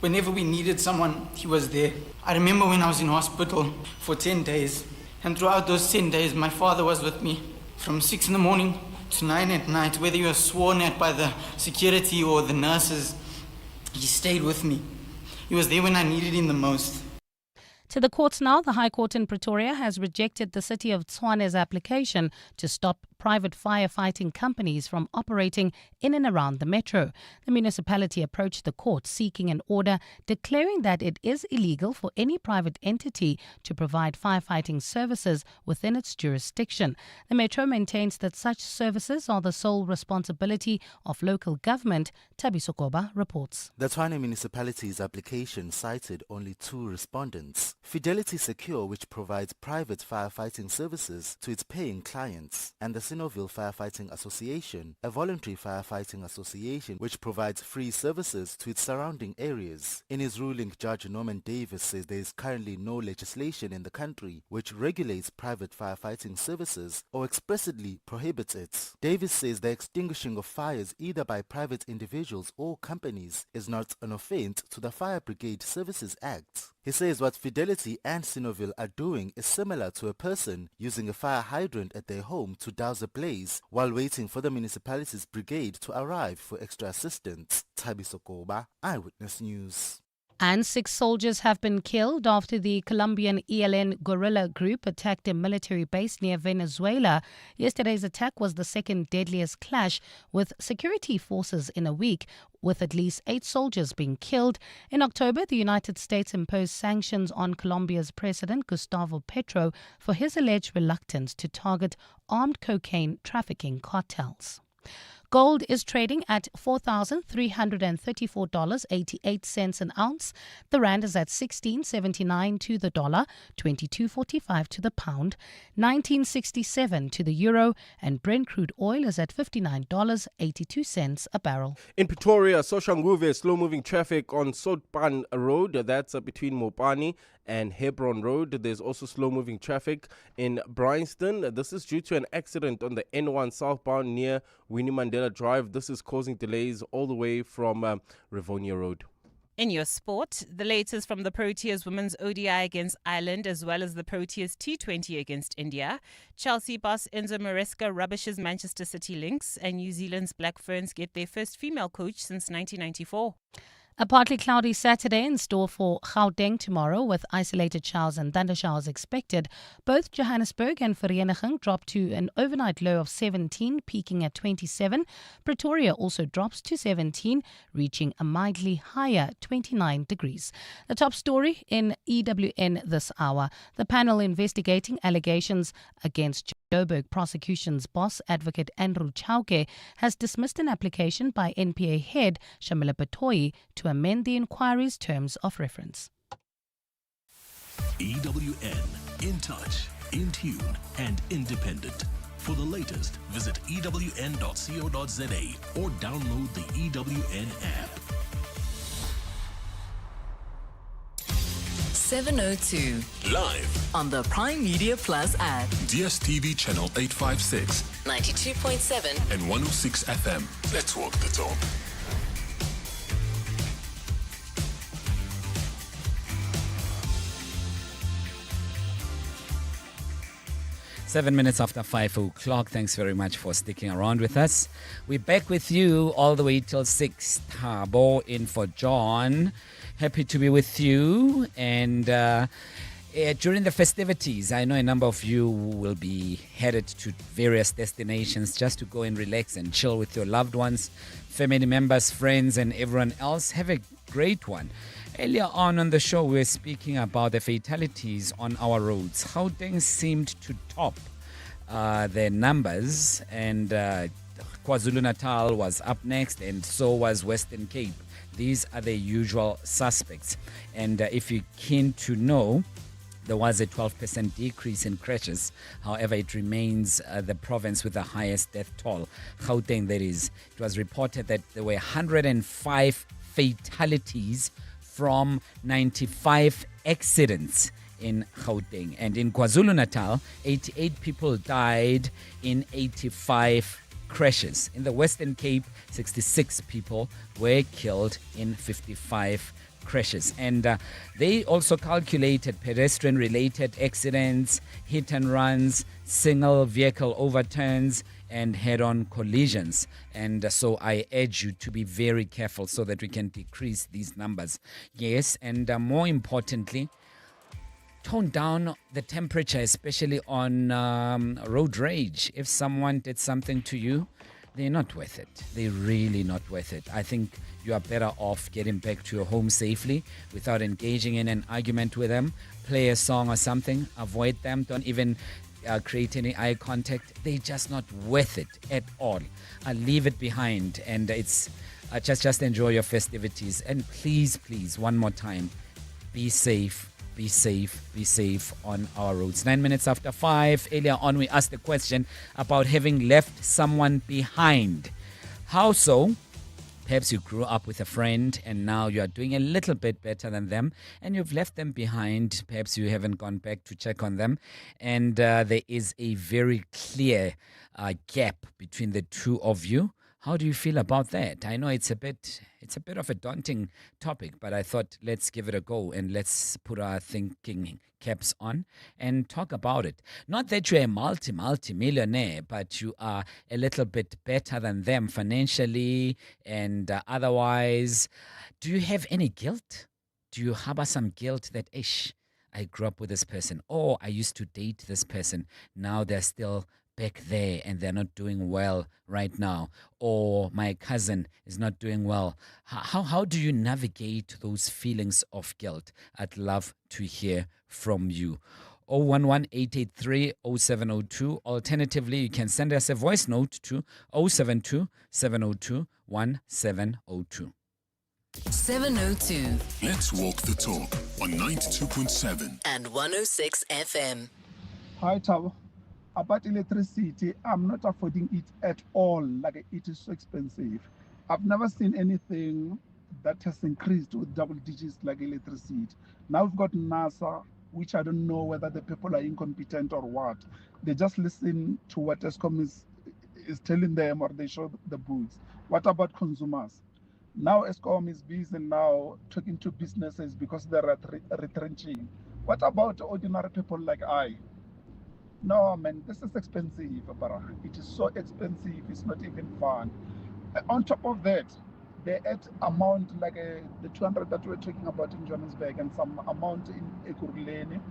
Whenever we needed someone, he was there. I remember when I was in hospital for 10 days, and throughout those 10 days, my father was with me from 6 in the morning to 9 at night. Whether you were sworn at by the security or the nurses, he stayed with me. He was there when I needed him the most. To the courts now, the High Court in Pretoria has rejected the City of Tshwane's application to stop private firefighting companies from operating in and around the metro. The municipality approached the court seeking an order declaring that it is illegal for any private entity to provide firefighting services within its jurisdiction. The metro maintains that such services are the sole responsibility of local government. Thabiso Koba reports. The Tshwane municipality's application cited only 2 respondents. Fidelity Secure, which provides private firefighting services to its paying clients, and the Sinoville Firefighting Association, a voluntary firefighting association which provides free services to its surrounding areas. In his ruling, Judge Norman Davis says there is currently no legislation in the country which regulates private firefighting services or expressly prohibits it. Davis says the extinguishing of fires either by private individuals or companies is not an offence to the Fire Brigade Services Act. He says what Fidelity and Sinoville are doing is similar to a person using a fire hydrant at their home to douse a blaze while waiting for the municipality's brigade to arrive for extra assistance. Thabiso Koba, Eyewitness News. And 6 soldiers have been killed after the Colombian ELN guerrilla group attacked a military base near Venezuela. Yesterday's attack was the second deadliest clash with security forces in a week, with at least 8 soldiers being killed. In October, the United States imposed sanctions on Colombia's President Gustavo Petro for his alleged reluctance to target armed cocaine trafficking cartels. Gold is trading at $4,334.88 an ounce. The rand is at 16.79 to the dollar, 22.45 to the pound, 19.67 to the euro, and Brent crude oil is at $59.82 a barrel. In Pretoria, Soshanguve, slow-moving traffic on Sotpan Road. That's between Mopani and Hebron Road. There's also slow-moving traffic in Bryanston. This is due to an accident on the N1 southbound near Winnie Mandela Drive. This is causing delays all the way from Rivonia Road. In your sport, the latest from the Proteas Women's ODI against Ireland as well as the Proteas T20 against India. Chelsea boss Enzo Maresca rubbishes Manchester City Lynx, and New Zealand's Black Ferns get their first female coach since 1994. A partly cloudy Saturday in store for Gauteng tomorrow, with isolated showers and thunder showers expected. Both Johannesburg and Vereeniging drop to an overnight low of 17, peaking at 27. Pretoria also drops to 17, reaching a mildly higher 29 degrees. The top story in EWN this hour: the panel investigating allegations against Joburg prosecution's boss, Advocate Andrew Chauke, has dismissed an application by NPA head Shamila Batoyi to amend the inquiry's terms of reference. EWN, in touch, in tune, and independent. For the latest, visit ewn.co.za or download the EWN app. 702. Live On the Prime Media Plus app. DSTV channel 856 92.7 and 106 FM. Let's walk the talk. Seven minutes after 5 o'clock. Thanks very much for sticking around with us. We're back with you all the way till 6. Thabo in for John. Happy to be with you. And during the festivities, I know a number of you will be headed to various destinations just to go and relax and chill with your loved ones, family members, friends, and everyone else. Have a great one. Earlier on the show, we were speaking about the fatalities on our roads. How things seemed to top their numbers, and KwaZulu-Natal was up next, and so was Western Cape. These are the usual suspects. And if you're keen to know, there was a 12% decrease in crashes. However, it remains the province with the highest death toll. Gauteng, that is. It was reported that there were 105 fatalities from 95 accidents in Gauteng. And in KwaZulu-Natal, 88 people died in 85 crashes. In the Western Cape, 66 people were killed in 55 crashes. And they also calculated pedestrian-related accidents, hit and runs, single vehicle overturns, and head-on collisions. And so I urge you to be very careful so that we can decrease these numbers. Yes, and more importantly, tone down the temperature, especially on road rage. If someone did something to you, they're not worth it. They're really not worth it. I think you are better off getting back to your home safely without engaging in an argument with them. Play a song or something. Avoid them. Don't even create any eye contact. They're just not worth it at all. Leave it behind, and it's just enjoy your festivities. And please, one more time, be safe. Be safe on our roads. 9 minutes after 5. Earlier on, we asked the question about having left someone behind. How so? Perhaps you grew up with a friend and now you are doing a little bit better than them and you've left them behind. Perhaps you haven't gone back to check on them. And there is a very clear gap between the two of you. How do you feel about that? I know it's a bit of a daunting topic, but I thought let's give it a go and let's put our thinking caps on and talk about it. Not that you're a multi-millionaire, but you are a little bit better than them financially and otherwise. Do you have any guilt? do you harbor some guilt that, I grew up with this person, or I used to date this person, now they're still back there and they're not doing well right now, or my cousin is not doing well? How do you navigate those feelings of guilt? I'd love to hear from you. 011-883-0702. Alternatively, you can send us a voice note to 072-702-1702. 702 Let's walk the talk on 92.7 and 106 FM. Hi, Tabo. About electricity, I'm not affording it at all. Like, it is so expensive. I've never seen anything that has increased with double digits like electricity. Now we've got NASA, which I don't know whether the people are incompetent or what. They just listen to what Eskom is telling them, or they show the books. What about consumers? Now Eskom is busy now talking to businesses because they're retrenching. What about ordinary people like I? No, man, this is expensive, Bara. It is so expensive, it's not even fun. On top of that, they add amount like the 200 that we're talking about in Johannesburg and some amount in Ekurhuleni.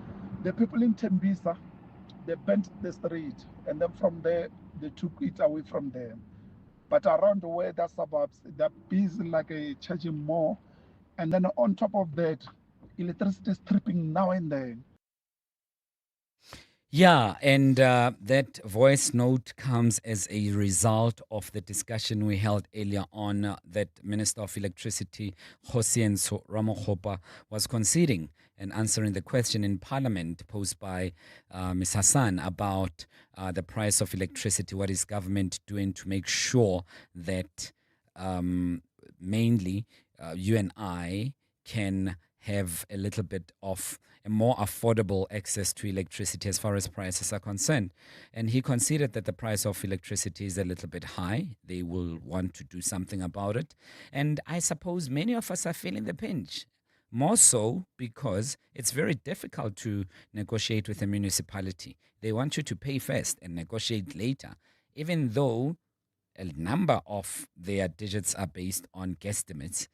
The people in Tembisa, they bent the street, and then from there, they took it away from them. But around where the suburbs, they're busy like charging more. And then on top of that, electricity is tripping now and then. Yeah, and that voice note comes as a result of the discussion we held earlier on that Minister of Electricity, Kgosientsho Ramokgopa, was conceding and answering the question in Parliament posed by Ms. Hassan about the price of electricity. What is government doing to make sure that mainly you and I can have a little bit of a more affordable access to electricity as far as prices are concerned. And he considered that the price of electricity is a little bit high. They will want to do something about it. And I suppose many of us are feeling the pinch. More so because it's very difficult to negotiate with a municipality. They want you to pay first and negotiate later, even though a number of their digits are based on guesstimates.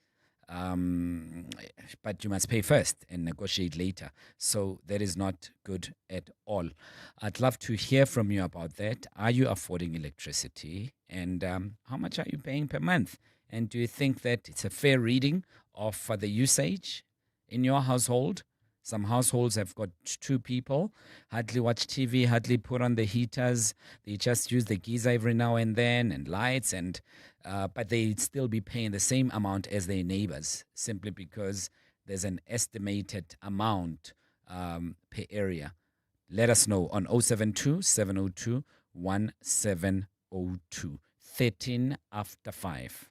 But you must pay first and negotiate later. So that is not good at all. I'd love to hear from you about that. Are you affording electricity? And how much are you paying per month? And do you think that it's a fair reading of the usage in your household? Some households have got 2 people, hardly watch TV, hardly put on the heaters. They just use the geyser every now and then and lights, and but they'd still be paying the same amount as their neighbors simply because there's an estimated amount per area. Let us know on 072-702-1702, 13 after 5.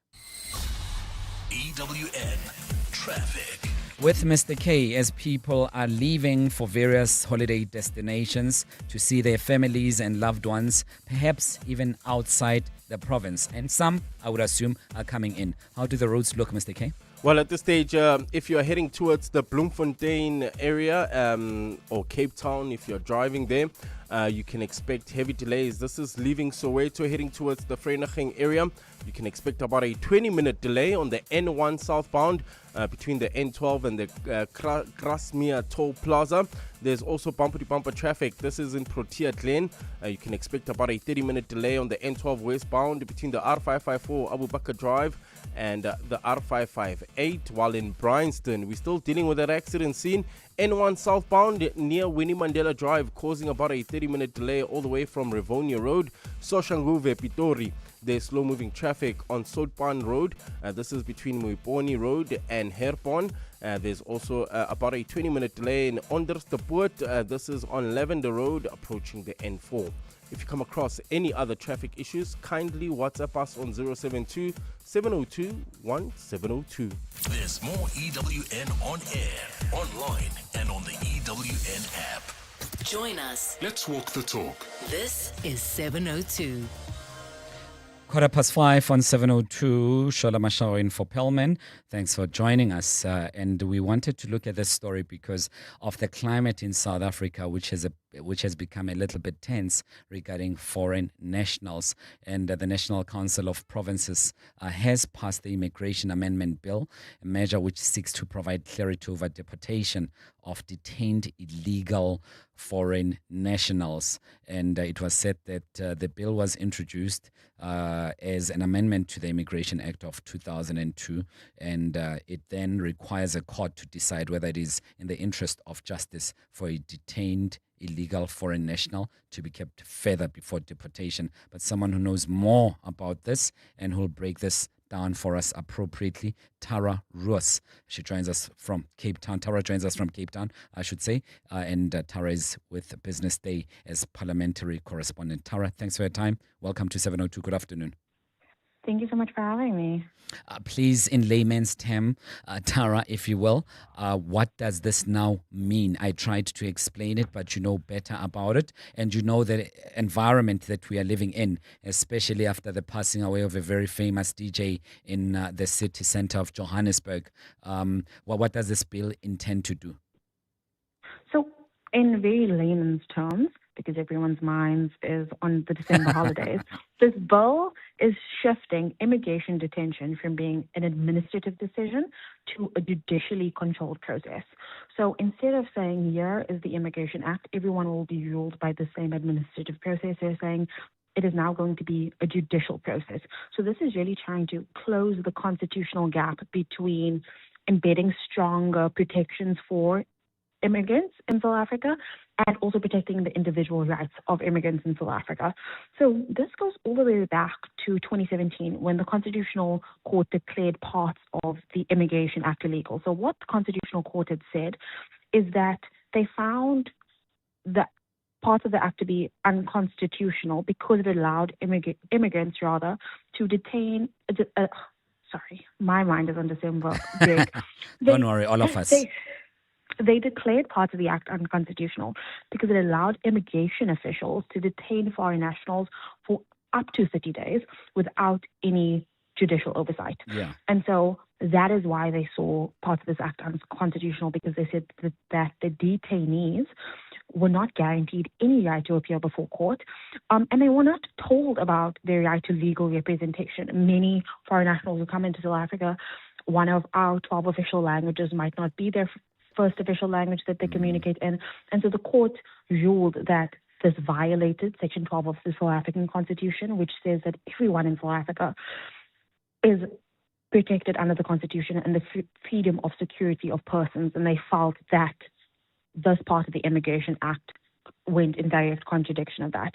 EWN Traffic. With Mr. K, as people are leaving for various holiday destinations to see their families and loved ones, perhaps even outside the province. And some, I would assume, are coming in. How do the roads look, Mr. K? Well, at this stage, if you're heading towards the Bloemfontein area or Cape Town, if you're driving there, you can expect heavy delays. This is leaving Soweto, heading towards the Vereeniging area. You can expect about a 20-minute delay on the N1 southbound between the N12 and the Grasmere Toll Plaza. There's also bumper-to-bumper traffic. This is in Protea Glen. You can expect about a 30-minute delay on the N12 westbound between the R554 Abu Bakr Drive and the R558. While in Bryanston, we're still dealing with that accident scene. N1 southbound near Winnie Mandela Drive, causing about a 30-minute delay all the way from Rivonia Road, Soshanguve, Pitori. There's slow-moving traffic on Soutpan Road. This is between Muiponi Road and Herpon. There's also about a 20-minute delay in Onderstepoort. This is on Lavender Road, approaching the N4. If you come across any other traffic issues, kindly WhatsApp us on 072-702-1702. There's more EWN on air, online, and on the EWN app. Join us. Let's walk the talk. This is 702. 5:15 on 702. Shola Mashao in for Perlman. Thanks for joining us. And we wanted to look at this story because of the climate in South Africa, which has which has become a little bit tense regarding foreign nationals. And the National Council of Provinces has passed the Immigration Amendment Bill, a measure which seeks to provide clarity over deportation of detained illegal foreign nationals. And it was said that the bill was introduced as an amendment to the Immigration Act of 2002, and it then requires a court to decide whether it is in the interest of justice for a detained illegal foreign national to be kept further before deportation. But someone who knows more about this and who will break this down for us appropriately, Tara Roos. She joins us from Cape Town. Tara joins us from Cape Town, I should say. And Tara is with Business Day as parliamentary correspondent. Tara, thanks for your time. Welcome to 702. Good afternoon. Thank you so much for having me. Please, in layman's term, Tara, if you will, what does this now mean? I tried to explain it, but you know better about it. And you know the environment that we are living in, especially after the passing away of a very famous DJ in the city center of Johannesburg. What does this bill intend to do? So, in very layman's terms, because everyone's minds is on the December holidays, this bill is shifting immigration detention from being an administrative decision to a judicially controlled process. So instead of saying, here is the Immigration Act, everyone will be ruled by the same administrative process, they're saying it is now going to be a judicial process. So this is really trying to close the constitutional gap between embedding stronger protections for immigrants in South Africa and also protecting the individual rights of immigrants in South Africa. So this goes all the way back to 2017 when the Constitutional Court declared parts of the Immigration Act illegal. So what the Constitutional Court had said is that they found the parts of the act to be unconstitutional because it allowed immigrants to detain. Sorry, my mind is on December break. Don't worry, all of us. They declared parts of the act unconstitutional because it allowed immigration officials to detain foreign nationals for up to 30 days without any judicial oversight. Yeah. And so that is why they saw parts of this act unconstitutional, because they said that the detainees were not guaranteed any right to appear before court, and they were not told about their right to legal representation. Many foreign nationals who come into South Africa, one of our 12 official languages might not be their first official language that they communicate in. And so the court ruled that this violated Section 12 of the South African Constitution, which says that everyone in South Africa is protected under the Constitution and the freedom of security of persons. And they felt that this part of the Immigration Act went in direct contradiction of that.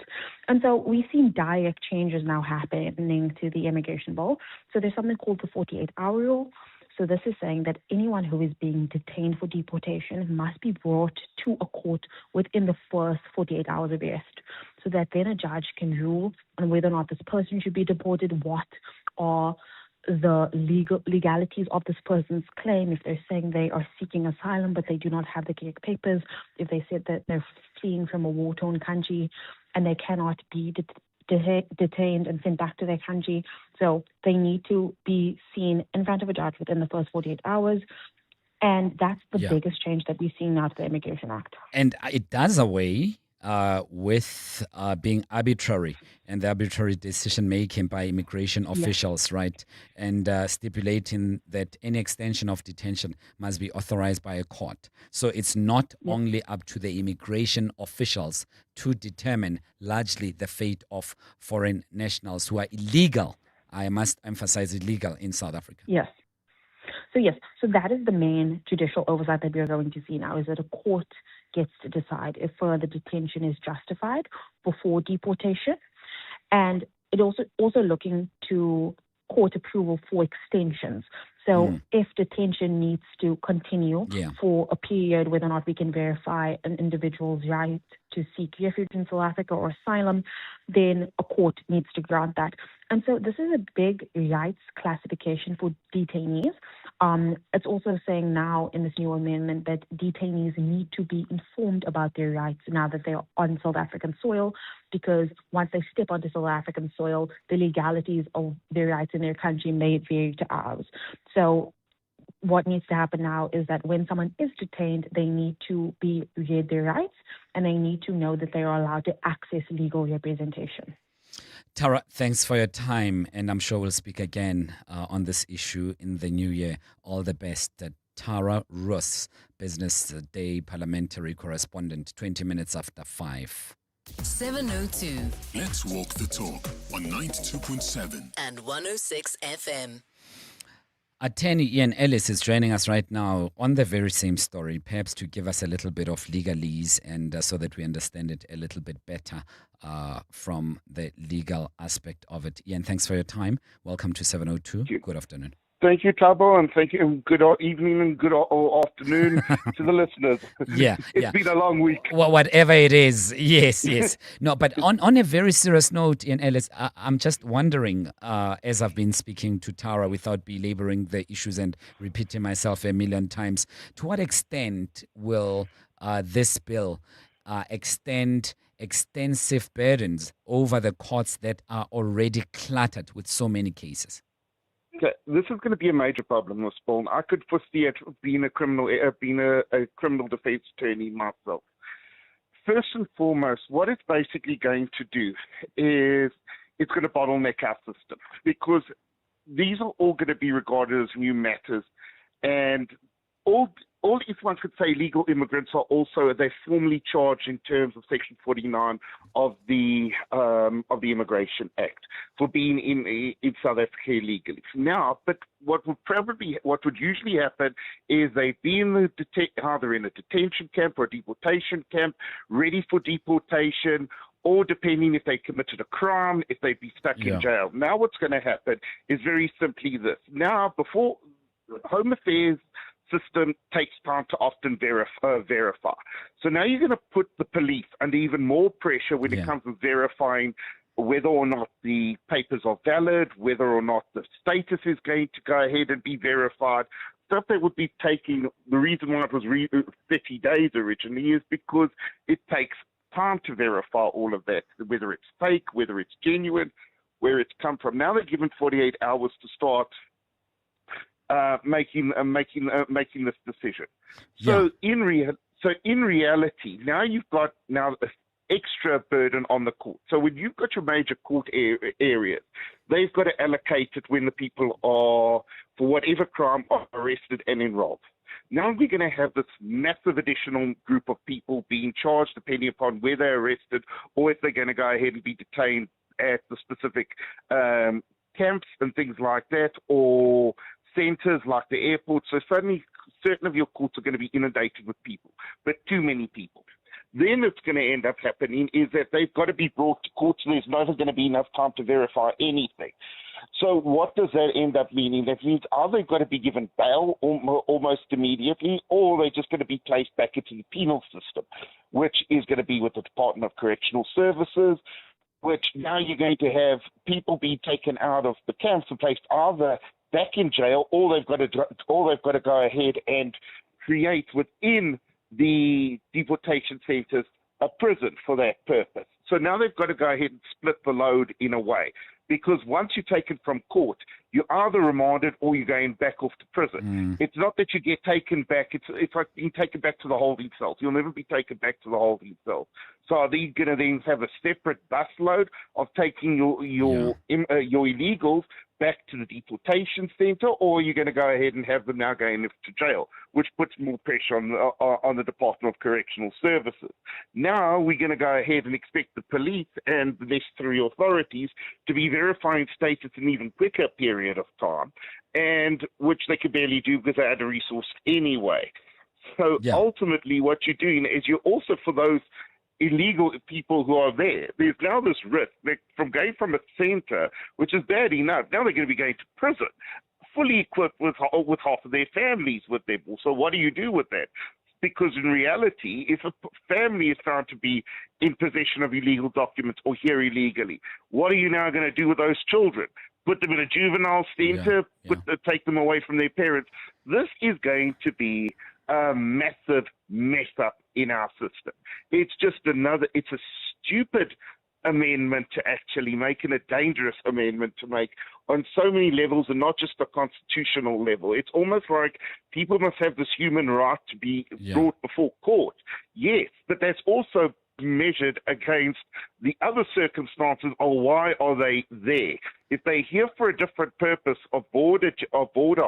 And so we've seen direct changes now happening to the immigration bill. So there's something called the 48-hour rule. So this is saying that anyone who is being detained for deportation must be brought to a court within the first 48 hours of arrest, so that then a judge can rule on whether or not this person should be deported, what are the legalities of this person's claim, if they're saying they are seeking asylum but they do not have the correct papers, if they said that they're fleeing from a war-torn country and they cannot be detained and sent back to their country. So they need to be seen in front of a judge within the first 48 hours. And that's the biggest change that we've seen now to the Immigration Act. And it does away with being arbitrary and the arbitrary decision making by immigration officials, right? And stipulating that any extension of detention must be authorized by a court. So it's not only up to the immigration officials to determine largely the fate of foreign nationals who are illegal. I must emphasize illegal in South Africa. Yes. So that is the main judicial oversight that we are going to see now, is that a court gets to decide if further detention is justified before deportation. And it also looking to court approval for extensions. So if detention needs to continue for a period, whether or not we can verify an individual's right to seek refuge in South Africa or asylum, then a court needs to grant that. And so this is a big rights classification for detainees. It's also saying now in this new amendment that detainees need to be informed about their rights now that they are on South African soil, because once they step onto South African soil, the legalities of their rights in their country may vary to ours. So what needs to happen now is that when someone is detained, they need to be read their rights and they need to know that they are allowed to access legal representation. Tara, thanks for your time, and I'm sure we'll speak again on this issue in the new year. All the best. Tara Roos, Business Day parliamentary correspondent, 20 minutes after 5. 702. Let's walk the talk on 92.7 and 106 FM. Attorney Ian Ellis is joining us right now on the very same story, perhaps to give us a little bit of legalese and so that we understand it a little bit better from the legal aspect of it. Ian, thanks for your time. Welcome to 702. Good afternoon. Thank you, Tabo, and thank you, and good evening and good afternoon to the listeners. It's been a long week. Well, whatever it is, yes. No, but on a very serious note, Ian Ellis, I'm just wondering, as I've been speaking to Tara without belaboring the issues and repeating myself a million times, to what extent will this bill extend extensive burdens over the courts that are already cluttered with so many cases? Okay, this is going to be a major problem with Spawn. I could foresee it being a criminal defense attorney myself. First and foremost, what it's basically going to do is it's going to bottleneck our system because these are all going to be regarded as new matters, and all if one could say legal immigrants are also, they're formally charged in terms of Section 49 of the Immigration Act for being in South Africa illegally. Now, but what would usually happen is they'd be either in a detention camp or a deportation camp, ready for deportation, or depending if they committed a crime, if they'd be stuck in jail. Now what's going to happen is very simply this. Now, before Home Affairs system takes time to often verify. So now you're going to put the police under even more pressure when it comes to verifying whether or not the papers are valid, whether or not the status is going to go ahead and be verified. Stuff that would be taking, the reason why it was 30 days originally is because it takes time to verify all of that, whether it's fake, whether it's genuine, where it's come from. Now they're given 48 hours to start making this decision. So in reality, now you've got extra burden on the court. So when you've got your major court areas, they've got to allocate it when the people are, for whatever crime, are arrested and enrolled. Now we're going to have this massive additional group of people being charged depending upon where they're arrested or if they're going to go ahead and be detained at the specific camps and things like that, or centers like the airport. So suddenly certain of your courts are going to be inundated with people, but too many people. Then it's going to end up happening is that they've got to be brought to court, and there's never going to be enough time to verify anything. So what does that end up meaning? That means either they've got to be given bail almost immediately, or they're just going to be placed back into the penal system, which is going to be with the Department of Correctional Services, which now you're going to have people be taken out of the camps and placed either back in jail, or they've got to go ahead and create within the deportation centers a prison for that purpose. So now they've got to go ahead and split the load in a way, because once you're taken from court, you're either remanded or you're going back off to prison. It's not that you get taken back. It's like being taken back to the holding cells. You'll never be taken back to the holding cells. So are they going to then have a separate bus load of taking your illegals back to the deportation center, or are you going to go ahead and have them now going to jail, which puts more pressure on the Department of Correctional Services? Now we're going to go ahead and expect the police and the necessary authorities to be verifying status in an even quicker period of time, and which they could barely do because they're under resourced anyway. So ultimately what you're doing is you're also, for those illegal people who are there's now this risk that from going from a center, which is bad enough, now they're going to be going to prison, fully equipped with half of their families with them. So what do you do with that? Because in reality, if a family is found to be in possession of illegal documents or here illegally, what are you now going to do with those children? Put them in a juvenile center, take them away from their parents? This is going to be a massive mess up in our system. It's just it's a stupid amendment to actually make and a dangerous amendment to make on so many levels and not just a constitutional level. It's almost like people must have this human right to be brought before court. Yes, but that's also measured against the other circumstances of why are they there. If they're here for a different purpose of border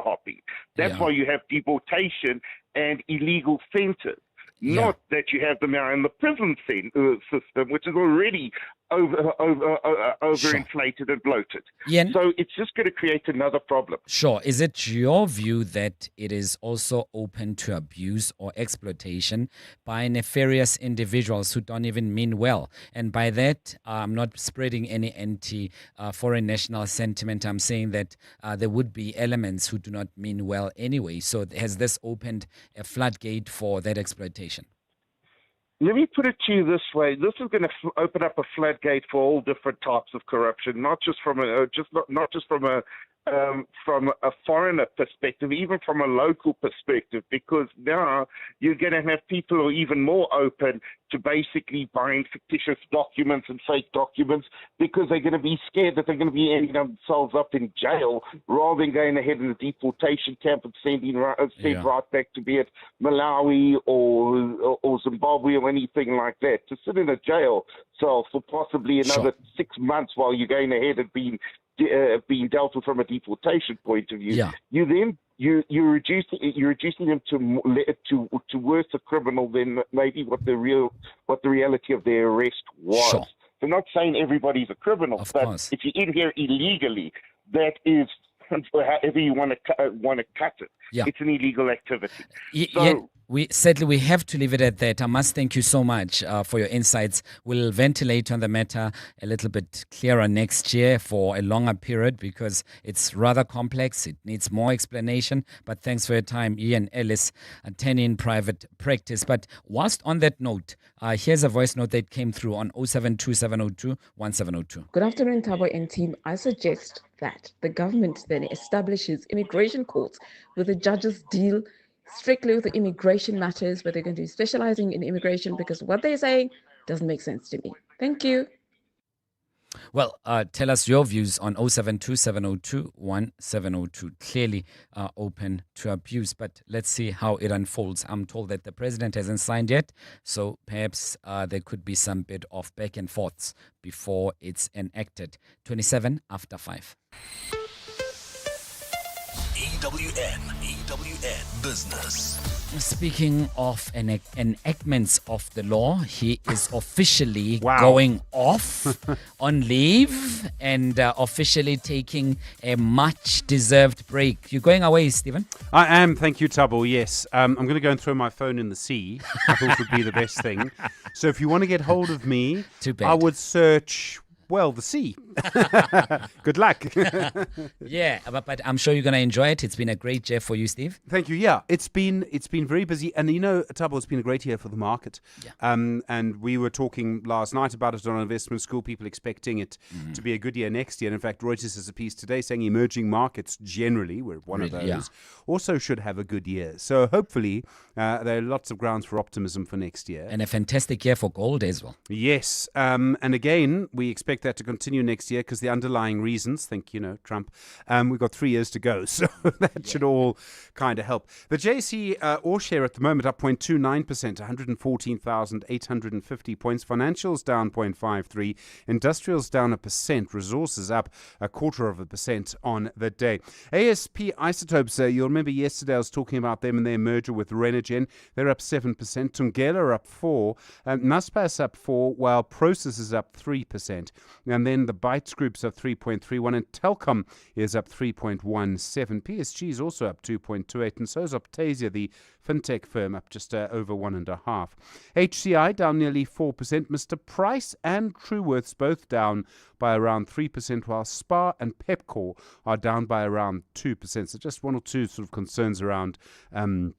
hopping, that's why you have deportation and illegal centers. Not that you have them now in the prison system, which is already overinflated and bloated. So it's just going to create another problem. Sure. Is it your view that it is also open to abuse or exploitation by nefarious individuals who don't even mean well? And by that, I'm not spreading any anti-foreign national sentiment. I'm saying that there would be elements who do not mean well anyway. So has this opened a floodgate for that exploitation? Let me put it to you this way: this is going to open up a floodgate for all different types of corruption, not just from from a foreigner perspective, even from a local perspective, because now you're going to have people who are even more open to basically buying fictitious documents and fake documents because they're going to be scared that they're going to be ending themselves up in jail rather than going ahead in a deportation camp and sent right back to be it Malawi or Zimbabwe or anything like that, to sit in a jail cell for possibly another 6 months while you're going ahead and being dealt with from a deportation point of view. You're reducing them to worse a criminal than maybe what the reality of their arrest was. Sure. I'm not saying everybody's a criminal, but if you're in here illegally, that is, however you want to cut it, it's an illegal activity. We have to leave it at that. I must thank you so much for your insights. We'll ventilate on the matter a little bit clearer next year for a longer period because it's rather complex. It needs more explanation. But thanks for your time, Ian Ellis, attorney in private practice. But whilst on that note, here's a voice note that came through on 0727021702. Good afternoon, Thabo and team. I suggest that the government then establishes immigration courts where the judges deal strictly with the immigration matters, where they're going to be specializing in immigration, because what they're saying doesn't make sense to me. Thank you. Well, tell us your views on 0727021702. Clearly open to abuse, but let's see how it unfolds. I'm told that the president hasn't signed yet, so perhaps there could be some bit of back and forths before it's enacted. 27 after 5. EWN Business. Speaking of enactments of the law, he is officially going off on leave and officially taking a much-deserved break. You're going away, Stephen? I am, thank you, Tubble, yes. I'm going to go and throw my phone in the sea. I thought would be the best thing. So if you want to get hold of me, I would search... the sea. Good luck. Yeah, but I'm sure you're going to enjoy it. It's been a great year for you, Steve. Thank you. Yeah, it's been very busy. And, Tabo, it's been a great year for the market. Yeah. And we were talking last night about it on Investment School, people expecting it to be a good year next year. And in fact, Reuters has a piece today saying emerging markets generally, we're one of those, also should have a good year. So hopefully there are lots of grounds for optimism for next year. And a fantastic year for gold as well. Yes. And again, we expect that to continue next year because the underlying reasons, Trump, we've got 3 years to go. So that should all kind of help. The JSE All share at the moment up 0.29%, 114,850 points. Financials down 0.53%. Industrials down 1%. Resources up 0.25% on the day. ASP Isotopes, you'll remember yesterday I was talking about them and their merger with Renogen. They're up 7%. Tungela up 4%. Naspers up 4%, while Prosus is up 3%. And then the Bytes Group's up 3.31%, and Telkom is up 3.17%. PSG is also up 2.28%, and so is Optasia, the fintech firm, up just over 1.5%. HCI down nearly 4%. Mr. Price and Truworths both down by around 3%, while Spar and Pepkor are down by around 2%. So just one or two sort of concerns around some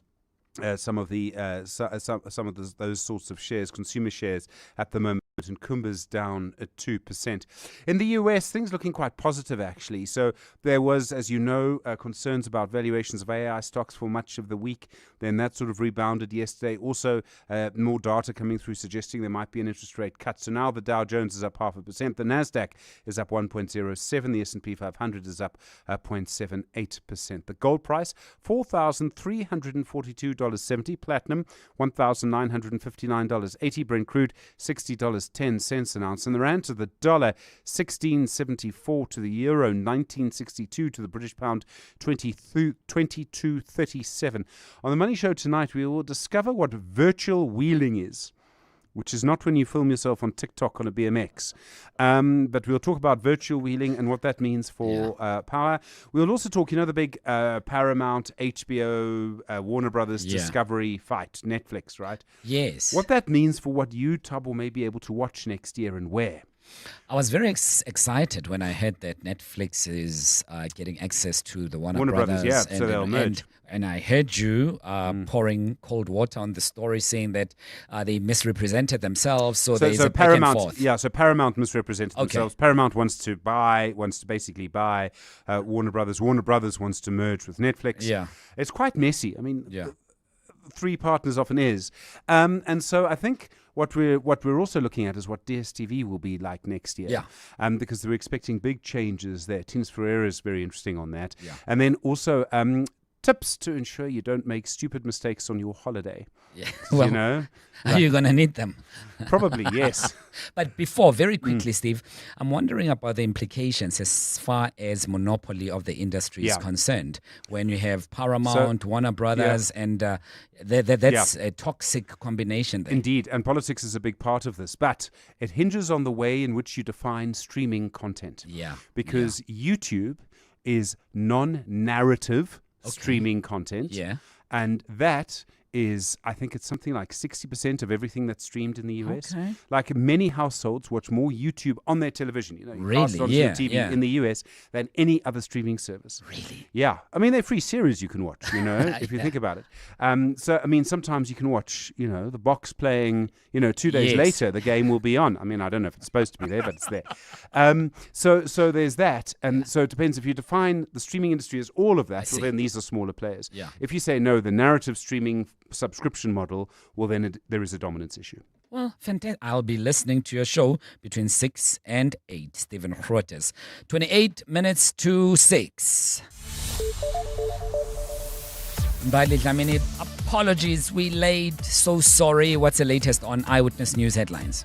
of those sorts of shares, consumer shares at the moment. and Kumba's down at 2%. In the US, things looking quite positive, actually. So there was, as you know, concerns about valuations of AI stocks for much of the week. Then that sort of rebounded yesterday. Also, more data coming through suggesting there might be an interest rate cut. So now the Dow Jones is up 0.5%. The NASDAQ is up 1.07%. The S&P 500 is up 0.78%. The gold price, $4,342.70. Platinum, $1,959.80. Brent crude, $60.10 an ounce. And the rand to the dollar, 16.74 to the euro, 19.62 to the British pound, 22.37. On the Money Show tonight, we will discover what virtual wheeling is, which is not when you film yourself on TikTok on a BMX. But we'll talk about virtual wheeling and what that means for power. We'll also talk, the big Paramount, HBO, Warner Brothers, Discovery fight, Netflix, right? Yes. What that means for what you, Tabo, may be able to watch next year and where. I was very excited when I heard that Netflix is getting access to the Warner Brothers. So they'll merge. And I heard you pouring cold water on the story, saying that they misrepresented themselves. So there's a Paramount, back and forth. Yeah, so Paramount misrepresented themselves. Paramount wants to basically buy Warner Brothers. Warner Brothers wants to merge with Netflix. Yeah. It's quite messy. I mean, three partners often is. And so I think what we're also looking at is what DSTV will be like next year. Yeah. Because we're expecting big changes there. Tins Ferreira is very interesting on that. Yeah. And then also tips to ensure you don't make stupid mistakes on your holiday. Yeah. Well, are you going to need them? Probably, yes. But before, very quickly, Steve, I'm wondering about the implications as far as monopoly of the industry is concerned. When you have Paramount, Warner Brothers, and that's a toxic combination there. Indeed, and politics is a big part of this. But it hinges on the way in which you define streaming content. Yeah. Because YouTube is non-narrative streaming content. Yeah. And that is, I think it's something like 60% of everything that's streamed in the US. Okay. Like many households watch more YouTube on their television, you Really? cast it onto your TV in the US than any other streaming service. Really? Yeah. I mean, they're free series you can watch, if you think about it. So, I mean, sometimes you can watch, the box playing, 2 days later, the game will be on. I mean, I don't know if it's supposed to be there, but it's there. So there's that. And so it depends. If you define the streaming industry as all of that, well, then these are smaller players. Yeah. If you say, no, the narrative streaming subscription model, well, then there is a dominance issue. Well, fantastic. I'll be listening to your show between 6 and 8. Stephen Grootes. 28 minutes to 6. Mbali Dlamini, apologies. We late. So sorry. What's the latest on Eyewitness News headlines?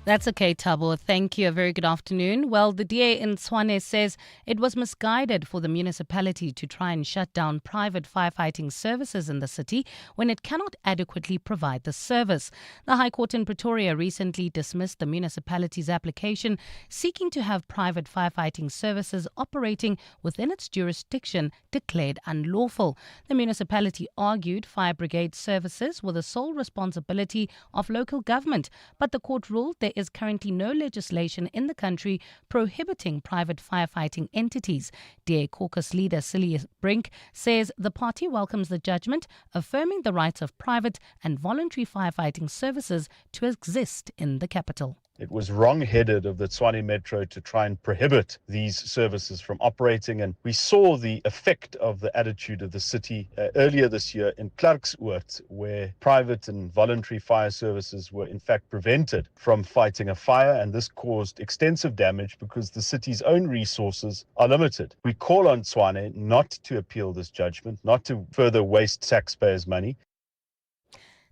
That's okay, Tabo. Thank you. A very good afternoon. Well, the DA in Tshwane says it was misguided for the municipality to try and shut down private firefighting services in the city when it cannot adequately provide the service. The High Court in Pretoria recently dismissed the municipality's application seeking to have private firefighting services operating within its jurisdiction declared unlawful. The municipality argued fire brigade services were the sole responsibility of local government, but the court ruled there is currently no legislation in the country prohibiting private firefighting entities. DA caucus leader Celia Brink says the party welcomes the judgment, affirming the rights of private and voluntary firefighting services to exist in the capital. It was wrong-headed of the Tshwane Metro to try and prohibit these services from operating, and we saw the effect of the attitude of the city earlier this year in Klerkspoort, where private and voluntary fire services were in fact prevented from fighting a fire, and this caused extensive damage because the city's own resources are limited. We call on Tshwane not to appeal this judgment, not to further waste taxpayers' money.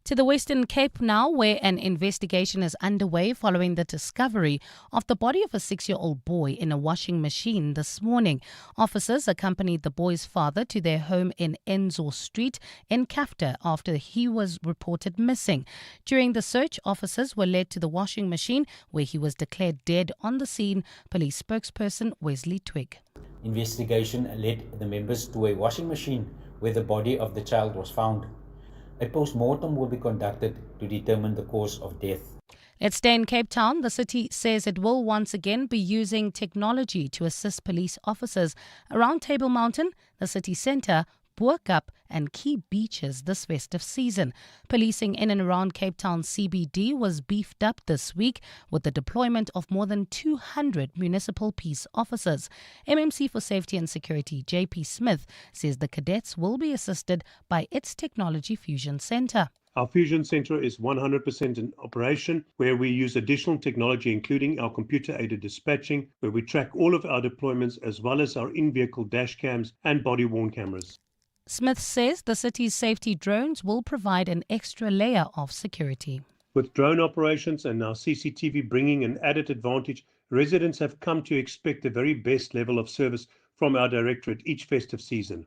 To the Western Cape now, where an investigation is underway following the discovery of the body of a 6-year-old boy in a washing machine this morning. Officers accompanied the boy's father to their home in Enzo Street in Kafta after he was reported missing. During the search, officers were led to the washing machine where he was declared dead on the scene, police spokesperson Wesley Twig. Investigation led the members to a washing machine where the body of the child was found. A post-mortem will be conducted to determine the cause of death. Let's stay in Cape Town. The city says it will once again be using technology to assist police officers. Around Table Mountain, the city centre, Boer Cup and key beaches this festive season. Policing in and around Cape Town CBD was beefed up this week with the deployment of more than 200 municipal peace officers. MMC for Safety and Security JP Smith says the cadets will be assisted by its Technology Fusion Centre. Our Fusion Centre is 100% in operation, where we use additional technology, including our computer-aided dispatching, where we track all of our deployments as well as our in-vehicle dash cams and body-worn cameras. Smith says the city's safety drones will provide an extra layer of security. With drone operations and now CCTV bringing an added advantage, residents have come to expect the very best level of service from our directorate each festive season.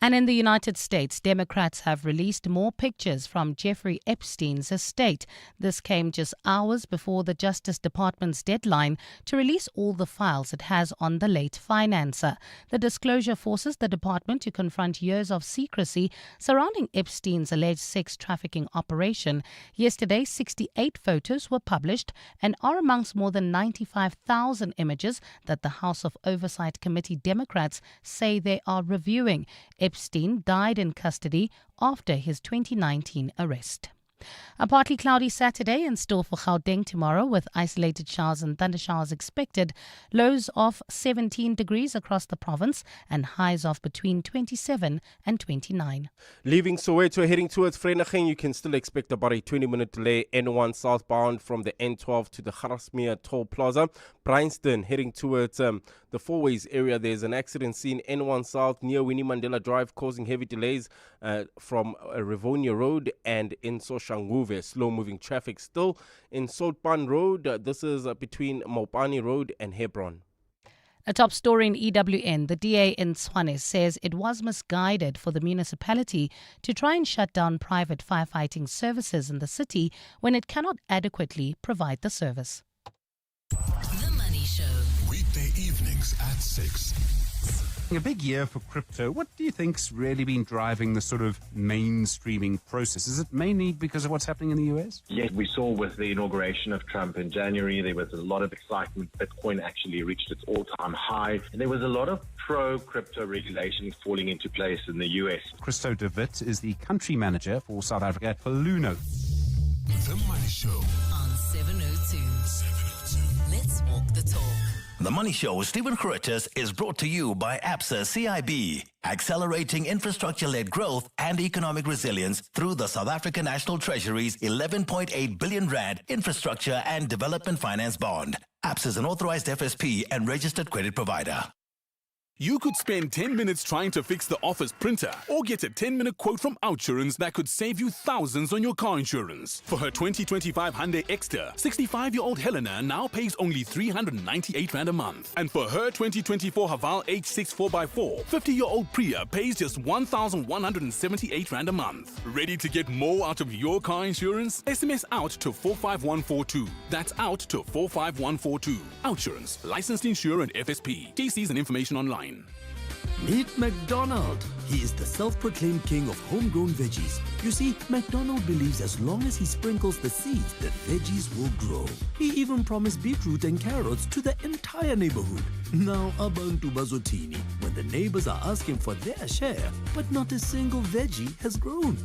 And in the United States, Democrats have released more pictures from Jeffrey Epstein's estate. This came just hours before the Justice Department's deadline to release all the files it has on the late financer. The disclosure forces the department to confront years of secrecy surrounding Epstein's alleged sex trafficking operation. Yesterday, 68 photos were published and are amongst more than 95,000 images that the House of Oversight Committee Democrats say they are reviewing. Epstein died in custody after his 2019 arrest. A partly cloudy Saturday in store for Gauteng tomorrow, with isolated showers and thundershowers expected. Lows of 17 degrees across the province and highs of between 27 and 29. Leaving Soweto heading towards Vereeniging, you can still expect about a 20-minute delay N1 southbound from the N12 to the Harasmere Toll Plaza. Bryanston heading towards the Fourways area. There's an accident scene N1 south near Winnie Mandela Drive, causing heavy delays from Rivonia Road and in Soshanguve. Slow-moving traffic still in Soutpan Road. This is between Mopani Road and Hebron. A top story in EWN, the DA in Tshwane says it was misguided for the municipality to try and shut down private firefighting services in the city when it cannot adequately provide the service. The Money Show. Weekday evenings at 6. A big year for crypto. What do you think's really been driving the sort of mainstreaming process? Is it mainly because of what's happening in the US? Yes, we saw with the inauguration of Trump in January, there was a lot of excitement. Bitcoin actually reached its all-time high. And there was a lot of pro-crypto regulations falling into place in the US. Christo de Wit is the country manager for South Africa for Luno. The Money Show on 702. Let's walk the talk. The Money Show with Stephen Curtis is brought to you by ABSA CIB, accelerating infrastructure-led growth and economic resilience through the South African National Treasury's 11.8 billion rand infrastructure and development finance bond. ABSA is an authorized FSP and registered credit provider. You could spend 10 minutes trying to fix the office printer or get a 10-minute quote from OUTsurance that could save you thousands on your car insurance. For her 2025 Hyundai Exter, 65-year-old Helena now pays only 398 Rand a month. And for her 2024 Haval H6 4x4, 50-year-old Priya pays just 1,178 Rand a month. Ready to get more out of your car insurance? SMS out to 45142. That's out to 45142. OUTsurance, licensed insurer and FSP. TCs and information online. Meet McDonald. He is the self-proclaimed king of homegrown veggies. You see, McDonald believes as long as he sprinkles the seeds, the veggies will grow. He even promised beetroot and carrots to the entire neighborhood. Now, abantu bazotini, when the neighbors are asking for their share, but not a single veggie has grown.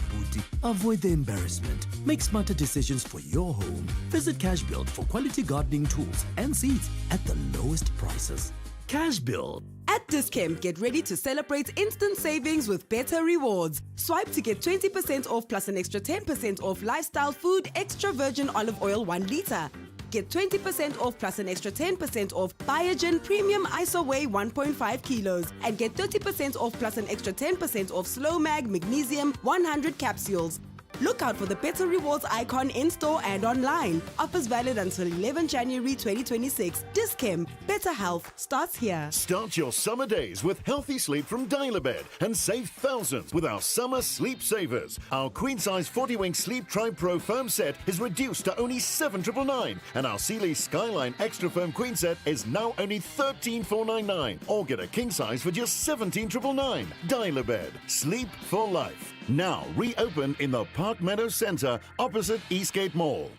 Booty, avoid the embarrassment. Make smarter decisions for your home. Visit Cashbuild for quality gardening tools and seeds at the lowest prices. Cashbuild. At Dis-Chem, get ready to celebrate instant savings with better rewards. Swipe to get 20% off plus an extra 10% off lifestyle food extra virgin olive oil 1 litre. Get 20% off plus an extra 10% off Biogen Premium ISO Whey 1.5 kilos. And get 30% off plus an extra 10% off Slow Mag Magnesium 100 capsules. Look out for the Better Rewards icon in-store and online. Offers valid until 11 January 2026. Dis-Chem. Better health starts here. Start your summer days with healthy sleep from Dial-A-Bed and save thousands with our summer sleep savers. Our queen-size 40-wing Sleep Tribe Pro foam set is reduced to only 7,999, and our Sealy Skyline Extra Firm Queen set is now only 13,499. Or get a king size for just 17,999. Dial-A-Bed. Sleep for life. Now reopened in the Park Meadow Centre opposite Eastgate Mall.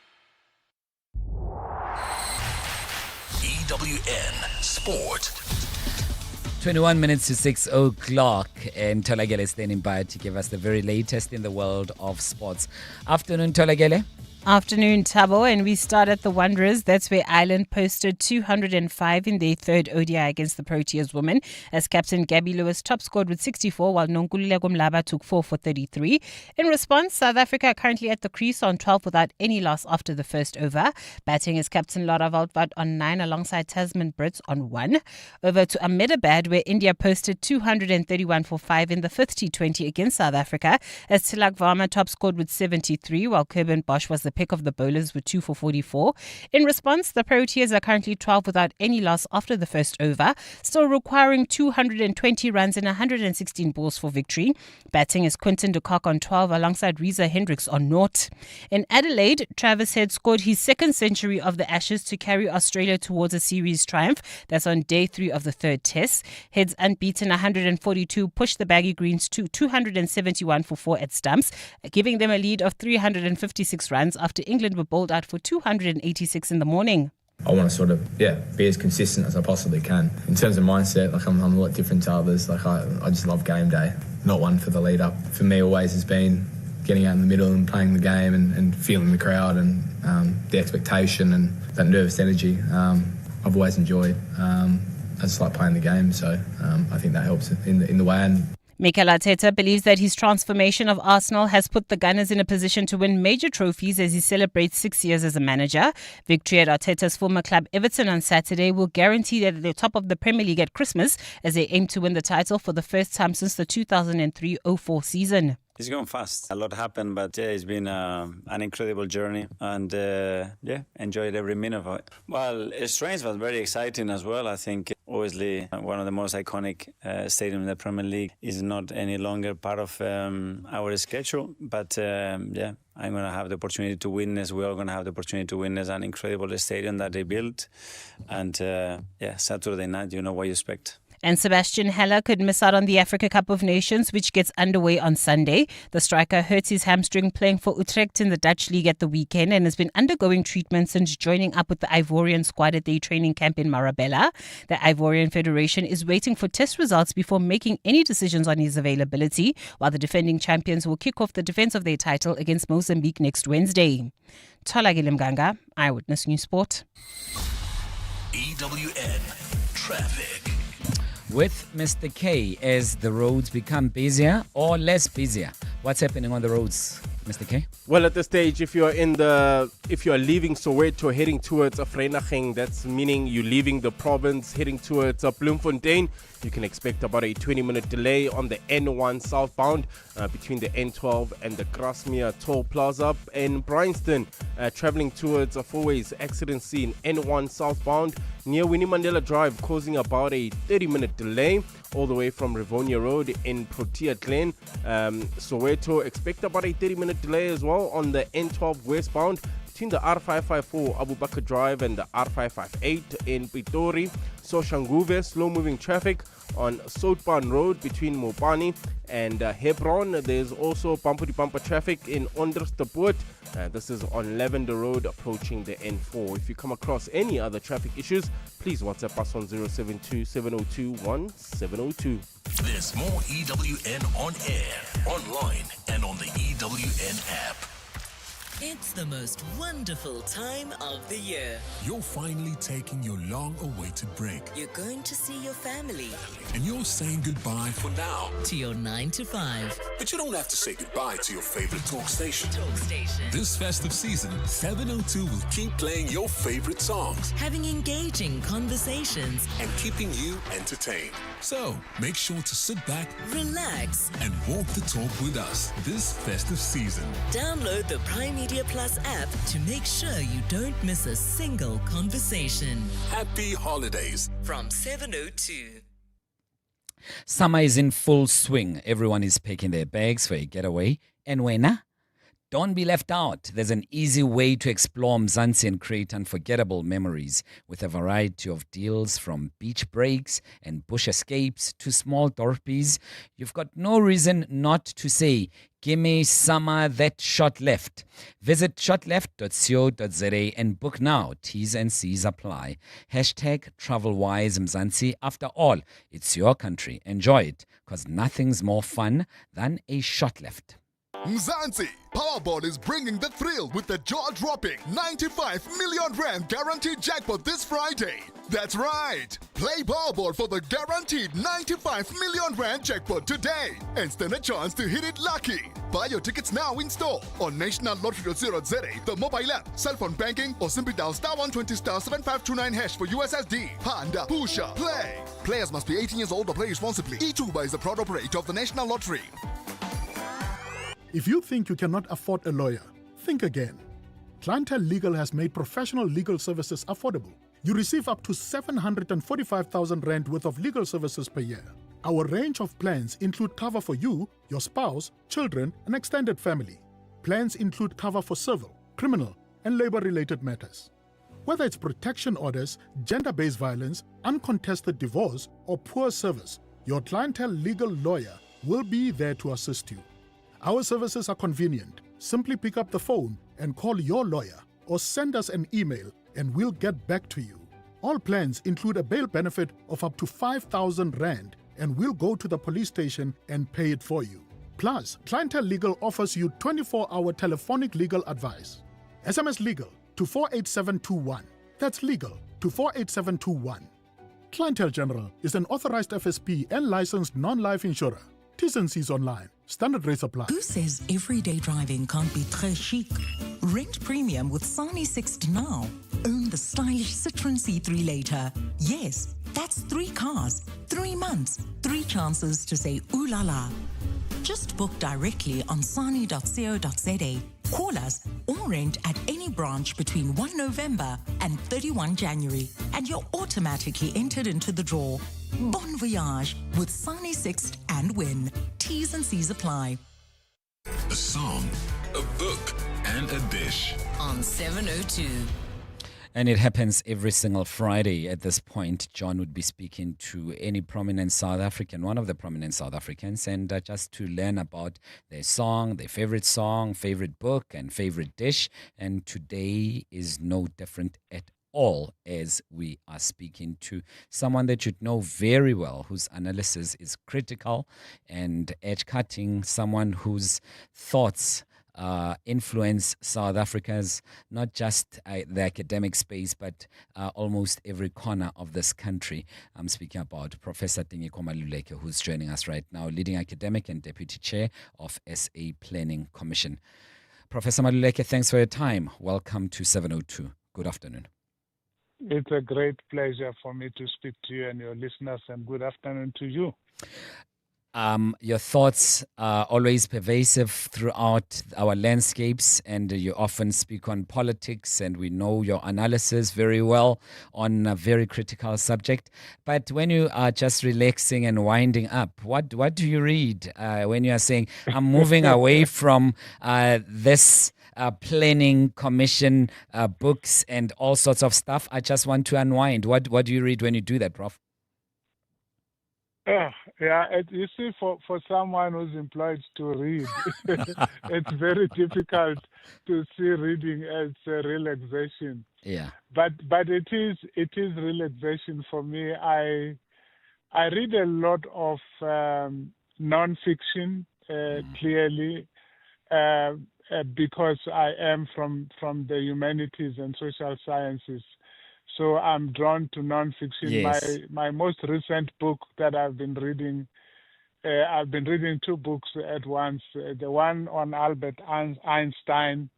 EWN Sport. 21 minutes to 6 o'clock, and Tolagele is standing by to give us the very latest in the world of sports. Afternoon, Tolagele. Afternoon, Tabo, and we start at the Wanderers. That's where Ireland posted 205 in their third ODI against the Proteas women, as captain Gabby Lewis top scored with 64, while Nonkululeko Mlaba took 4 for 33. In response, South Africa are currently at the crease on 12 without any loss after the first over. Batting is captain Laura Waldvard on 9 alongside Tasman Brits on 1. Over to Ahmedabad, where India posted 231 for 5 in the fifth T20 against South Africa, as Tilak Varma top scored with 73, while Kerben Bosch was the pick of the bowlers with 2 for 44. In response, the Proteas are currently 12 without any loss after the first over, still requiring 220 runs and 116 balls for victory. Batting is Quinton de Kock on 12 alongside Reza Hendricks on 0. In Adelaide, Travis Head scored his second century of the Ashes to carry Australia towards a series triumph. That's on day 3 of the third test. Head's unbeaten 142 pushed the Baggy Greens to 271 for 4 at stumps, giving them a lead of 356 runs after England were bowled out for 286 in the morning. I want to sort of, be as consistent as I possibly can. In terms of mindset, I'm a lot different to others. I just love game day, not one for the lead up. For me, always has been getting out in the middle and playing the game and feeling the crowd and the expectation and that nervous energy. I've always enjoyed. I just like playing the game, so I think that helps in the way. And Mikel Arteta believes that his transformation of Arsenal has put the Gunners in a position to win major trophies as he celebrates 6 years as a manager. Victory at Arteta's former club Everton on Saturday will guarantee that at the top of the Premier League at Christmas as they aim to win the title for the first time since the 2003-04 season. It's gone fast. A lot happened, but it's been an incredible journey, and enjoyed every minute of it. Well, it's strange, but very exciting as well. I think obviously one of the most iconic stadiums in the Premier League is not any longer part of our schedule, but I'm going to have the opportunity to witness. We're all going to have the opportunity to witness an incredible stadium that they built, and Saturday night, you know what you expect. And Sebastian Haller could miss out on the Africa Cup of Nations, which gets underway on Sunday. The striker hurt his hamstring playing for Utrecht in the Dutch league at the weekend and has been undergoing treatment since joining up with the Ivorian squad at their training camp in Marabella. The Ivorian Federation is waiting for test results before making any decisions on his availability, while the defending champions will kick off the defense of their title against Mozambique next Wednesday. Tolagile Mganga, Eyewitness News Sport. EWN Traffic. With Mr. K, as the roads become busier or less busier, what's happening on the roads, Mr. K? Well, at this stage, if you are leaving Soweto heading towards Vereeniging, that's meaning you're leaving the province heading towards Bloemfontein, you can expect about a 20-minute delay on the N1 southbound between the N12 and the Grasmere Toll Plaza. In Bryanston, traveling towards a four-ways accident scene, N1 southbound near Winnie Mandela Drive, causing about a 30-minute delay all the way from Rivonia Road in Protea Glen. Soweto, expect about a 30-minute delay as well on the N12 westbound between the R554 Abu Bakr Drive and the R558 in Pitori. Soshanguve, slow-moving traffic on Soutpan Road between Mopani and Hebron. There's also bumper-to-bumper traffic in Onderstepoort. This is on Lavender Road approaching the N4. If you come across any other traffic issues, please WhatsApp us on 072-702-1702. There's more EWN on air, online, and on the EWN app. It's the most wonderful time of the year. You're finally taking your long-awaited break. You're going to see your family. And you're saying goodbye for now to your 9 to 5. But you don't have to say goodbye to your favorite talk station. Talk station. This festive season, 702 will keep playing your favorite songs, having engaging conversations, and keeping you entertained. So, make sure to sit back, relax, and walk the talk with us this festive season. Download the Prime Media Plus app to make sure you don't miss a single conversation. Happy holidays from 702. Summer is in full swing. Everyone is packing their bags for a getaway. And Wena, Don't be left out. There's an easy way to explore Mzansi and create unforgettable memories with a variety of deals from beach breaks and bush escapes to small dorpies. You've got no reason not to say, "Gimme summer that shot left." Visit shotleft.co.za and book now. T's and C's apply. Hashtag TravelWise Mzansi. After all, it's your country. Enjoy it, because nothing's more fun than a shot left. Mzansi, Powerball is bringing the thrill with the jaw-dropping 95 million rand guaranteed jackpot this Friday. That's right. Play Powerball for the guaranteed 95 million rand jackpot today and stand a chance to hit it lucky. Buy your tickets now in store on nationallottery.co.za, the mobile app, cell phone banking, or simply dial *120 *7529 hash for USSD. Panda, Pusha, play. Players must be 18 years old or play responsibly. E2 is the proud operator of the National Lottery. If you think you cannot afford a lawyer, think again. Clientele Legal has made professional legal services affordable. You receive up to 745,000 rand worth of legal services per year. Our range of plans include cover for you, your spouse, children, and extended family. Plans include cover for civil, criminal, and labor-related matters. Whether it's protection orders, gender-based violence, uncontested divorce, or poor service, your Clientele Legal lawyer will be there to assist you. Our services are convenient. Simply pick up the phone and call your lawyer or send us an email and we'll get back to you. All plans include a bail benefit of up to 5,000 rand and we'll go to the police station and pay it for you. Plus, Clientele Legal offers you 24-hour telephonic legal advice. SMS Legal to 48721. That's legal to 48721. Clientele General is an authorized FSP and licensed non-life insurer. T's and C's online. Standard rates apply. Who says everyday driving can't be très chic? Rent premium with Sani Sixt now. Own the stylish Citroen C3 later. Yes, that's 3 cars, 3 months, 3 chances to say ooh la la. Just book directly on sani.co.za. Call us or rent at any branch between 1 November and 31 January, and you're automatically entered into the draw. Bon voyage with Sani Sixt and win. T's and C's apply. A song, a book, and a dish. On 702. And it happens every single Friday. At this point, John would be speaking to any prominent South African, one of the prominent South Africans, and just to learn about their song, their favorite book, and favorite dish. And today is no different at all, as we are speaking to someone that you know very well, whose analysis is critical and edge-cutting, someone whose thoughts influence South Africa's, not just the academic space, but almost every corner of this country. I'm speaking about Professor Tingeko Maluleke, who's joining us right now, leading academic and deputy chair of SA Planning Commission. Professor Maluleke, thanks for your time. Welcome to 702. Good afternoon. It's a great pleasure for me to speak to you and your listeners, and good afternoon to you. Your thoughts are always pervasive throughout our landscapes, and you often speak on politics, and we know your analysis very well on a very critical subject. But when you are just relaxing and winding up, what do you read when you are saying, I'm moving away from this planning commission books and all sorts of stuff, I just want to unwind? What do you read when you do that, Prof? You see, for someone who's employed to read, it's very difficult to see reading as a relaxation. Yeah. But it is relaxation for me. I read a lot of non-fiction, clearly, because I am from the humanities and social sciences. So I'm drawn to nonfiction. Yes. My most recent book that I've been reading 2 books at once. The one on Albert Einstein,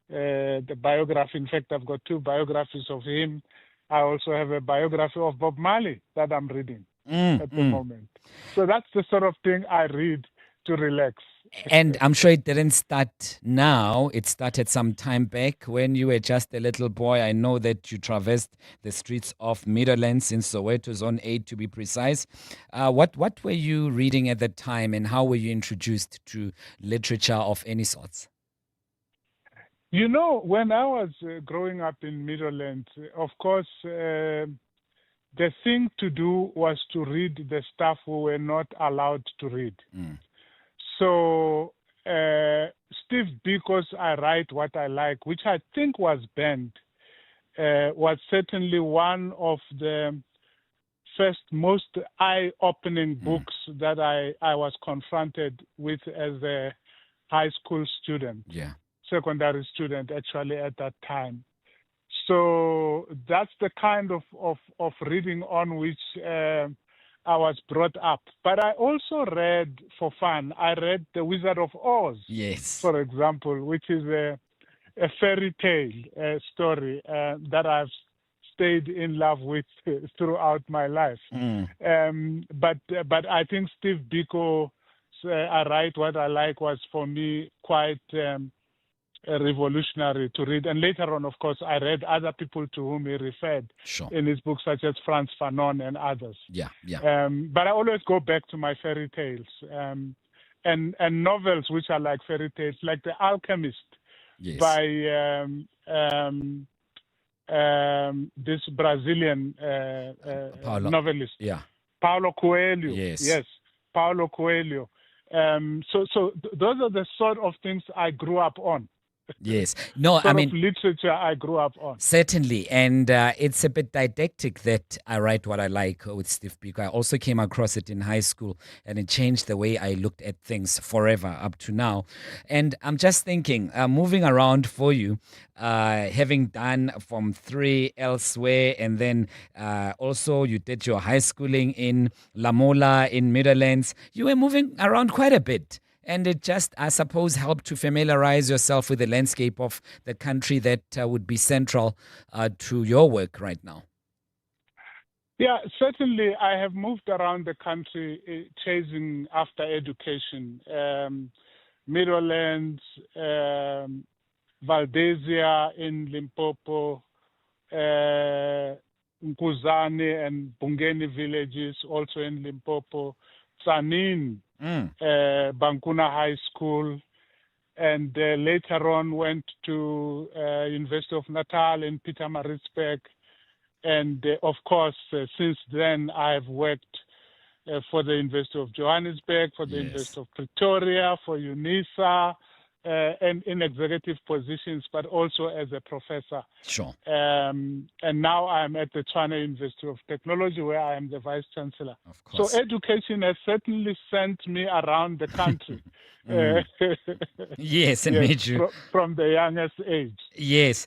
the biography. In fact, I've got 2 biographies of him. I also have a biography of Bob Marley that I'm reading at the moment. So that's the sort of thing I read to relax. And I'm sure it didn't start now. It started some time back when you were just a little boy. I know that you traversed the streets of Meadowlands in Soweto, Zone 8 to be precise. What were you reading at the time, and how were you introduced to literature of any sorts? You know, when I was growing up in Middleland, of course, the thing to do was to read the stuff we were not allowed to read. So Steve Biko's I Write What I Like, which I think was banned, was certainly one of the first most eye-opening books that I was confronted with as a high school student, secondary student actually at that time. So that's the kind of reading on which I was brought up. But I also read for fun. I read The Wizard of Oz, for example, which is a fairy tale story that I've stayed in love with throughout my life. But I think Steve Biko's I Write What I Like was for me quite revolutionary to read. And later on, of course, I read other people to whom he referred in his books, such as Frantz Fanon and others. But I always go back to my fairy tales and novels which are like fairy tales, like The Alchemist by this Brazilian novelist, Paulo Coelho. Yes, Paulo Coelho. So those are the sort of things I grew up on. Yes. No, I mean, literature I grew up on. Certainly. And it's a bit didactic that I Write What I Like with Steve Biko. I also came across it in high school, and it changed the way I looked at things forever up to now. And I'm just thinking, moving around for you, having done Form 3 elsewhere, and then also you did your high schooling in Lamola in Midlands, you were moving around quite a bit. And it just, I suppose, helped to familiarize yourself with the landscape of the country that would be central to your work right now. Yeah, certainly I have moved around the country chasing after education. Middlelands, Valdesia in Limpopo, Nkuzane and Bungeni villages also in Limpopo, Tsanin, Bankuna High School, and later on went to University of Natal in Pietermaritzburg. And of course, since then, I've worked for the University of Johannesburg, for the University of Pretoria, for UNISA, and in executive positions, but also as a professor. Sure. And now I'm at the Tshwane University of Technology, where I am the Vice Chancellor. Of course. So education has certainly sent me around the country. Yes, and made you... From the youngest age. Yes.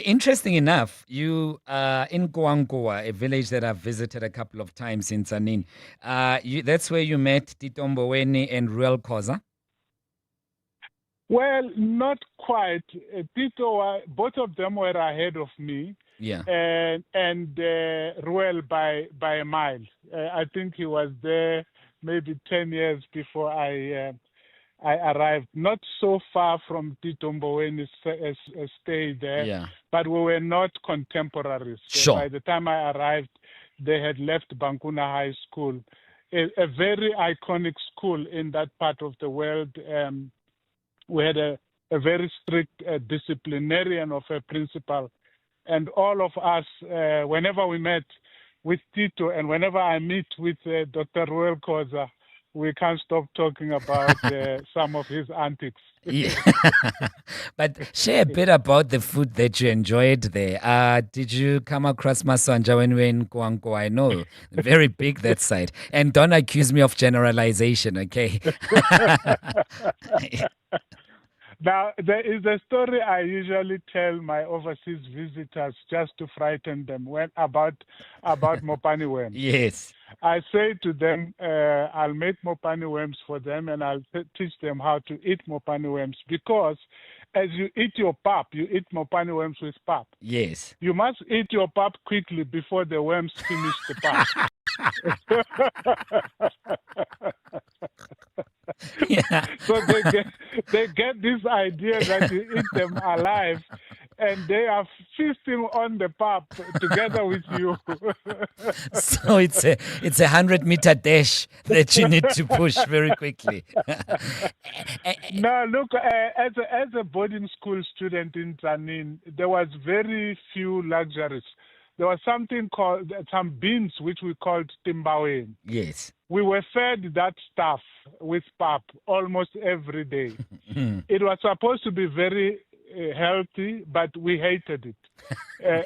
Interesting enough, you in Koankoa, a village that I've visited a couple of times in Tsanin, that's where you met Tito Mboweni and Ruel Khoza? Well, not quite. Tito, both of them were ahead of me. Yeah. And Ruel by a mile. I think he was there maybe 10 years before I arrived. Not so far from Tito Mboweni's stay there, but we were not contemporaries. Sure. By the time I arrived, they had left Bankuna High School, a very iconic school in that part of the world. We had a very strict disciplinarian of a principal. And all of us, whenever we met with Tito and whenever I meet with Dr. Ruel Khoza, we can't stop talking about some of his antics. Yeah. But share a bit about the food that you enjoyed there. Did you come across masanja when we were in Koankoa? I know, very big that side. And don't accuse me of generalization, okay? Now, there is a story I usually tell my overseas visitors just to frighten them about mopani worms. Yes. I say to them, I'll make mopani worms for them and I'll teach them how to eat mopani worms, because as you eat your pap, you eat mopani worms with pap. Yes. You must eat your pap quickly before the worms finish the pap. Yeah. So they get this idea that you eat them alive, and they are insisting on the pub together with you. So it's a 100-meter dash that you need to push very quickly. No, look, as a boarding school student in Tanin, there was very few luxuries. There was something called, some beans, which we called timbawen. Yes. We were fed that stuff with pap almost every day. It was supposed to be very healthy, but we hated it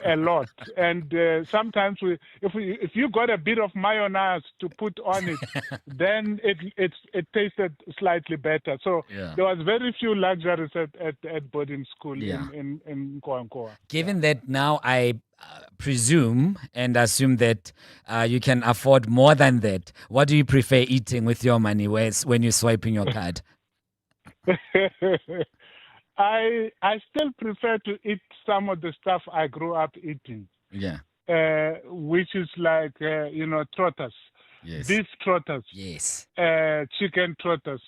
a lot. And sometimes if you got a bit of mayonnaise to put on it, then it tasted slightly better. So there was very few luxuries at boarding school in Nkoankoa. Given that now I presume and assume that you can afford more than that, what do you prefer eating with your money when you're swiping your card? I still prefer to eat some of the stuff I grew up eating. Yeah. Which is like, trotters. Yes. Beef trotters. Yes. Chicken trotters.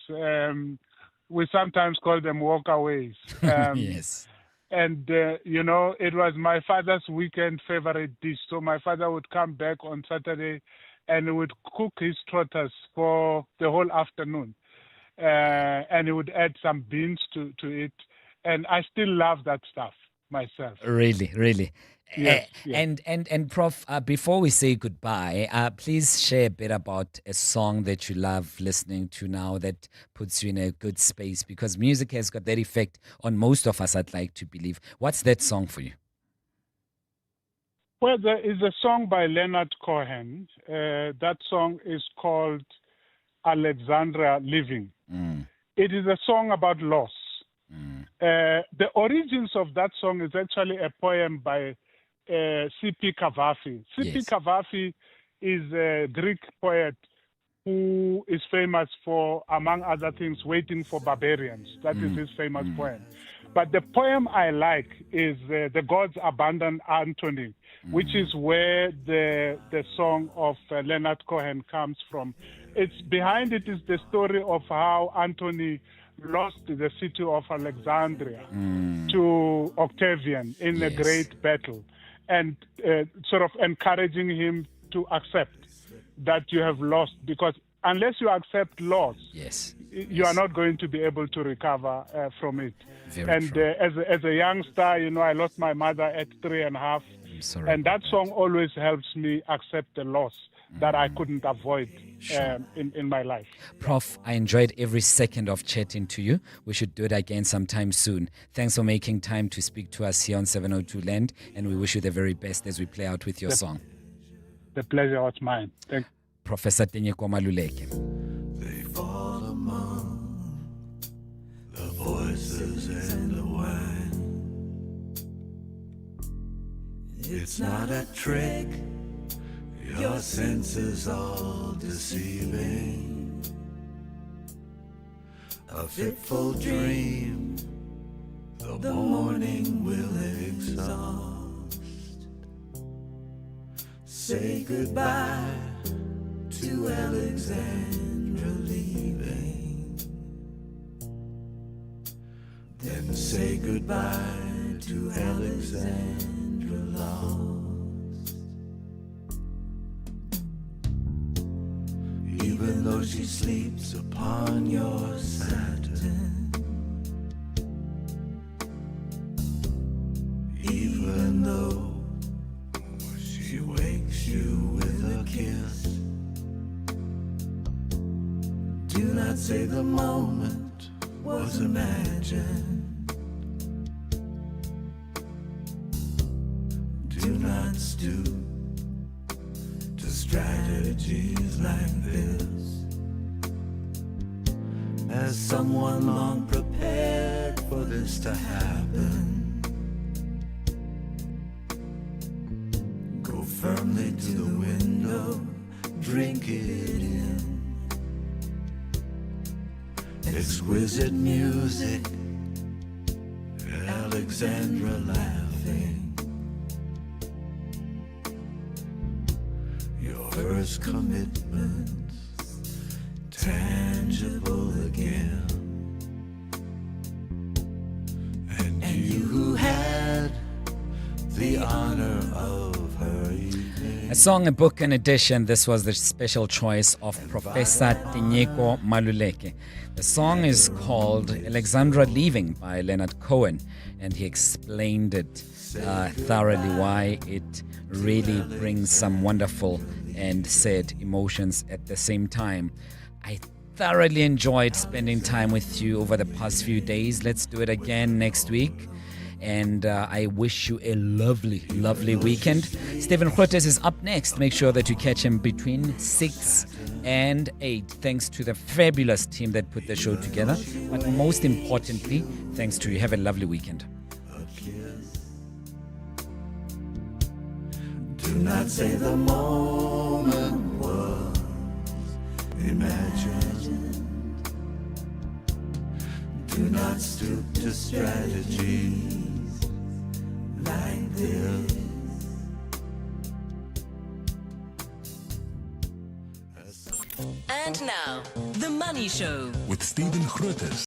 We sometimes call them walkaways. Yes. And, it was my father's weekend favorite dish. So my father would come back on Saturday and would cook his trotters for the whole afternoon. And he would add some beans to it. And I still love that stuff myself. Really. Yes, And Prof, before we say goodbye, please share a bit about a song that you love listening to now that puts you in a good space, because music has got that effect on most of us, I'd like to believe. What's that song for you? Well, there is a song by Leonard Cohen. That song is called Alexandria Living. It is a song about loss. The origins of that song is actually a poem by C.P. Cavafy. C.P. Cavafy is a Greek poet who is famous for, among other things, Waiting for Barbarians. That is his famous poem. But the poem I like is The Gods Abandon Anthony, which is where the song of Leonard Cohen comes from. Behind it is the story of how Anthony lost the city of Alexandria to Octavian in a great battle, and sort of encouraging him to accept that you have lost, because unless you accept loss, you are not going to be able to recover from it. As a youngster, I lost my mother at 3.5, and that song always helps me accept the loss that I couldn't avoid in my life. Prof, I enjoyed every second of chatting to you. We should do it again sometime soon. Thanks for making time to speak to us here on 702 Land, and we wish you the very best as we play out with your song. The pleasure was mine. Thank you. Professor Tenyeko Maluleke. They fall among the voices and the wine. It's not a trick. Your senses all deceiving. A fitful dream, the morning will exhaust. Say goodbye to Alexandra leaving. Then say goodbye to Alexandra lost. Even though she sleeps upon your satin, even though she wakes you with a kiss, do not say the moment was imagined. Do not stoop to strategies like this. As someone long prepared for this to happen, go firmly to the window, drink it in. Exquisite music, Alexandra laughing. Your first commitment, tangible again. And you who had the honor of her evening. A song, a book, and edition. This was the special choice of Professor Tinyeko Maluleke. The song is called Alexandra Leaving by Leonard Cohen, and he explained it thoroughly why it really brings some wonderful and sad emotions at the same time. I thoroughly enjoyed spending time with you over the past few days. Let's do it again next week. And I wish you a lovely, lovely weekend. Stephen Grootes is up next. Make sure that you catch him between 6 and 8. Thanks to the fabulous team that put the show together. But most importantly, thanks to you. Have a lovely weekend. Do not say the moment was imagined. Do not stoop to strategies like this. And now, The Money Show with Stephen Grootes.